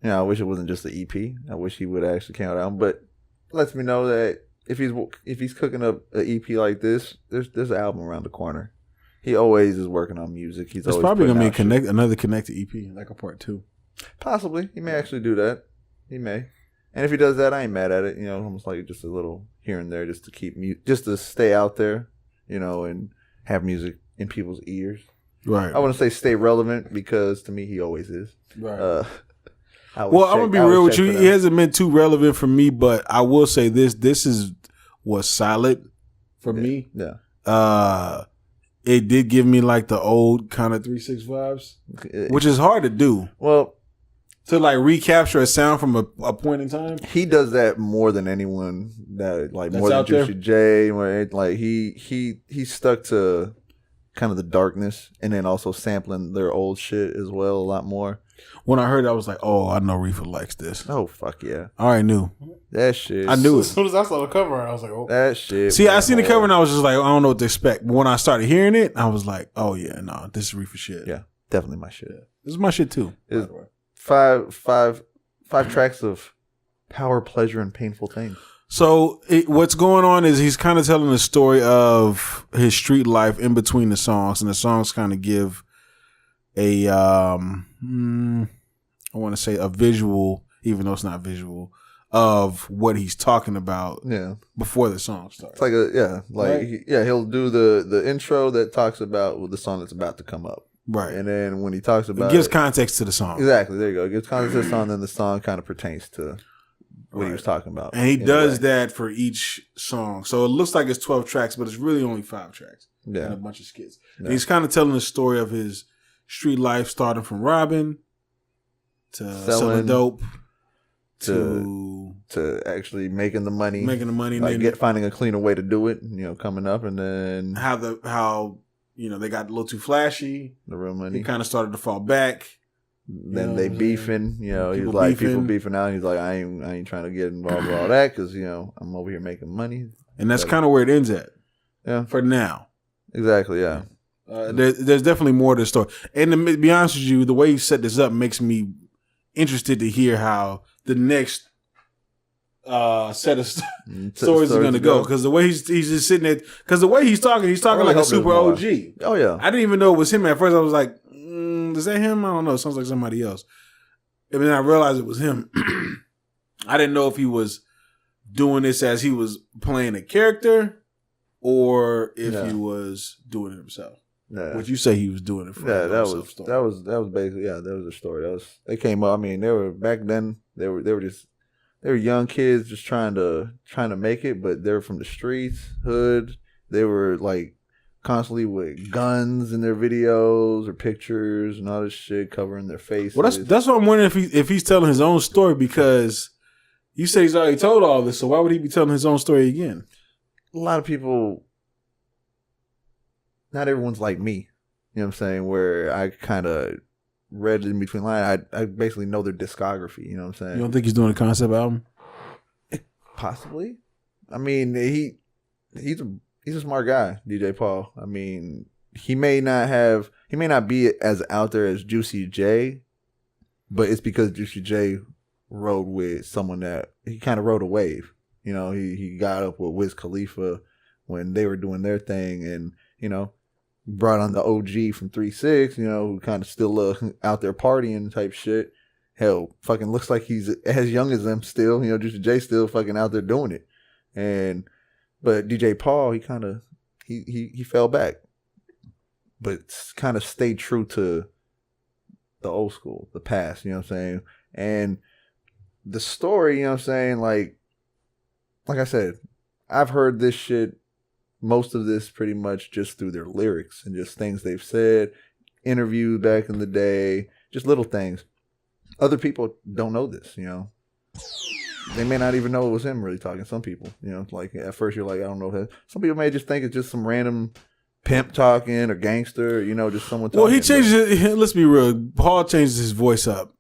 You know, I wish it wasn't just the EP. I wish he would actually count out. But it lets me know that if he's cooking up an EP like this, there's an album around the corner. He always is working on music. He's always probably gonna be another connected EP, like a part 2. Possibly, he may actually do that. He may. And if he does that, I ain't mad at it. You know, almost like just a little here and there, just to keep just to stay out there. You know, and have music in people's ears. Right. I wouldn't say stay relevant because to me he always is. Right. I'm gonna be real with you. He hasn't been too relevant for me, but I will say this was solid for me. Yeah. It did give me like the old kind of 3-6 vibes, which is hard to do. Well, to like recapture a sound from a point in time. He does that more than anyone that's more than Juicy J. Like he stuck to kind of the darkness and then also sampling their old shit as well a lot more. When I heard it, I was like, oh, I know Riffa likes this. Oh, fuck yeah. I already knew. That shit. I knew it. As soon as I saw the cover, I was like, oh. That shit. See, I seen the cover and I was just like, I don't know what to expect. But when I started hearing it, I was like, oh yeah, no, this is Riffa shit. Yeah, definitely my shit. This is my shit too. It's five tracks of power, pleasure, and painful things. So what's going on is he's kind of telling the story of his street life in between the songs, and the songs kind of give a I want to say a visual, even though it's not visual, of what he's talking about. Yeah. Before the song starts. It's like he'll do the intro that talks about the song that's about to come up. Right. And then when he talks about it gives context to the song. Exactly. There you go. It gives context to the song, then the song kind of pertains to what he was talking about. And he does that for each song. So it looks like it's 12 tracks, but it's really only 5 tracks. Yeah. And a bunch of skits. Yeah. And he's kind of telling the story of his street life, starting from robbing to selling dope to actually making the money. Like finding a cleaner way to do it, coming up, and then how they got a little too flashy. The real money. He kind of started to fall back. Then they beefing. He's like people beefing out. He's like, I ain't trying to get involved with all that because I'm over here making money. And that's kind of where it ends at. Yeah. For now. Exactly. Yeah. There's definitely more to the story. And to be honest with you, the way you set this up makes me interested to hear how the next set of stories are going to go, because the way he's just sitting there, because the way he's talking like a super OG. Oh yeah, I didn't even know it was him at first. I was like, is that him? I don't know. It sounds like somebody else. And then I realized it was him. I didn't know if he was doing this as he was playing a character or if he was doing it himself. Yeah. Would you say he was doing it for that was basically that was a story. They came up. I mean, they were back then. They were young kids just trying to make it, but they were from the streets, hood. They were like constantly with guns in their videos or pictures and all this shit covering their faces. Well, that's what I'm wondering if he's telling his own story, because you say he's already told all this, so why would he be telling his own story again? A lot of people, not everyone's like me. You know what I'm saying? Where I kind of read in between lines. I basically know their discography. You know what I'm saying? You don't think he's doing a concept album? Possibly. I mean, he's a smart guy, DJ Paul. I mean, he may not be as out there as Juicy J, but it's because Juicy J rode with someone that he kind of rode a wave. He got up with Wiz Khalifa when they were doing their thing, and brought on the OG from 3-6, who kind of still out there partying type shit. Hell, fucking looks like he's as young as them still. Juicy J still fucking out there doing it. But DJ Paul, he kind of he fell back, but kind of stayed true to the old school, the past. You know what I'm saying? And the story, you know what I'm saying? Like I said, I've heard this shit. Most of this pretty much just through their lyrics and just things they've said, interviews back in the day, just little things. Other people don't know this, They may not even know it was him really talking. Some people, like at first you're like, I don't know that. Some people may just think it's just some random pimp talking or gangster, just someone talking. Well, he changes it. Let's be real. Paul changes his voice up.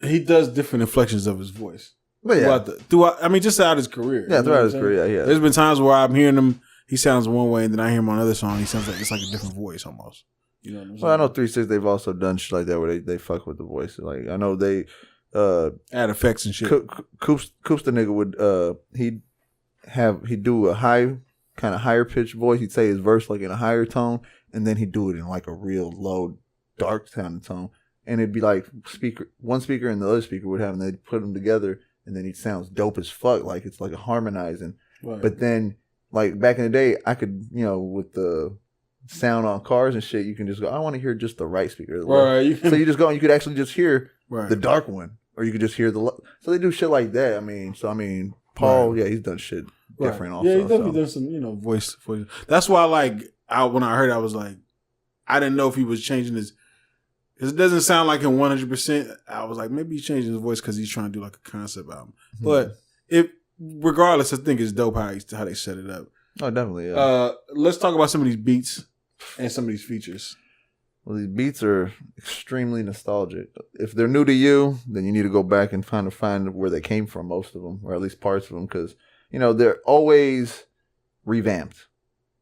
He does different inflections of his voice. But yeah. Just throughout his career. Yeah, throughout his career, yeah. There's been times where I'm hearing him, he sounds one way, and then I hear him on another song, he sounds like it's like a different voice almost. You know what I'm saying? Well, I know 3-6, they've also done shit like that where they fuck with the voice. Like, I know they add effects and shit. Coops the nigga would he'd do a kind of higher pitched voice. He'd say his verse like in a higher tone, and then he'd do it in like a real low, dark sounding tone. And it'd be like one speaker and the other speaker would have, and they'd put them together, and then he sounds dope as fuck, like it's like a harmonizing. Right. But then, like back in the day, I could, with the sound on cars and shit, you can just go, I want to hear just the right speaker. Right. So you just go and you could actually just hear right. the dark one, or you could just hear so they do shit like that. Paul, right. he's done shit different also. Yeah, he's definitely done some, voice. That's why, when I heard it, I was like, I didn't know if he was changing his, because it doesn't sound like him 100%. I was like, maybe he's changing his voice because he's trying to do like a concept album. Mm-hmm. But regardless, I think it's dope how they set it up. Oh, definitely. Yeah. Let's talk about some of these beats and some of these features. Well, these beats are extremely nostalgic. If they're new to you, then you need to go back and find where they came from, most of them, or at least parts of them, because, they're always revamped.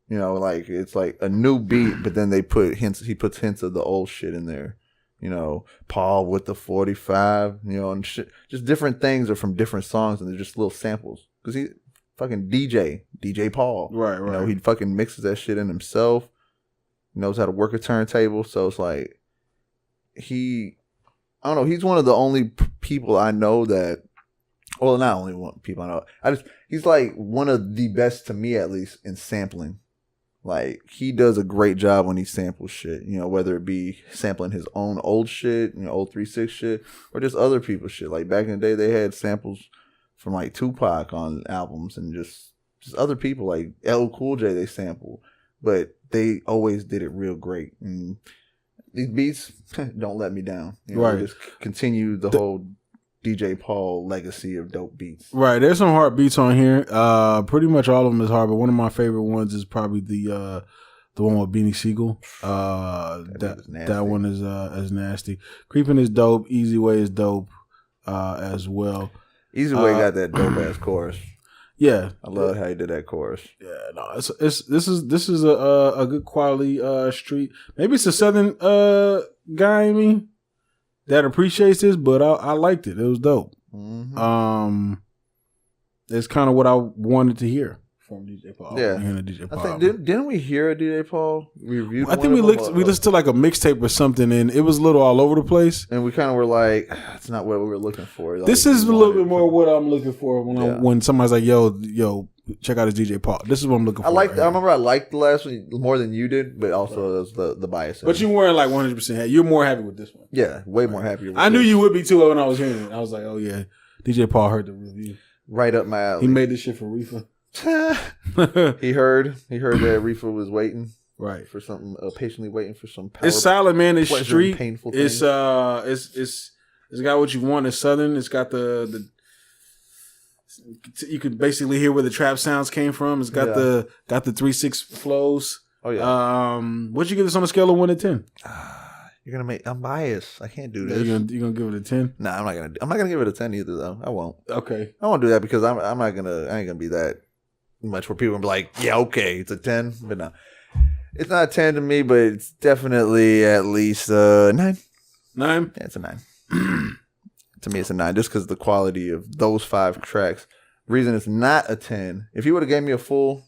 It's like a new beat, but then he puts hints of the old shit in there. Paul with the 45, and shit. Just different things are from different songs, and they're just little samples. Because he fucking DJ Paul. Right. He fucking mixes that shit in himself. Knows how to work a turntable, so it's like he's one of the only people I know that, well, not only one people I know, he's like one of the best, to me at least, in sampling. Like, he does a great job when he samples shit, whether it be sampling his own old shit, old 3-6 shit, or just other people's shit. Like, back in the day, they had samples from like Tupac on albums, and just other people, like LL Cool J they sampled. But they always did it real great. And these beats don't let me down. Right. Just continue the whole DJ Paul legacy of dope beats. Right. There's some hard beats on here. Pretty much all of them is hard, but one of my favorite ones is probably the one with Beanie Siegel. That one is nasty. Creeping is dope. Easy Way is dope as well. Easy Way got that dope ass chorus. Yeah, I love how he did that chorus. Yeah, no, this is a good quality street. Maybe it's a southern guy in me that appreciates this, but I liked it. It was dope. Mm-hmm. It's kind of what I wanted to hear from DJ Paul. Yeah, DJ Paul. I think didn't we hear a DJ Paul review? I think we listened to like a mixtape or something, and it was a little all over the place. And we kind of were like, "It's not what we were looking for." Like, this is a little bit more what I'm looking for when somebody's like, "Yo, check out this DJ Paul." This is what I'm looking for. I remember I liked the last one more than you did, but also it was the bias. But you weren't like 100% happy. You're more happy with this one. Yeah, way more happy. I knew you would be too when I was hearing it. I was like, "Oh yeah, DJ Paul heard the review. Right up my alley." He made this shit for Riffa. he heard that Riffa was waiting, right, for something, patiently waiting for some power. It's solid, man. It's street. Painful it's it's got what you want. It's southern. It's got the you could basically hear where the trap sounds came from. It's got the 3-6 flows. Oh yeah. What'd you give this on a scale of 1 to 10? I'm biased. I can't do this. You're gonna give it a 10? Nah, I'm not gonna give it a 10 either though. I won't. Okay. I won't do that because I ain't gonna be that much where people gonna be like, yeah, okay, it's a 10. But no. It's not a 10 to me, but it's definitely at least 9. 9? Yeah, it's a 9. To me, it's a 9 just because the quality of those 5 tracks. Reason it's not a 10. If you would have gave me a full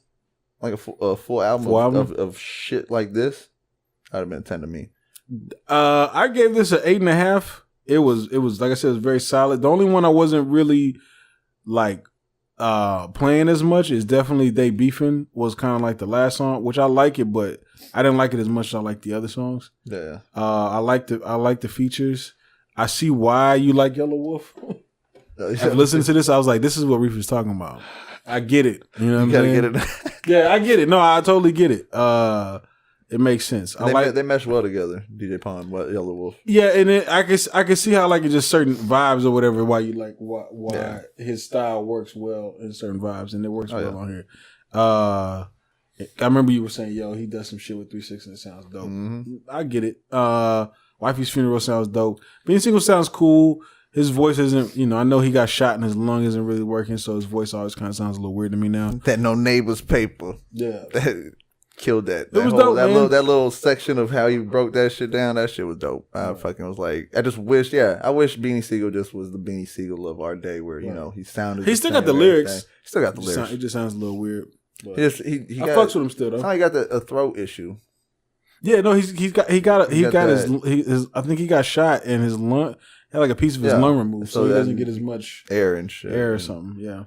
album of shit like this, I'd have been a 10 to me. I gave this an 8.5. It was like I said, it was very solid. The only one I wasn't really like playing as much is definitely They Beefin' was kind of like the last song, which I like it, but I didn't like it as much as I like the other songs. Yeah. I like the features. I see why you like Yellow Wolf. I've listened to this. I was like, this is what Reef was talking about. I get it. You know what I'm saying? Get it. Yeah, I get it. No, I totally get it. It makes sense. They mesh well together. DJ Paul and Yellow Wolf. Yeah, and I can see how like it's just certain vibes or whatever. Why you like why his style works well in certain vibes, and it works well on here. I remember you were saying, "Yo, he does some shit with 3-6 and it sounds dope." Mm-hmm. I get it. Wifey's Funeral sounds dope. Being Single sounds cool. His voice isn't, I know he got shot and his lung isn't really working, so his voice always kind of sounds a little weird to me now. That No Neighbors paper. Yeah. Killed that. It was dope, man. That little section of how you broke that shit down, that shit was dope. I fucking was like, I wish Beanie Siegel just was the Beanie Siegel of our day where, he sounded. He still got the lyrics. He still got the lyrics. It just sounds a little weird. He I fucks with him still, though. He got a throat issue. Yeah, no, he got his I think he got shot and his lung had like a piece of his lung removed, so he that doesn't get as much air and shit. Air or something, yeah.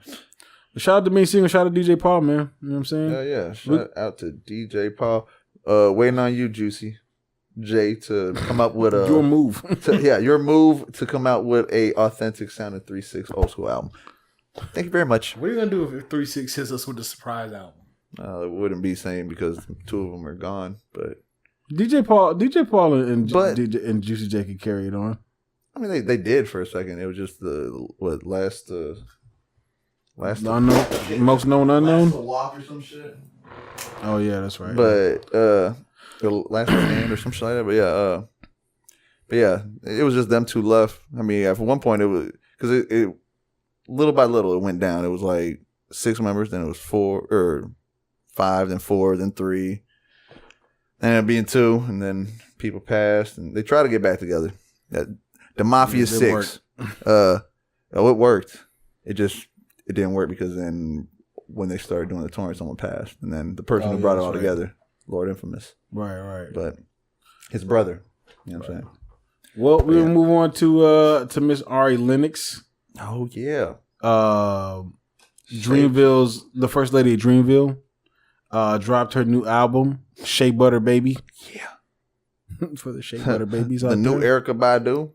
But shout out to me single, shout out to DJ Paul, man. You know what I'm saying? Yeah. Shout out to DJ Paul. Waiting on you, Juicy J, to come up with a your move. Your move to come out with a authentic sounding 3-6 old school album. Thank you very much. What are you gonna do if 3-6 hits us with a surprise album? It wouldn't be same because 2 of them are gone, but DJ Paul and Juicy J could carry it on. I mean, they did for a second. It was just the last unknown, most known unknown. Last walk or some shit. Oh yeah, that's right. But the last stand or some shit like that. But yeah, it was just them 2 left. I mean, at one point it was because it little by little it went down. It was like 6 members, then it was 4 or 5, then 4, then 3, then it being 2, and then people passed, and they tried to get back together. The Mafia 6. It worked. It didn't work because then when they started doing the touring, someone passed, and then the person who brought it all together, Lord Infamous. Right. But his brother. You know what I'm saying? Well, we'll move on to Miss Ari Lennox. Oh yeah. Dreamville's the first lady of Dreamville dropped her new album, Shea Butter Baby. Yeah. For the Shea Butter Babies out the new there. Erykah Badu.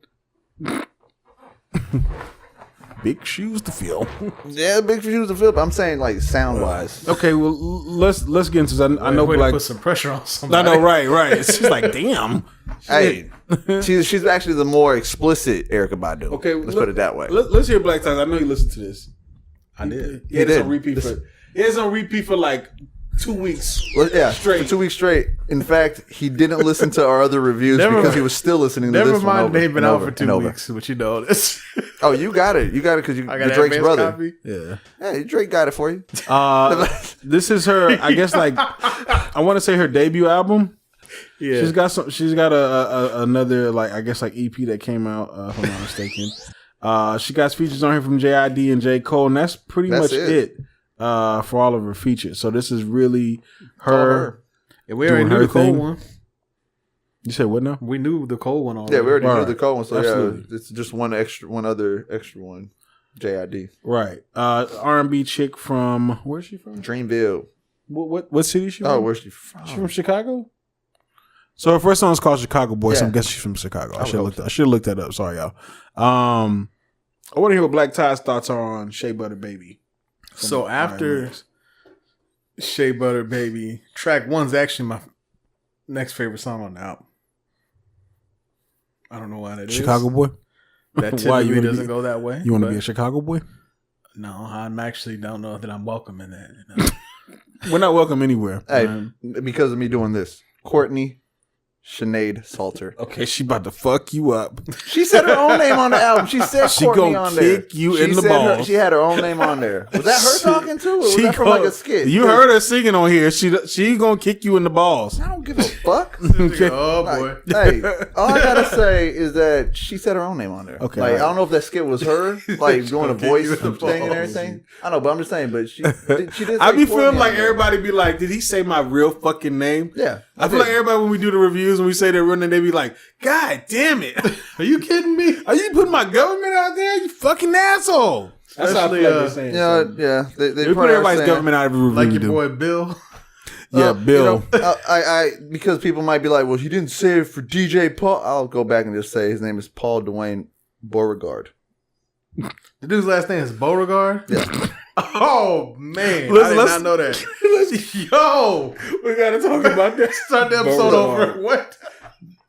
Big shoes to fill. Yeah, big shoes to fill. But I'm saying like sound wise. Okay, well let's get into this. I know Black put some pressure on somebody. I know, right. It's just like damn. Hey, she's actually the more explicit Erykah Badu. Okay, let's put it that way. Let's hear Black Ties. I know you listened to this. I did. He had on repeat for like 2 weeks. Straight. For 2 weeks straight. In fact, he didn't listen to our other reviews because he was still listening to this one. Never mind, they've been out for 2 weeks, but you know this. Oh, you got it. You got it because you're Drake's brother. Copy. Yeah, Drake got it for you. This is her. I guess like I want to say her debut album. Yeah, she's got another like I guess like EP that came out if I'm not mistaken. She got features on here from JID and J. Cole, and that's pretty much it for all of her features. So this is really her. And we already knew the Cole one. You said what now? We knew the Cole one already. Yeah, we already knew the Cole one. So absolutely. Yeah, it's just one other extra one. JID. Right. R&B chick from where's she from? Dreamville. What city is she from? Oh, where's she from? She from Chicago? So her first song is called Chicago Boy, so I'm guessing she's from Chicago. I should have looked that up. Sorry, y'all. I want to hear what Black Tie's thoughts are on Shea Butter Baby. So after Shea Butter Baby, track 1's actually my next favorite song on the album. I don't know why that is. Chicago Boy? That typically doesn't go that way. You want to be a Chicago boy? No, I'm actually don't know that I'm welcome in that. You know? We're not welcome anywhere. Hey, because of me doing this. Courtney Sinead Salter. Okay, she about to fuck you up. She said her own name on the album. She said she Courtney gonna on there. kick you in the balls. She had her own name on there. Was that her talking too? Or was that from like a skit? You heard her singing on here. She gonna kick you in the balls. I don't give a fuck. Oh boy. Hey, all I gotta say is that she said her own name on there. Okay. Like I don't know if that skit was her, like doing a voice thing and everything. I know, but I'm just saying. But she did. I be feeling like everybody be like, did he say my real fucking name? Yeah. I feel like everybody when we do the reviews and we say their real name, they be like, God damn it. Are you kidding me? Are you putting my government out there? You fucking asshole. That's how I feel like they're saying. Yeah. They put everybody's government out of every review. Like your boy Bill. Yeah, Bill. You know, I because people might be like, well, he didn't say it for DJ Paul. I'll go back and just say his name is Paul Dwayne Beauregard. The dude's last name is Beauregard? Yeah. Oh, man. I did not know that. Yo, we got to talk about that. Start the episode over. What?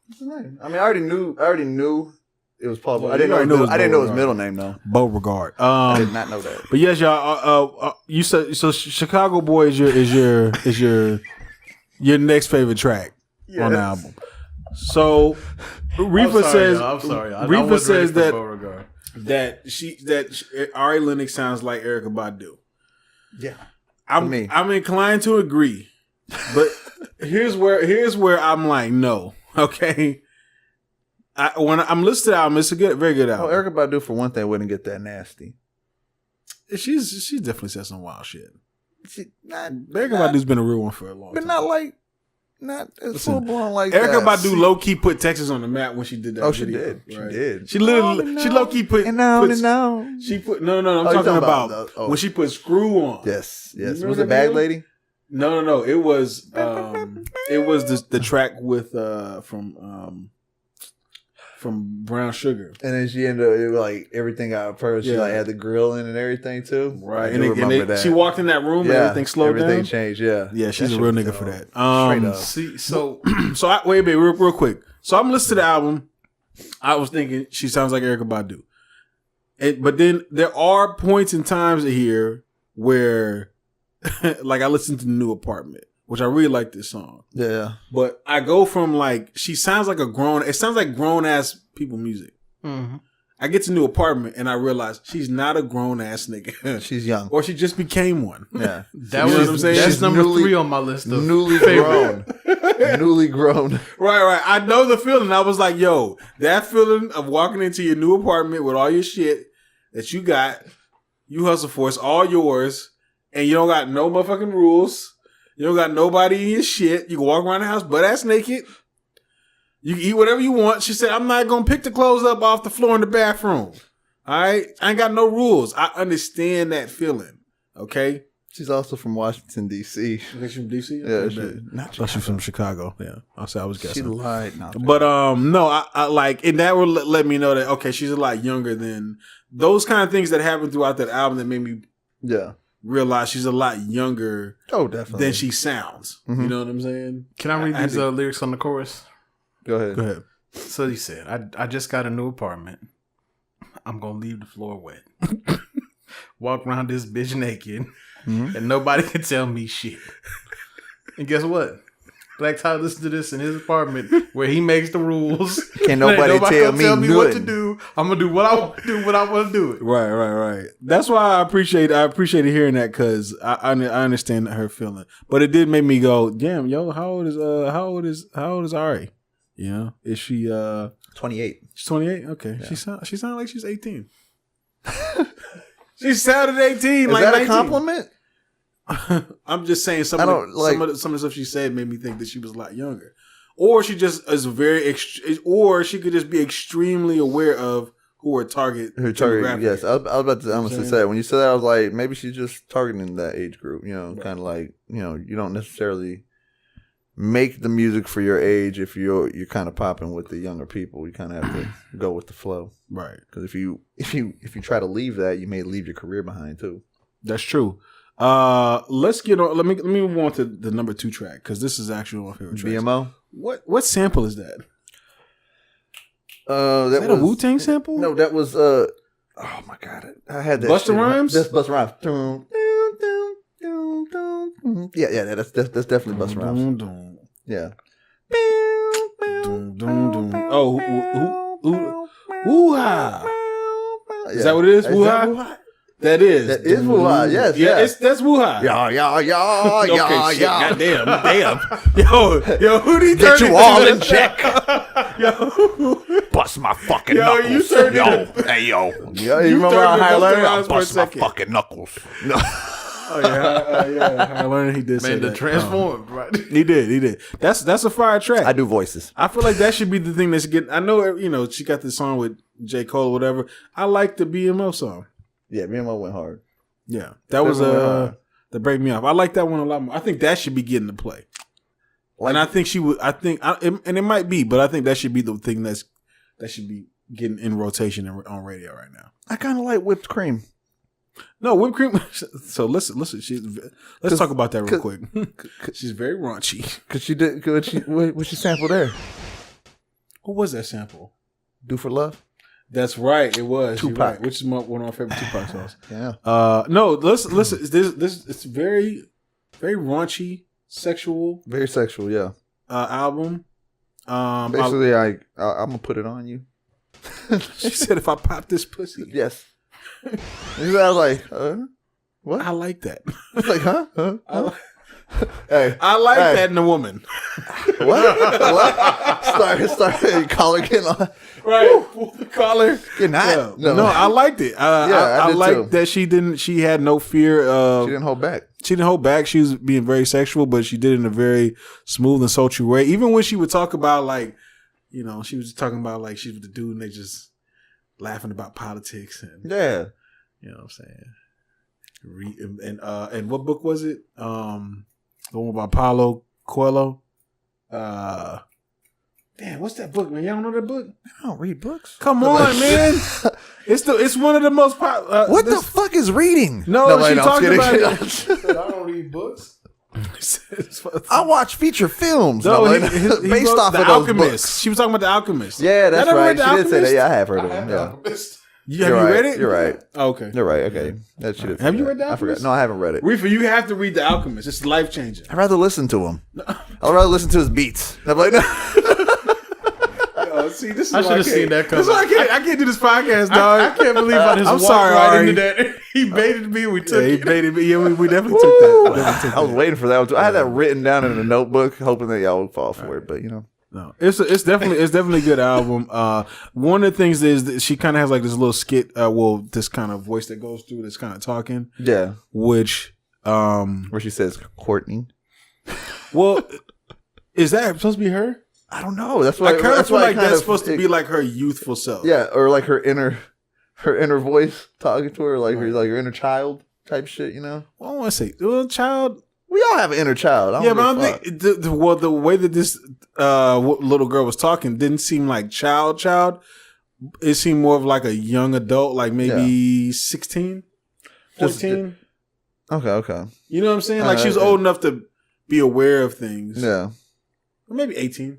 What's his name? I mean, I already knew it was Paul. I didn't know his middle name though. Beauregard. I did not know that. But yes, y'all. You said so. Chicago Boy is your next favorite track on the album. So Riffa says. I'm sorry. Riffa says that Ari Lennox sounds like Erykah Badu. Yeah, I'm inclined to agree, but here's where I'm like no. Okay. When I'm listening to the album, it's a very good album. Erykah Badu, for one thing, wouldn't get that nasty. She's definitely said some wild shit. Erykah Badu's been a real one for a long time. But not like not as full blown like Erykah that. Badu low key put Texas on the map when she did that. Oh, she video, did. right? She did. She literally, she low key put. She put no. I'm talking about when she put Screw on. Yes. Was it Bag Lady? No. It was the track with from Brown Sugar. And then she ended up, it was like everything got purged. She like had the grill in and everything too. Right. And she walked in that room and everything slowed down. Everything changed, Yeah, she's a real nigga for that. Straight up. See, so wait a minute, real quick. So I'm listening to the album. I was thinking she sounds like Erykah Badu. But then there are points and times here where like I listened to the New Apartment, which I really like this song. Yeah. But I go from like, she sounds like it sounds like grown ass people music. Mm-hmm. I get to New Apartment and I realize she's not a grown ass nigga. She's young. Or she just became one. Yeah. That was what I'm saying? That's number 3 on my list of newly grown. Newly grown. Right. I know the feeling. I was like, yo, that feeling of walking into your new apartment with all your shit that you got, you hustle for, it's all yours, and you don't got no motherfucking rules. You don't got nobody in your shit. You can walk around the house butt ass naked. You can eat whatever you want. She said, I'm not going to pick the clothes up off the floor in the bathroom. All right? I ain't got no rules. I understand that feeling. Okay? She's also from Washington, D.C. She's from D.C.? Yeah. She's from Chicago. Yeah. I'll say I was guessing. She lied. But, no, I like, and that would let me know that, okay, she's a lot younger than those kind of things that happened throughout that album that made me realize she's a lot younger than she sounds. Mm-hmm. You know what I'm saying? Can I read these lyrics on the chorus? Go ahead. So he said, I just got a new apartment. I'm going to leave the floor wet. Walk around this bitch naked. Mm-hmm. And nobody can tell me shit. And guess what? Black Ty listened to this in his apartment where he makes the rules. Can't nobody tell me what to do. I'm going to do what I want to do when I want to do it. Right. That's why I appreciate hearing that, because I understand her feeling. But it did make me go, damn, yo, how old is Ari? You know, is she 28? She's 28. Okay, yeah. She sounded like she's 18. She sounded 18. Is like that 19. a compliment? I'm just saying some of the stuff she said made me think that she was a lot younger, or she just is or she could just be extremely aware of who her target. Yes, I was about to honestly say, when you said that, I was like, maybe she's just targeting that age group. You know, kind of like, you know, you don't necessarily make the music for your age if you're kind of popping with the younger people. You kind of have to go with the flow, right? Because if you try to leave that, you may leave your career behind too. That's true. Let's get on. Let me move on to the number 2 track, because this is actually one of my favorite tracks. BMO. What sample is that? That was a Wu-Tang sample. No, that was oh my god, I had that. Busta Rhymes. That's Busta Rhymes. Yeah, that's definitely Busta Rhymes. Yeah. Oh, woo-ha. Is that what it is? Woo-ha? That is Woo-ha, yes. Yeah, that's Woo-ha. Yeah. Damn. Yo, Hoodie, get you all in check. Yo, bust my fucking knuckles. You turned Hey, yo. Yeah, you remember how High Learning? I'll bust my fucking knuckles. No. High Learning, he did say that. Man, the transformed, right? He did. That's a fire track. I do voices. I feel like that should be the thing that's getting. I know, you know, she got this song with J. Cole or whatever. I like the BMO song. Yeah, BMO went hard. Yeah, that was that break me off. I like that one a lot more. I think that should be getting the play. And I think she would. And it might be, but I think that should be the thing that should be getting in rotation on radio right now. I kind of like Whipped Cream. No, Whipped Cream. So listen. Let's talk about that real quick. She's very raunchy. Cause she did. What she sampled there? What was that sample? Do for Love. That's right. It was Tupac, right, which is one of my favorite Tupac songs. Yeah. No, listen. This it's very, very raunchy, sexual. Very sexual. Yeah. Album. Basically, I'm gonna put it on you. She said, "If I pop this pussy." Yes. I was like, what? I like that. It's like, huh? Hey, I like that in a woman. what? Start collar getting on. Right. Collar. Getting hot. Yeah. No, I liked it. I did liked too. that she had no fear of. She didn't hold back. She didn't hold back. She was being very sexual, but she did it in a very smooth and sultry way. Even when she would talk about like, you know, she was talking about like she was the dude and they just laughing about politics and Yeah. you know what I'm saying. And what book was it? The one about Paulo Coelho. Damn, what's that book, man? Y'all don't know that book? I don't read books. Come on, man. It's one of the most popular. What the fuck is reading? No, she talked about it. I don't read books. I watch feature films He based wrote off The of those Alchemist. books. She was talking about The Alchemist. Yeah, that's Y'all never right. read The She did say that. Alchemist? Yeah, I have heard of him. Yeah. Have you read it? You're right. Oh, okay. You're right. Okay. That shit is Have you read The I forgot. Alchemist? No, I haven't read it. Reefer, you have to read The Alchemist. It's life changing. I'd rather listen to him. I'd rather listen to his beats. I'm like, no. See, this is I should have seen that This is coming. why I can't do this podcast, dog. I can't believe I just I'm walked sorry, right Ari. into that. He baited me. We took Yeah, he it. baited me. Yeah, we definitely took that. I was waiting for that one too. I had that written down in a notebook, hoping that y'all would fall for it. But you know, No, it's definitely a good album. One of the things is that she kind of has like this little skit. This kind of voice that goes through, this kind of talking. yeah, Which, where she says Courtney. well, is that supposed to be her? I don't know. That's why I kind of feel like that's of- supposed to be like her youthful self. Yeah, or like her inner voice talking to her, like her inner child type shit. You know, Well, I want to say, well, child. we all have an inner child. I Yeah, don't but I give a don't think the way that this little girl was talking didn't seem like child. It seemed more of like a young adult, like maybe 16, 14. Okay. You know what I'm saying? Like she was old enough to be aware of things. Yeah. Or maybe 18.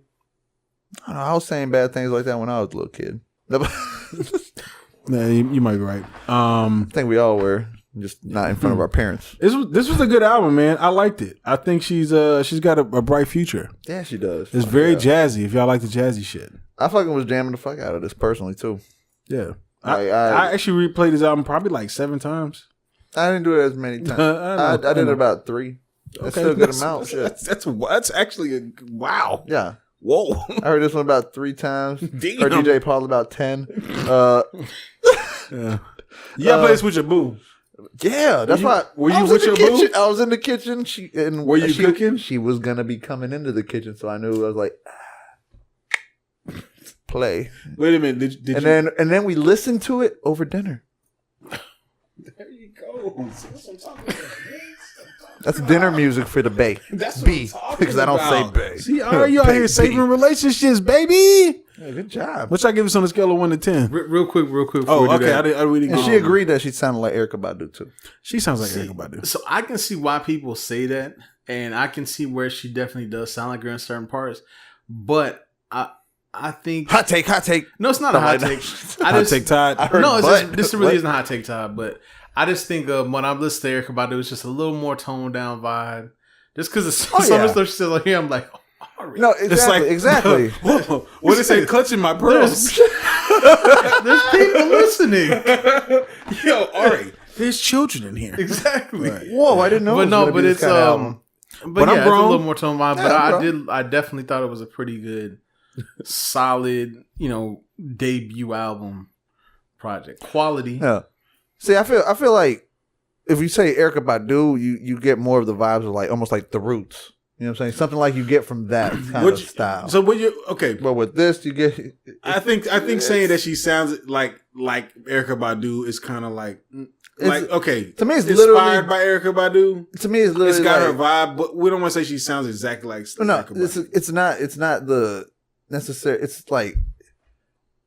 I don't know. I was saying bad things like that when I was a little kid. Yeah, you might be right. I think we all were, just not in front of our parents. This was a good album, man. I liked it. I think she's got a bright future. Yeah, she does. It's very jazzy. If y'all like the jazzy shit, I fucking was jamming the fuck out of this personally too. yeah. I I actually replayed this album probably like 7 times. I didn't do it as many times. I did it about 3. That's still a good amount. Shit. That's actually a wow. Yeah. Whoa. I heard this one about 3 times. Damn. Heard DJ Paul about 10. Yeah. You gotta play this with your boo. Yeah, that's why. Were I you was with in the your boo? kitchen. I was in the kitchen. Were you cooking? She was gonna be coming into the kitchen, so I knew. I was like, play. Wait a minute. Did you? And then we listened to it over dinner. There you go. That's what I'm talking about. That's dinner music for the Bay. That's B, what I'm talking because I don't about. say Bay. See, are you out here saving relationships, baby? Yeah, good job. What y'all give us on a scale of 1 to 10? Real quick. Oh, we do okay. that. I really And she agreed that she sounded like Erykah Badu too. She sounds like Erykah Badu. So I can see why people say that, and I can see where she definitely does sound like her in certain parts. But I think Hot take. no, it's not a hot take. Hot take Todd. This really isn't a hot take, Todd. But I just think when I'm listening to Erykah Badu, it's just a little more toned down vibe. Just because of some of the stuff she says like here, I'm like, Ari. No, exactly. Whoa, what did it say? Clutching my pearls. There's people listening. Yo, Ari, there's children in here. Exactly. Right. Whoa, I didn't know. But it was no, gonna but be this it's kind of album. but I'm yeah, it's a grown. little more toned vibe. Yeah, But I definitely thought it was a pretty good, solid, debut album project. Quality. Yeah. See, I feel like if you say Erykah Badu, you get more of the vibes of like almost like The Roots. You know what I'm saying? Something like you get from that kind of style. So when you okay, But with this, you get. I think saying that she sounds like Erykah Badu is kind of like okay. To me, it's inspired literally by Erykah Badu. To me, it's literally It's got her like, vibe, but we don't want to say she sounds exactly like no. Erykah Badu. It's not the necessary. It's like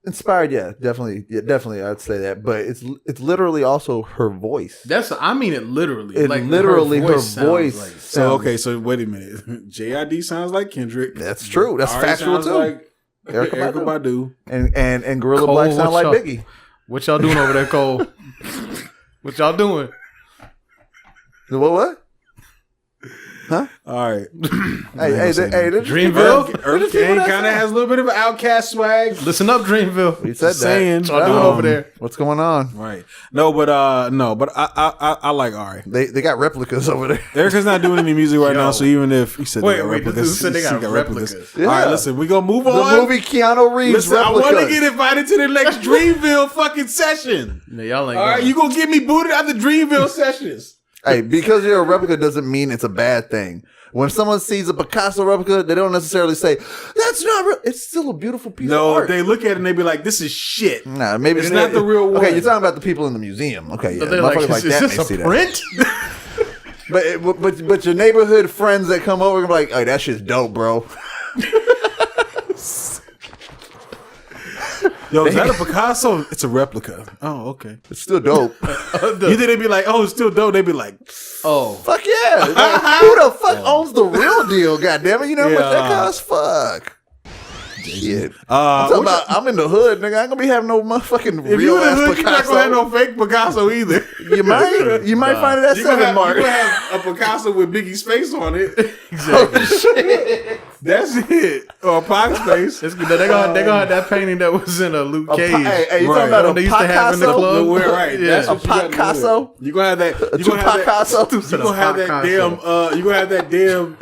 inspired. Yeah, definitely. I'd say that. But it's literally also her voice. I mean it literally. It literally her voice. Like, So okay, so wait a minute. JID sounds like Kendrick. That's true. That's Ari factual sounds too. Like Erykah Erykah Badu. And Gorilla Cole, Black sound what like y'all- Biggie. what y'all doing over there, Cole? What y'all doing? What? Huh? All right. Hey, Dreamville? Earth Gang kind of has a little bit of an Outcast swag. Listen up, Dreamville. You said that. Saying, What y'all doing over there? What's going on? Right. No, but I like Ari. They got replicas over there. Erica's not doing any music right now, so even if he said Wait, they got replicas, this dude said they got replicas. Yeah. All right, listen, we gonna move The on. movie Keanu Reeves Listen, I replicas. want to get invited to the next Dreamville fucking session. No, y'all ain't. All right, you gonna get me booted out the Dreamville sessions? Hey, because you're a replica doesn't mean it's a bad thing. When someone sees a Picasso replica, they don't necessarily say, that's not real. It's still a beautiful piece of art. No, they look at it and they be like, this is shit. Nah, maybe It's not the real one. Okay, you're talking about the people in the museum. Okay, yeah. So they're like, Motherfuckers is this may a see print? that. But your neighborhood friends that come over and be like, oh, that shit's dope, bro. Yo, is that a Picasso? It's a replica. Oh, okay. It's still dope. You think they'd be like, oh, it's still dope? They'd be like, Oh, Fuck yeah. Like, who the fuck owns the real deal? Goddammit. You know how much that costs? Fuck. Shit. I'm in the hood, nigga. I ain't gonna be having no motherfucking if real you in the ass hood, you're not Picasso. gonna have no fake Picasso either. You might find it at You gonna 7 Mark. have a Picasso with Biggie's face on it. Oh, shit. That's it. Or a Pac's face. it's good. They gonna have that painting that was in a Luke Cage. Hey, you Right. talking about They a used to have in the Picasso? club. We're right. Yeah. That's A what you gotta do. Picasso? You gonna have that. A You gonna have that. Picasso? You gonna have that damn. You gonna have that damn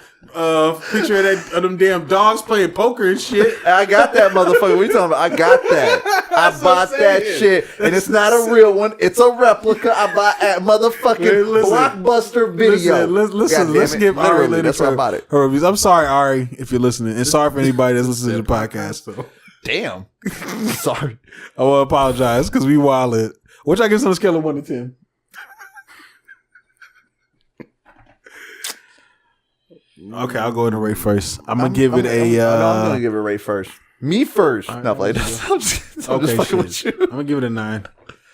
picture of them damn dogs playing poker and shit. I got that motherfucker. What you talking about? I got that. I That's what I'm bought that saying. shit. And it's not a real one. It's a replica. I bought at motherfucking Listen. Blockbuster Video. Listen, let's give Ari Literally, Lennox that's why I bought it. her reviews. I'm sorry, Ari, if you're listening. And sorry for anybody that's listening to the podcast. Damn. Sorry. I want to apologize because we wilded. What y'all give on a scale of 1 to 10? Okay, I'll go into rate first. I'm gonna give it a. I'm gonna give it a rate first. Me first. Not like that. I'm just fucking with you. I'm gonna give it a 9.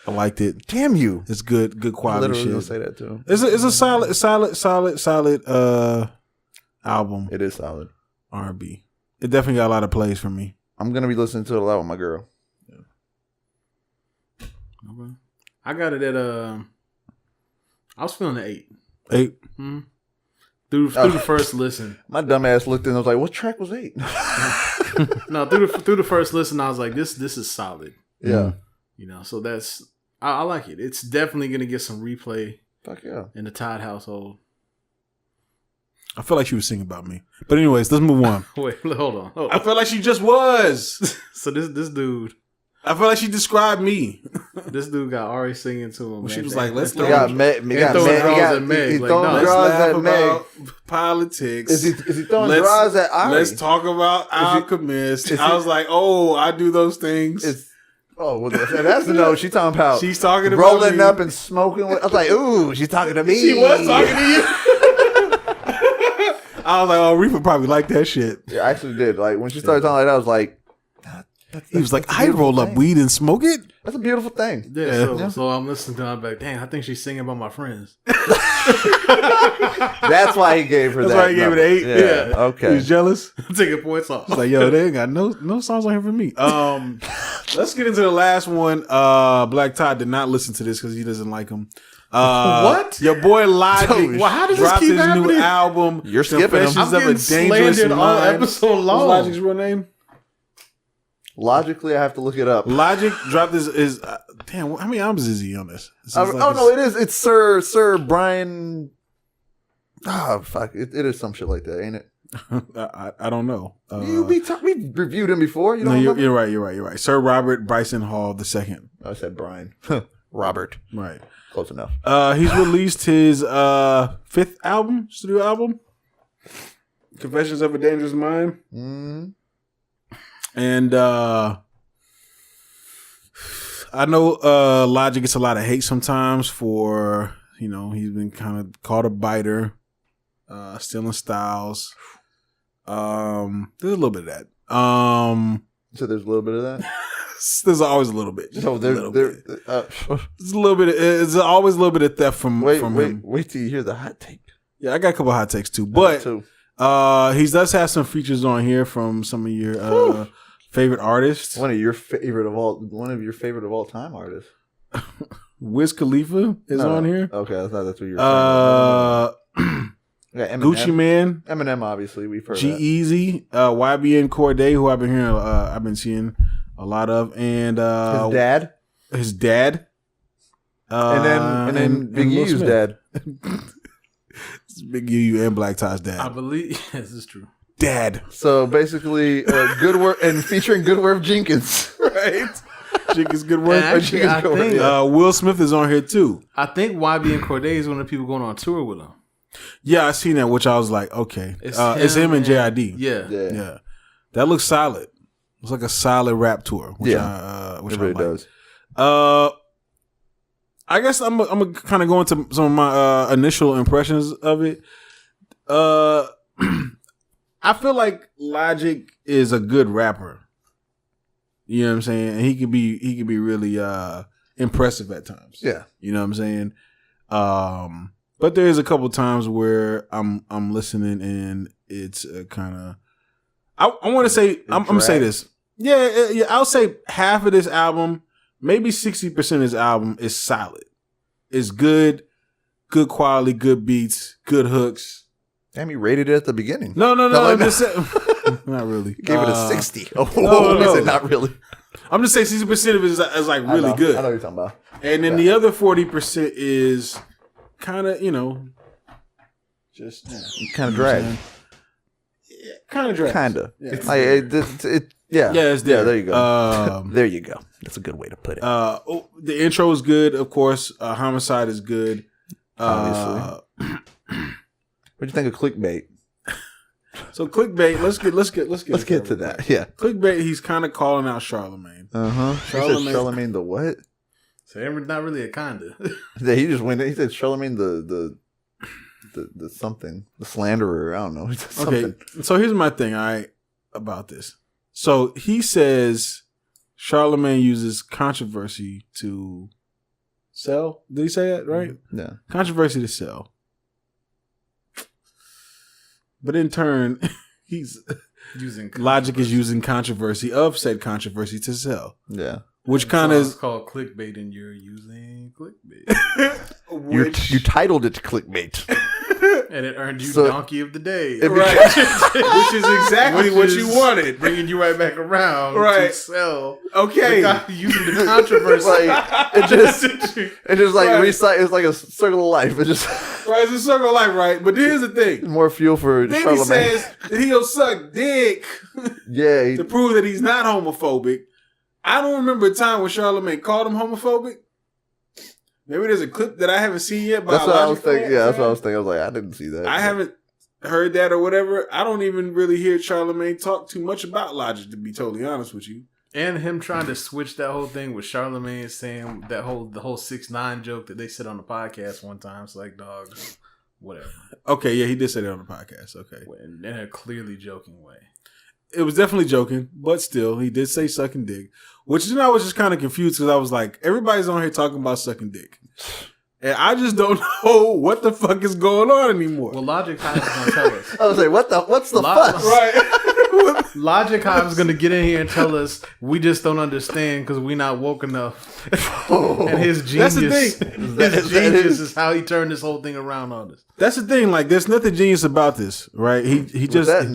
I liked it. Damn you. It's good quality Literally gonna shit. say that to him. It's a solid album. It is solid. R&B. It definitely got a lot of plays for me. I'm gonna be listening to it a lot with my girl. Okay. I got it at I was feeling an 8. 8. Mm-hmm. Through the first listen. My dumb ass looked in and was like, what track was 8? No, through the first listen, I was like, this is solid. Yeah. You know, so that's I like it. It's definitely gonna get some replay Fuck yeah. in the Todd household. I feel like she was singing about me. But anyways, let's move on. Wait, hold on. I feel like she just was. So this dude, I feel like she described me. this dude got Ari singing to him. She man. was like, let's He throw got Meg. He got throwing Meg. draws He got at Meg. He's Like, throwing no. Let's draws laugh at Meg. about politics. Is he throwing draws at Ari? Let's talk about Alchemist. I was like, oh, I do those things. That's the note. She's talking about. She's talking about rolling me. up and smoking. I was like, ooh, she's talking to me. She was talking to you. I was like, oh, Riffa probably like that shit. Yeah, I actually did. Like when she started talking like that, I was like, He was like, I roll up weed and smoke it. that's a beautiful thing. Yeah, so I'm listening to her. I'm like, dang, I think she's singing about my friends. That's why he gave her That's that. why he gave it an 8. Yeah. He Okay. was jealous. Taking points off. He's like, yo, they ain't got no songs on here for me. Let's get into the last one. Black Todd did not listen to this because he doesn't like him. What? Your boy Logic Well, how does this dropped keep his happening? new album. You're skipping him. Confessions I'm of a getting Dangerous slandered all Mind. episode long. What's Logic's real name? Logically, I have to look it up. Logic dropped his damn. How many albums is he on this? No, it is. It's Sir Brian. Fuck! It is some shit like that, ain't it? I don't know. we reviewed him before. You know, you're right. Sir Robert Bryson Hall II. I said Brian. Robert. Right. Close enough. He's released his 5th album, studio album, Confessions of a Dangerous Mind. Mm. And I know Logic gets a lot of hate sometimes for, he's been kind of called a biter, stealing styles. There's a little bit of that. So there's a little bit of that. There's always a little bit. So There's a little bit. It's always a little bit of theft from him. Wait till you hear the hot take. Yeah, I got a couple hot takes too, but he does have some features on here from some of your favorite artists. One of your favorite of all time artists. Wiz Khalifa is on here. Okay, I thought that's what you were saying. Yeah, Gucci Man, Eminem, obviously we've heard. G-Eazy, YBN Cordae, who I've been hearing, I've been seeing a lot of, and his dad, and then Big UU's dad, Big UU and Black Tie's dad. I believe yes, this is true. Dad. So basically, good work and featuring Goodworth Jenkins, right? Jenkins good work. Actually, I think Will Smith is on here too. I think YB and Cordae is one of the people going on tour with him. Yeah, I seen that, which I was like, okay, it's him and JID. Yeah. That looks solid. It's like a solid rap tour. Which which it really does. I guess I'm gonna kind of go into some of my initial impressions of it. I feel like Logic is a good rapper. You know what I'm saying? And he could be really impressive at times. Yeah. You know what I'm saying? But there is a couple times where I'm listening and it's kind of I want to say I'm gonna say this. Yeah, I'll say half of this album, maybe 60% of this album is solid. It's good quality, good beats, good hooks. Damn, you rated it at the beginning. No. I'm just saying, not really. You gave it a 60. Oh, no. Said not really. I'm just saying 60% of it is like really good. I know what you're talking about. And then the other 40% is kind of, just kind of drag. Kind of drag. Kind of. Yeah. It's there. There you go. There you go. That's a good way to put it. The intro is good, of course. Homicide is good. Obviously. What'd you think of Clickbait? So Clickbait, let's get to that. Yeah. Clickbait, he's kind of calling out Charlamagne. Charlamagne the what? So not really a kinda. Yeah, he just went. He said Charlamagne the something, the slanderer. I don't know. Okay, so here's my thing. About this. So he says Charlamagne uses controversy to sell. Did he say that right? Yeah. Controversy to sell. But in turn, Logic is using controversy of said controversy to sell. Yeah. Which kind of is called clickbait, and you're using clickbait. You titled it Clickbait, and it earned you Donkey of the Day, right? Which is exactly what you wanted, bringing you right back around, right? To sell, okay, using the controversy. It just like recite. It's like a circle of life. It just right. It's a circle of life, right? But here's the thing: more fuel for then Charlamagne. He says that he'll suck dick, to prove that he's not homophobic. I don't remember a time when Charlamagne called him homophobic. Maybe there's a clip that I haven't seen yet. That's what I was thinking. Yeah, that's what I was thinking. I was like, I didn't see that. I haven't heard that or whatever. I don't even really hear Charlamagne talk too much about Logic, to be totally honest with you. And him trying to switch that whole thing with Charlamagne saying the whole 6ix9ine joke that they said on the podcast one time. It's like, dog, whatever. Okay, yeah, he did say that on the podcast. Okay, in a clearly joking way. It was definitely joking, but still, he did say sucking dick. Which then I was just kind of confused because I was like, everybody's on here talking about sucking dick. And I just don't know what the fuck is going on anymore. Well, Logic Hive is going to tell us. I was like, what's the fuss? Right. Logic Hive is going to get in here and tell us we just don't understand because we're not woke enough. And his genius, that's the thing. His genius is how he turned this whole thing around on us. That's the thing. Like, there's nothing genius about this, right? He just Logic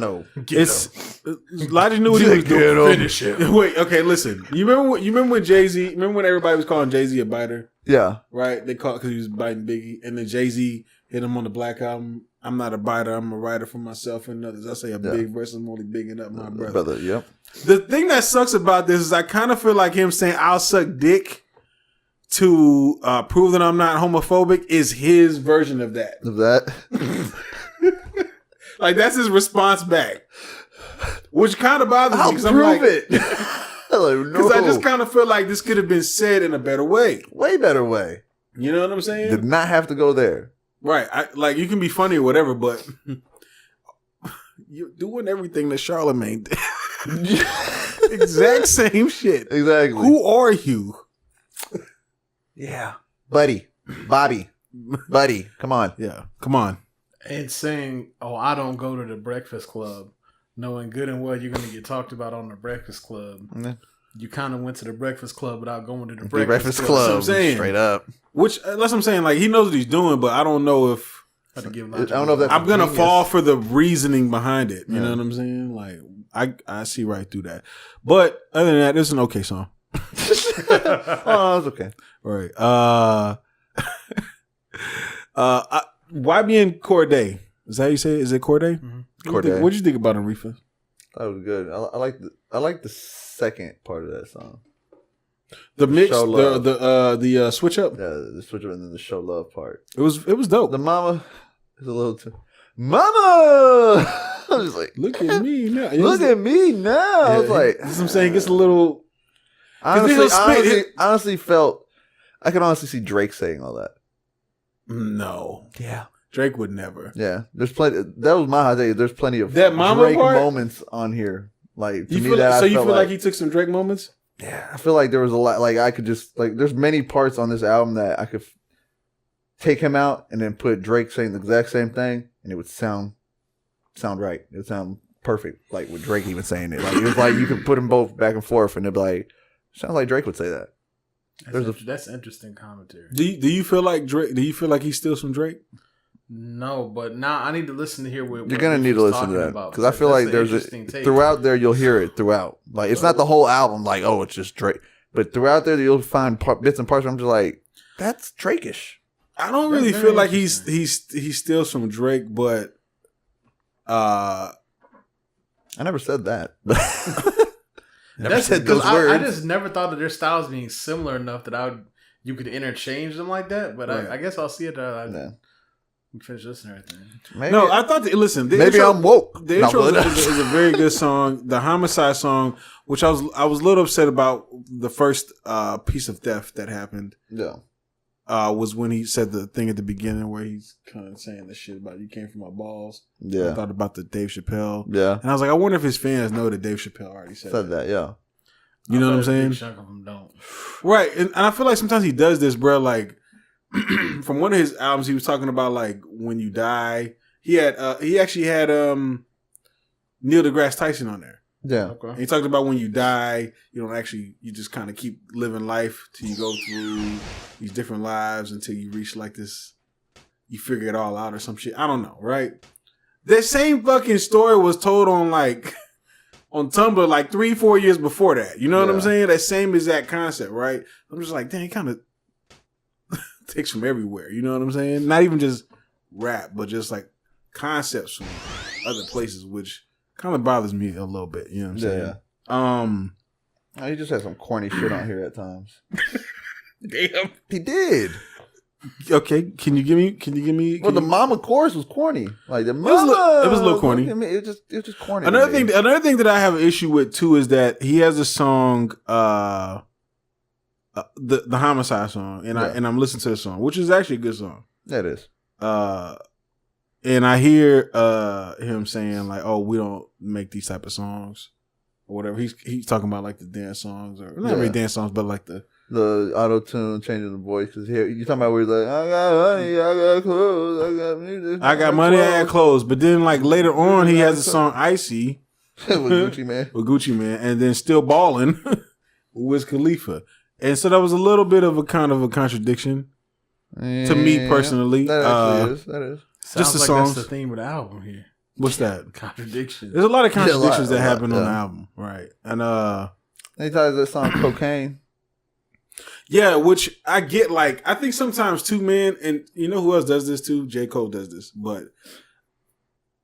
knew what he was doing. Finish it. Wait, okay, listen. You remember when Jay-Z? Remember when everybody was calling Jay-Z a biter? Yeah, right. They called because he was biting Biggie, and then Jay-Z hit him on the Black Album. I'm not a biter. I'm a writer for myself and others. I say a big verse. I'm only bigging up my brother. Yep. The thing that sucks about this is I kind of feel like him saying "I'll suck dick" to prove that I'm not homophobic is his version of that. Like that's his response back, which kind of bothers me because I'm like, it. Because I just kind of feel like this could have been said in a better way. Way better way. You know what I'm saying? Did not have to go there. Right. Like, you can be funny or whatever, but you're doing everything that Charlamagne did. Exact same shit. Exactly. Who are you? Yeah. Buddy. Come on. Yeah. Come on. And saying, oh, I don't go to the Breakfast Club, knowing good and well you're going to get talked about on the Breakfast Club. Mm-hmm. You kind of went to the Breakfast Club without going to the Breakfast Club. Club. That's what I'm saying. Straight up. Which, that's what I'm saying. Like, he knows what he's doing, but I don't know if I don't know if that's. I'm gonna fall for the reasoning behind it. You know what I'm saying? Like I see right through that. But other than that, it's an okay song. Oh, it's okay. Right. YBN Corday. Is that how you say it? Is it Corday? Mm-hmm. Corday. What'd you think about him, Riffa? That was good. I like the second part of that song. The mix, the switch up. Yeah, the switch up and then the show love part. It was dope. The mama is a little too. Mama, I was like, look at me now. Look at me now. I was like, that's what I'm saying. It gets a little. Honestly, felt I could honestly see Drake saying all that. No. Yeah. Drake would never. Yeah. There's plenty. That was my hot take. There's plenty of that mama Drake part? moments on here. Like to you me, feel that so I you felt feel like he took some Drake moments? Yeah, I feel like there was a lot. Like I could just like. There's many parts on this album that I could take him out and then put Drake saying the exact same thing, and it would sound right. It would sound perfect, like with Drake even saying it. Like it was like you could put them both back and forth, and they'd be like, sounds like Drake would say that. That's interesting commentary. Do you feel like Drake? Do you feel like he steals from Drake? No, but now I need to listen to hear what you're gonna need to listen to that because I feel like there's throughout there you'll hear it throughout. Like it's not the whole album. Like it's just Drake, but throughout there you'll find bits and parts where I'm just like, that's Drake-ish. I don't really feel like he steals from Drake, but I never said that. Never said those words. I just never thought of their styles being similar enough that you could interchange them like that. But right. I guess I'll see it. Finish listening to everything. No, I thought. Maybe I'm woke. The intro is a very good song. The Homicide song, which I was a little upset about the first piece of theft that happened. Yeah. Was when he said the thing at the beginning where he's kind of saying the shit about you came from my balls. Yeah. I thought about the Dave Chappelle. Yeah. And I was like, I wonder if his fans know that Dave Chappelle already said that. Yeah. You know what I'm saying? A chunk of them don't. Right. And I feel like sometimes he does this, bro. Like from one of his albums, he was talking about like when you die. He actually had Neil deGrasse Tyson on there. Yeah. Okay. And he talked about when you die, you just kind of keep living life till you go through these different lives until you reach like this, you figure it all out or some shit. I don't know, right? That same fucking story was told on like on Tumblr like 3-4 years before that. You know what I'm saying? That same exact concept, right? I'm just like, dang, kind of takes from everywhere. You know what I'm saying? Not even just rap, but just like concepts from other places, which kind of bothers me a little bit. You know what I'm saying? Yeah. He just had some corny shit on here at times. Damn, he did. Okay, can you give me? Well, the mama chorus was corny. Like the mama, it was a little corny. It was just corny. Another thing that I have an issue with too is that he has a song, the Homicide song, and I'm listening to the song, which is actually a good song. That is. And I hear him saying like, "Oh, we don't make these type of songs, or whatever." He's talking about like the dance songs, or not really dance songs, but like the auto tune, changing the voice. Cause here you talking about where he's like, I got money, I got clothes, I got music, I got money, I got clothes. But then like later on, he has a song Icy with Gucci Man, and then Still Ballin' with Wiz Khalifa, and so that was a little bit of a kind of a contradiction to me personally. That actually is. That is. Sounds just the like songs. That's the theme of the album here. What's that? Contradictions. There's a lot of contradictions that happen on the album, right? And he ties that song Cocaine. Yeah, which I get. Like, I think sometimes too, man, and you know who else does this too? J. Cole does this, but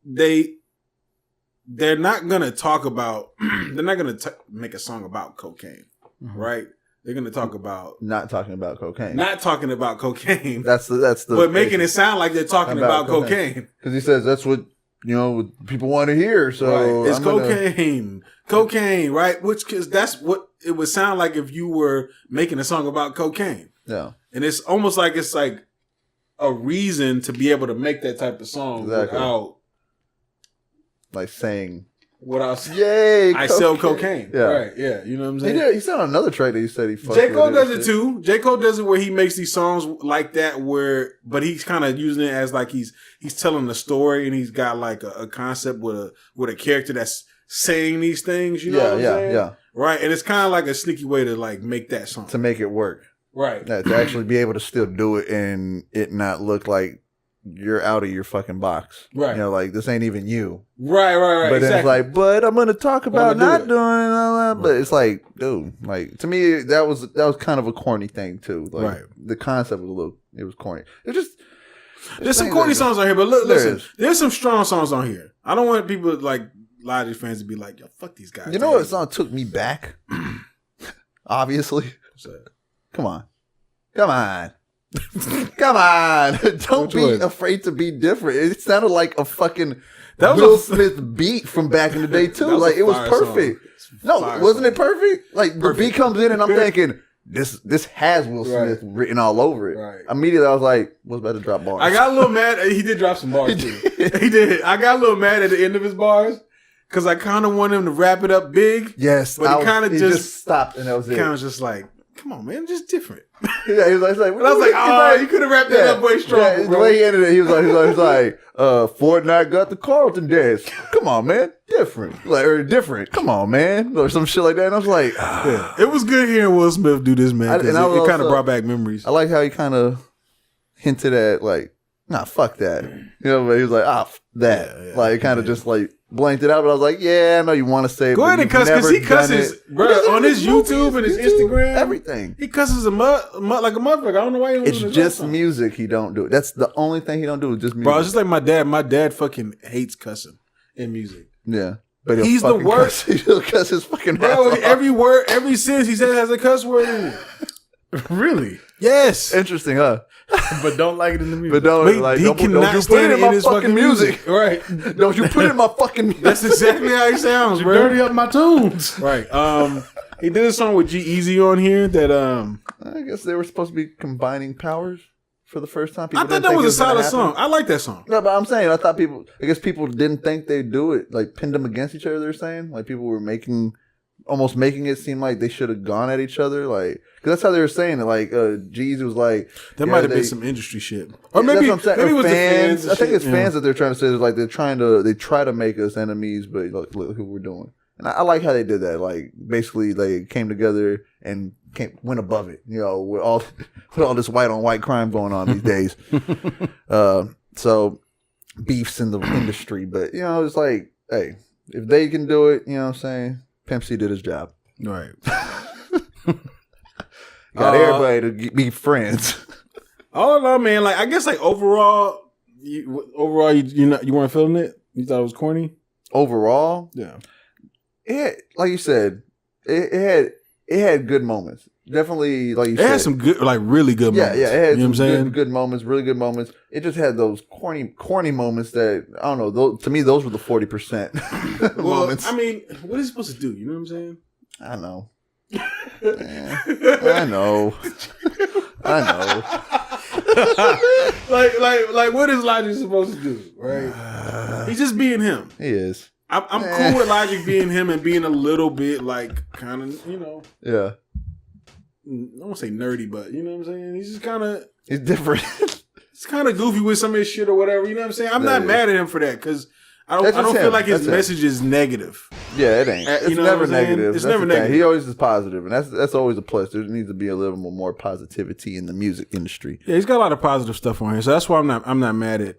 they're not gonna talk about. They're not gonna make a song about cocaine, right? They're gonna talk about not talking about cocaine. Not talking about cocaine. That's the. But making it sound like they're talking about cocaine. Because he says that's what what people want to hear. So right. It's cocaine, right? Because that's what it would sound like if you were making a song about cocaine. Yeah, and it's almost like it's like a reason to be able to make that type of song without like saying. Yay! I sell cocaine. Yeah. Right. Yeah. You know what I'm saying? He said on another track that he said he fucked J. Cole does it too. J. Cole does it where he makes these songs like that but he's kind of using it as like he's telling a story and he's got like a concept with a character that's saying these things. You know what I'm saying? Yeah. Right. And it's kind of like a sneaky way to like make that song. To make it work. Right. Yeah, to actually be able to still do it and it not look like you're out of your fucking box. Right. You know, like, this ain't even you. Right. But then it's like, but I'm going to talk about not doing all that. Right. But it's like, dude, like, to me, that was kind of a corny thing, too. Like, the concept was it was corny. It just... There's some corny songs on here, but listen, there's some strong songs on here. I don't want people like Logic fans to be like, yo, fuck these guys. You know what song took me back? Obviously. Come on. Don't be afraid to be different. It sounded like a fucking Will Smith beat from back in the day, too. Like, it was perfect. No, wasn't it perfect? Like, the beat comes in and I'm thinking... This has Will Smith written all over it. Right. Immediately, I was like, "What's about to drop bars?" I got a little mad. He did drop some bars too. He did. I got a little mad at the end of his bars because I kind of wanted him to wrap it up big. Yes, but he kind of just stopped, and that was it. Kind of just like, "Come on, man, just different." Yeah, he was like, but I was like, "Oh, you could have wrapped that up way stronger." The way he ended it, he was like, Fortnite got the Carlton dance. Come on, man. Different. Like, or different. Come on, man. Or some shit like that. And I was like, It was good hearing Will Smith do this, man. It kind of brought back memories. I like how he kind of hinted at, like, nah, fuck that. You know, but he was like, that. Yeah. Like, kind of just like blanked it out. But I was like, yeah, I know you want to say it. Go ahead and cuss, because he cusses, bro, on his YouTube and his Instagram. Everything. He cusses like a motherfucker. I don't know why he don't do it. It's just music he don't do it. That's the only thing he don't do is just music. Bro, it's just like my dad. My dad fucking hates cussing in music. Yeah. But he's the worst. He'll cuss his fucking bro, every word, every sentence he says has a cuss word in it. Really? Yes. Interesting, huh? But don't like it in the music. But don't you put it in my fucking music. Right. Don't you put it in my fucking music. That's exactly how he sounds, bro. Dirty up my tunes. Right. He did a song with G-Eazy on here that I guess they were supposed to be combining powers for the first time. I thought that was a solid song. I like that song. No, but I'm saying I guess people didn't think they'd do it, like pinned them against each other, they're saying. Like people were almost making it seem like they should have gone at each other, like, because that's how they were saying it. Like Jeezy was like, that might have been some industry shit, or maybe it was fans. The fans. I think it's fans that they're trying to say, like they try to make us enemies, but look who we're doing. And I like how they did that. Like basically they came together and went above it. You know, with all this white on white crime going on these days. So beefs in the industry, but you know, it's like, hey, if they can do it, you know what I'm saying? Pimp C did his job. Right. Got everybody to be friends. All in all, man, like I guess like overall you weren't feeling it? You thought it was corny? Overall? Yeah. Like you said, it had good moments. Definitely, like you said. It had some good, like really good moments. Yeah, it had some good moments, really good moments. It just had those corny moments that, I don't know, to me, those were the 40% moments. I mean, what is he supposed to do? You know what I'm saying? I know. I know. Like what is Logic supposed to do, right? He's just being him. He is. I'm cool with Logic being him and being a little bit like kind of, you know. Yeah. I don't want to say nerdy, but you know what I'm saying? He's just kind of... He's different. He's kind of goofy with some of his shit or whatever. You know what I'm saying? I'm not mad at him for that because I don't feel like his message is negative. Yeah, it ain't. It's never negative. It's never negative. He always is positive, and that's always a plus. There needs to be a little more positivity in the music industry. Yeah, he's got a lot of positive stuff on here, so that's why I'm not mad at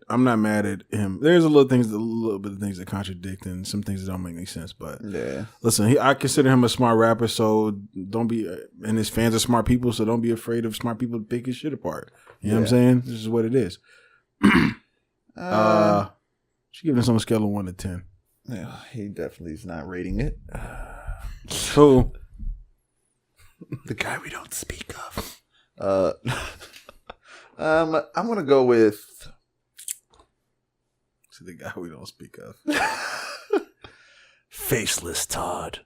him. There's a little bit of things that contradict and some things that don't make any sense. But yeah, listen, I consider him a smart rapper, so don't be. And his fans are smart people, so don't be afraid of smart people to pick his shit apart. You know what I'm saying? This is what it is. She giving this on a scale of 1 to 10. Yeah, he definitely is not rating it. Who? The guy we don't speak of. I'm gonna go with the guy we don't speak of. Faceless Todd.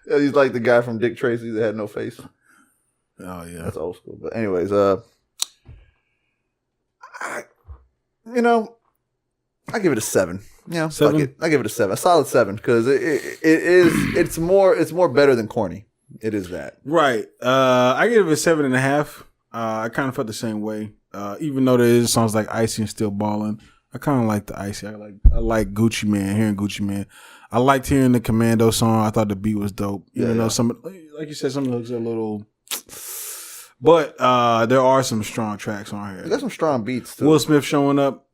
He's like the guy from Dick Tracy that had no face. Oh yeah, that's old school. But anyways, I give it a 7. You know, 7? Fuck it. I give it a 7, a solid 7, because it's more better than corny. It is that. Right. I give it a 7.5. I kind of felt the same way. Even though there is songs like Icy and Still Ballin', I kind of like the Icy. I like Gucci Man, hearing Gucci Man. I liked hearing the Commando song. I thought the beat was dope. Even though some, like you said, some of those are a little But there are some strong tracks on here. There's some strong beats too. Will Smith showing up,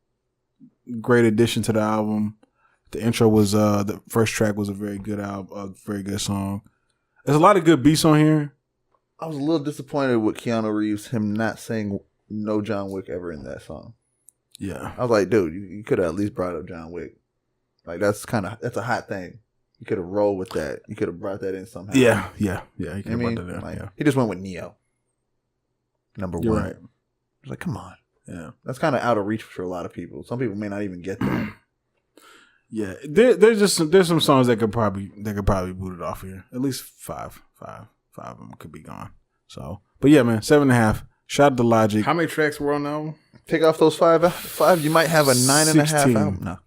great addition to the album. The intro was the first track was a very good album, a very good song. There's a lot of good beats on here. I was a little disappointed with Keanu Reeves, him not saying no John Wick ever in that song. Yeah. I was like, dude, you could have at least brought up John Wick. Like, that's a hot thing. You could have rolled with that. You could have brought that in somehow. Yeah. He could have brought that in. Like, yeah. He just went with Neo. Number You're one. right. I was like, come on. Yeah. That's kind of out of reach for a lot of people. Some people may not even get that. Yeah. There's some songs that could probably boot it off here. At least five of them could be gone. So, but yeah, man, 7.5. Shout out to Logic. How many tracks were on the album? Take off those five, you might have a 9.5 16. album. No.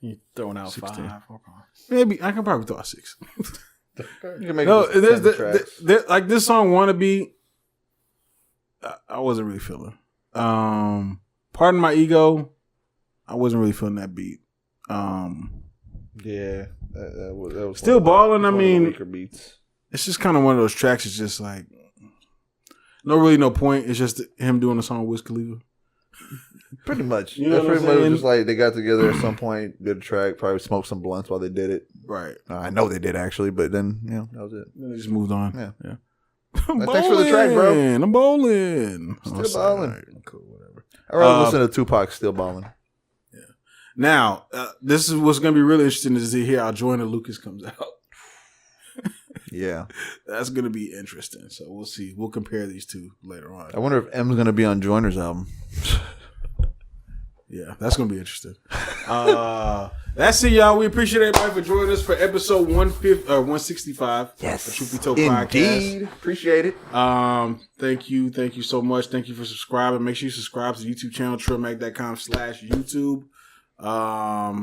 You throwing out 16. 5. Okay. Maybe I can probably throw out 6. You can make No, it just 10 tracks. like this song "Wannabe," I wasn't really feeling. Pardon My Ego, I wasn't really feeling that beat. Yeah, that was Still Ballin'. I one of the mean, weaker beats. it's just kind of one of those tracks. It's just like no point. It's just him doing a song with Wiz Khalifa. Pretty much. You know That's what I'm pretty much saying? just like they got together at some point, did a track, probably smoked some blunts while they did it. Right. I know they did actually, but then that was it. Then they just moved on. Yeah. I'm Thanks for the track, bro. I'm bowling. Still ballin'. Right. Cool, whatever. I'd rather listen to Tupac Still Ballin'. Yeah. Now, this is what's going to be really interesting is to hear how Joyner Lucas comes out. Yeah. That's going to be interesting. So we'll see. We'll compare these two later on. I wonder if M's going to be on Joyner's album. Yeah, that's going to be interesting. That's it, y'all. We appreciate everybody for joining us for episode 165. Yes. The Truth Be Told Indeed. podcast. Appreciate it. Thank you so much. Thank you for subscribing. Make sure you subscribe to the YouTube channel, trillmac.com/YouTube.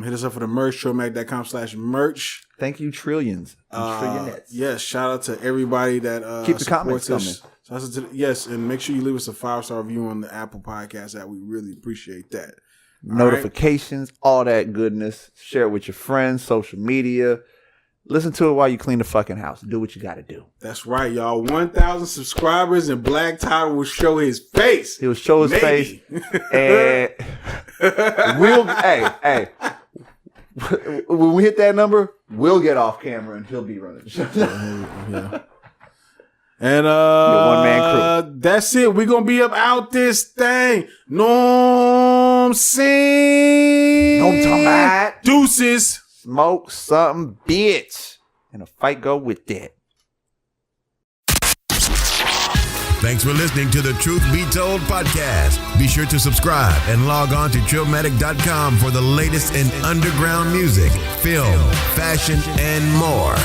Hit us up for the merch, trillmac.com/merch. Thank you, trillions. Trillionettes. Yes, shout out to everybody that Keep the comments us. Yes, and make sure you leave us a 5-star review on the Apple Podcast app. We really appreciate that. Notifications, all that goodness. Share it with your friends, social media. Listen to it while you clean the fucking house. Do what you got to do. That's right, y'all. 1,000 subscribers and Black Tyler will show his face. He'll show his face. And hey. When we hit that number, we'll get off camera and he'll be running. Yeah. And one-man crew. That's it. We're gonna be up out this thing. No, I'm saying. No, I'm talking about. Deuces. Smoke something, bitch. And a fight go with that. Thanks for listening to the Truth Be Told podcast. Be sure to subscribe and log on to Trillmatic.com for the latest in underground music, film, fashion, and more.